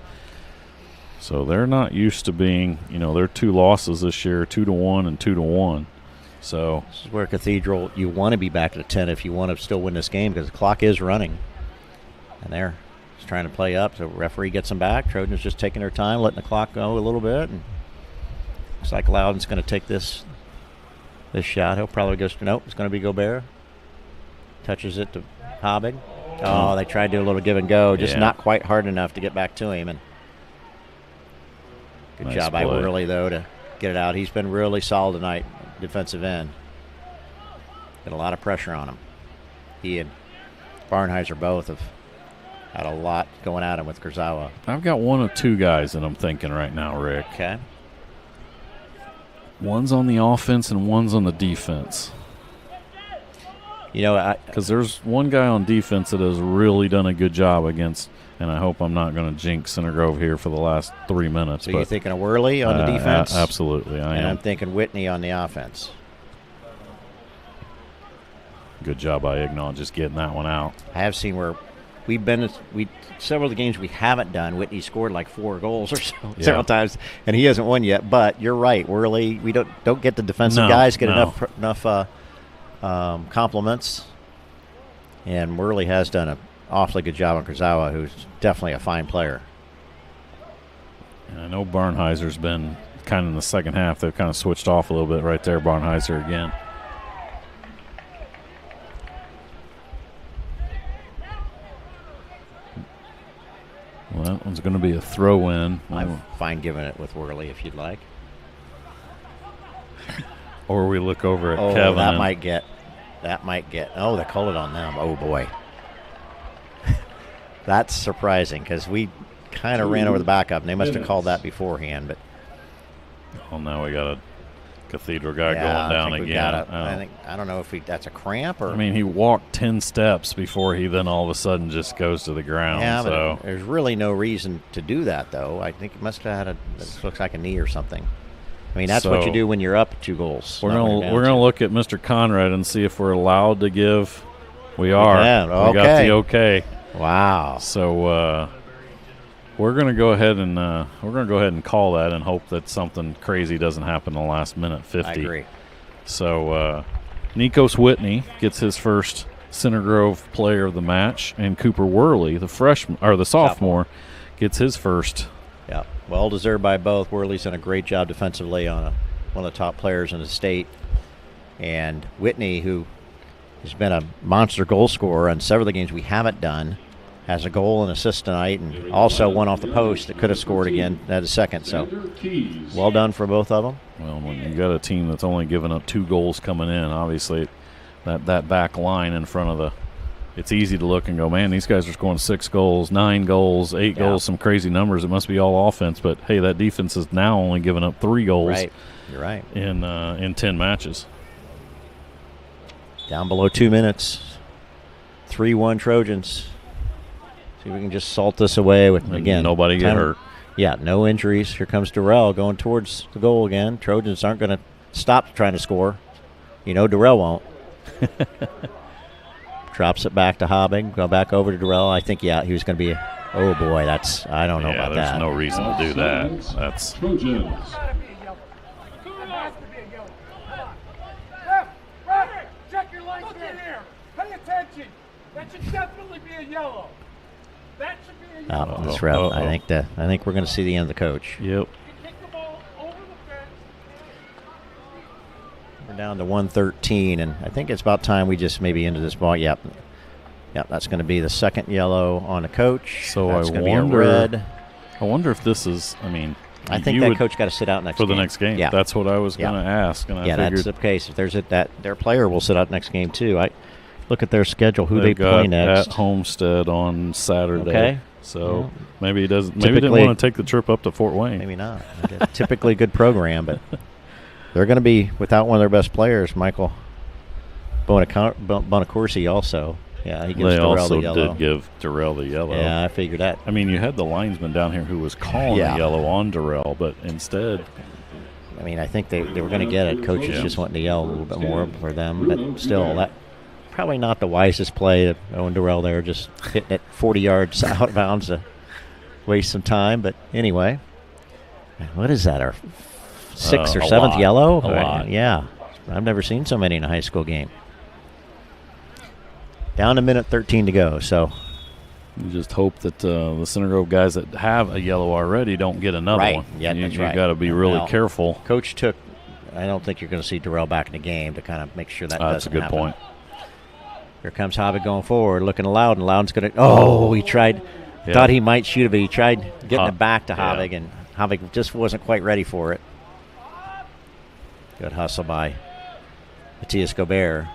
[SPEAKER 1] So they're not used to being, they're 2 losses this year, 2-1 and 2-1. So
[SPEAKER 2] this is where Cathedral, you want to be back at 10 if you want to still win this game because the clock is running. And they're just trying to play up. So referee gets them back. Trojans just taking their time, letting the clock go a little bit. And looks like Loudon's going to take this shot. He'll probably go. Nope, it's going to be Gobert. Touches it to Habig. Oh, they tried to do a little give and go, just not quite hard enough to get back to him. And good job by Worley, though, to get it out. He's been really solid tonight, defensive end. Got a lot of pressure on him. He and Barnheiser both have had a lot going at him with Kurzawa.
[SPEAKER 1] I've got 1 of 2 guys that I'm thinking right now, Rick.
[SPEAKER 2] Okay.
[SPEAKER 1] One's on the offense and one's on the defense. Because there's one guy on defense that has really done a good job against, and I hope I'm not going to jinx Center Grove here for the last 3 minutes.
[SPEAKER 2] So you're thinking of Worley on the defense?
[SPEAKER 1] Absolutely, I am.
[SPEAKER 2] I'm thinking Whitney on the offense.
[SPEAKER 1] Good job by Ignaw just getting that one out.
[SPEAKER 2] I have seen where several of the games we haven't done, Whitney scored like 4 goals or so several times, and he hasn't won yet. But you're right, Worley. We don't get the defensive guys get enough compliments, and Worley has done an awfully good job on Kurzawa, who's definitely a fine player.
[SPEAKER 1] And I know Barnheiser's been kind of in the second half. They've kind of switched off a little bit right there. Barnheiser again. Well, that one's going to be a throw-in.
[SPEAKER 2] I'm fine giving it with Worley if you'd like.
[SPEAKER 1] Or we look over at Kevin.
[SPEAKER 2] That might get. Oh, they called it on them. Oh, boy. That's surprising because we kind of ran over the backup, and they must have called that beforehand. But
[SPEAKER 1] well, now we got a Cathedral guy going down again.
[SPEAKER 2] I don't know if that's a cramp or.
[SPEAKER 1] I mean, he walked 10 steps before he then all of a sudden just goes to the ground.
[SPEAKER 2] Yeah,
[SPEAKER 1] so.
[SPEAKER 2] But there's really no reason to do that, though. I think he must have had this looks like a knee or something. I mean, that's what you do when you're up 2 goals.
[SPEAKER 1] We're gonna look at Mr. Conrad and see if we're allowed to give. We are.
[SPEAKER 2] We
[SPEAKER 1] got the okay.
[SPEAKER 2] Wow.
[SPEAKER 1] So we're gonna go ahead and call that and hope that something crazy doesn't happen in the last minute 50.
[SPEAKER 2] I agree.
[SPEAKER 1] So Nikos Whitney gets his first Center Grove player of the match, and Cooper Worley, the sophomore, gets his first.
[SPEAKER 2] Yeah, well deserved by both. Worley's done a great job defensively on one of the top players in the state, and Whitney, who has been a monster goal scorer on several of the games we haven't done, has a goal and assist tonight, and also one off the post that could have scored again at a second. So well done for both of them.
[SPEAKER 1] Well, when you got a team that's only given up 2 goals coming in, obviously that back line in front of it's easy to look and go, man, these guys are scoring 6 goals, 9 goals, 8 goals, some crazy numbers. It must be all offense. But, hey, that defense is now only giving up 3 goals.
[SPEAKER 2] Right. You're right.
[SPEAKER 1] In 10 matches.
[SPEAKER 2] Down below 2 minutes. 3-1 Trojans. See if we can just salt this away with, again,
[SPEAKER 1] nobody get hurt.
[SPEAKER 2] Yeah, no injuries. Here comes Durrell going towards the goal again. Trojans aren't going to stop trying to score. You know Durrell won't. Drops it back to Hobbing. Go back over to Durrell. I think, he was going to be oh, boy, I don't know about that.
[SPEAKER 1] There's no reason to do that. That's
[SPEAKER 3] Trojans.
[SPEAKER 14] Check your lights in here. Pay attention. That should definitely be a yellow. That should be a yellow.
[SPEAKER 2] That's rough. I think we're going to see the end of the coach.
[SPEAKER 1] Yep.
[SPEAKER 2] We're down to 113, and I think it's about time we just maybe into this ball. Yep, that's going to be the second yellow on the coach.
[SPEAKER 1] So
[SPEAKER 2] that's
[SPEAKER 1] I
[SPEAKER 2] going to be a red.
[SPEAKER 1] I wonder if this is,
[SPEAKER 2] I think that coach got to sit out next game.
[SPEAKER 1] For the next game.
[SPEAKER 2] Yeah.
[SPEAKER 1] That's what I was going to ask. And I figured
[SPEAKER 2] that's the case. If there's their player will sit out next game too. I look at their schedule, who they play next.
[SPEAKER 1] At Homestead on Saturday.
[SPEAKER 2] Okay.
[SPEAKER 1] So maybe he doesn't. Maybe he didn't want to take the trip up to Fort Wayne.
[SPEAKER 2] Maybe not. Typically good program, but they're going to be without one of their best players, Michael Bonacorsi also. Yeah, he gives Durrell the yellow.
[SPEAKER 1] They also did give Durrell the yellow.
[SPEAKER 2] Yeah, I figured that.
[SPEAKER 1] You had the linesman down here who was calling the yellow on Durrell, but instead.
[SPEAKER 2] I think they were going to get it. Coaches just wanting to yell a little bit more for them, but still, that probably not the wisest play. Owen Durrell there just hitting it 40 yards out of bounds to waste some time. But anyway, what is that, our 6th or 7th yellow?
[SPEAKER 1] A lot.
[SPEAKER 2] Yeah, I've never seen so many in a high school game. Down to minute 13 to go, so.
[SPEAKER 1] You just hope that the Center Grove guys that have a yellow already don't get another one.
[SPEAKER 2] Yeah, that's right.
[SPEAKER 1] You got to be really careful.
[SPEAKER 2] Coach took, I don't think you're going to see Durrell back in the game to kind of make sure that doesn't happen.
[SPEAKER 1] That's a good point.
[SPEAKER 2] Here comes Hobbit going forward, looking to Loudon. Loudon's going to, he tried, thought he might shoot it, but he tried getting it back to Hobbig, and Hobbig just wasn't quite ready for it. Good hustle by Matias Gobert.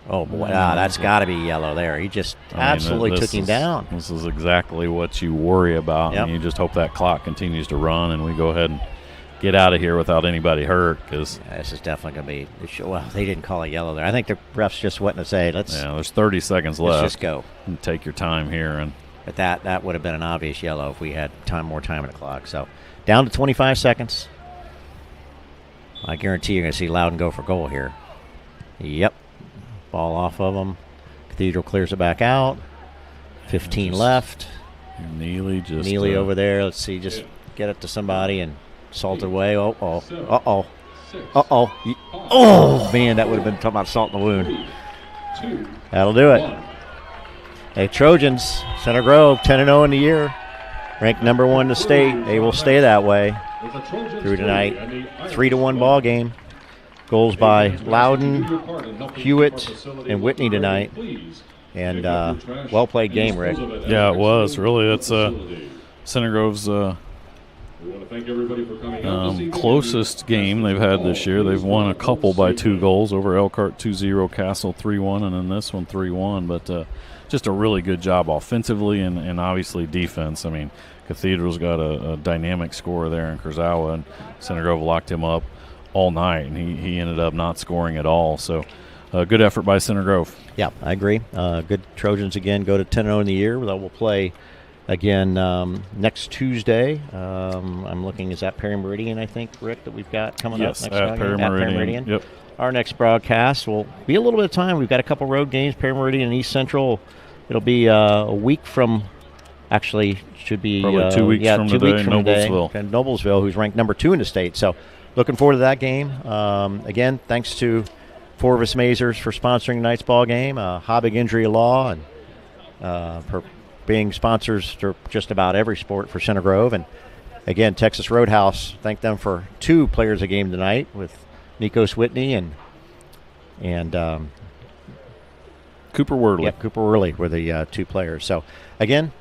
[SPEAKER 2] Oh, boy, that's got to be yellow there. He just absolutely took him down.
[SPEAKER 1] This is exactly what you worry about, and you just hope that clock continues to run and we go ahead and get out of here without anybody hurt. Cause
[SPEAKER 2] this is definitely going to be – well, they didn't call it yellow there. I think the refs just went to say,
[SPEAKER 1] there's 30 seconds left.
[SPEAKER 2] Let's just go.
[SPEAKER 1] And take your time here.
[SPEAKER 2] But that would have been an obvious yellow if we had more time on the clock. So down to 25 seconds. I guarantee you're going to see Loudon go for goal here. Yep. Ball off of them. Cathedral clears it back out. 15 left. Neely over there. Let's see. Just get it to somebody and salt it away. Oh, man, that would have been talking about salt in the wound. That'll do it. Hey, Trojans, Center Grove, 10-0 in the year. Ranked number 1 in the state. They will stay that way through tonight. 3-1 ball game. Goals by Loudon, Hewitt, and Whitney tonight. And well-played game, Rick.
[SPEAKER 1] Yeah, it was. Really, it's Center Grove's closest game they've had this year. They've won a couple by 2 goals over Elkhart 2-0, Castle 3-1, and then this one 3-1. But just a really good job offensively and obviously defense. Cathedral's got a dynamic scorer there in Kurzawa, and Center Grove locked him up all night, and he ended up not scoring at all. So good effort by Center Grove.
[SPEAKER 2] Yeah, I agree. Good Trojans again go to 10-0 in the year. We'll play again next Tuesday. I'm looking, is that Perry Meridian, I think, Rick, that we've got coming up next
[SPEAKER 1] at Perry Meridian. Yep.
[SPEAKER 2] Our next broadcast will be a little bit of time. We've got a couple road games, Perry Meridian and East Central. It'll be a week from, actually, should be
[SPEAKER 1] probably 2 weeks from today, Noblesville.
[SPEAKER 2] And Noblesville, who's ranked number 2 in the state. So looking forward to that game. Again, thanks to Forvis Mazars for sponsoring tonight's ball game, Hobbig Injury Law, and for being sponsors for just about every sport for Center Grove. And again, Texas Roadhouse, thank them for 2 players a game tonight with Nikos Whitney and
[SPEAKER 1] Cooper Worley.
[SPEAKER 2] Yeah, Cooper Worley were the 2 players. So again,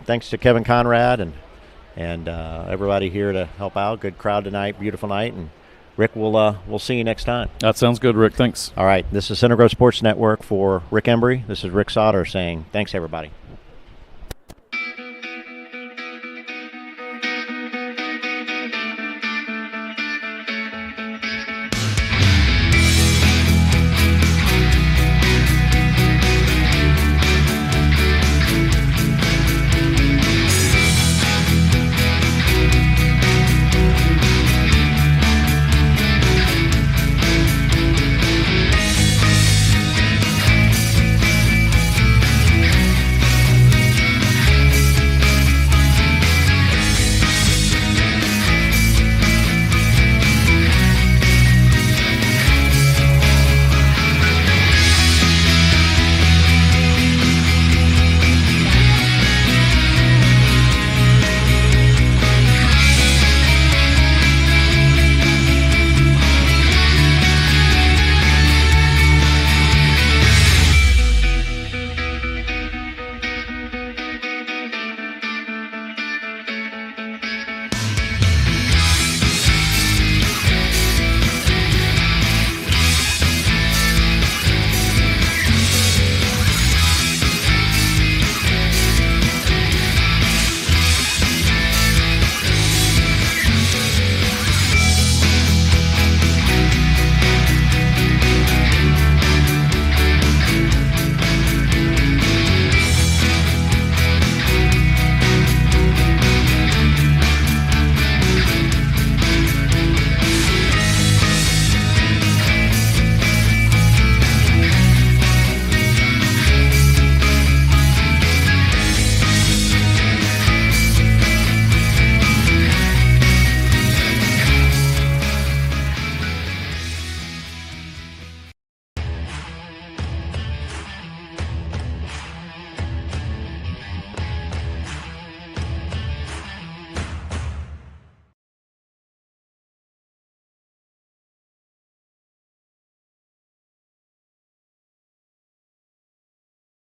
[SPEAKER 2] thanks to Kevin Conrad and everybody here to help out. Good crowd tonight, beautiful night, and Rick, we'll see you next time.
[SPEAKER 1] That sounds good, Rick. Thanks.
[SPEAKER 2] All right, this is Center Grove Sports Network for Rick Embry. This is Rick Sauter saying thanks, everybody.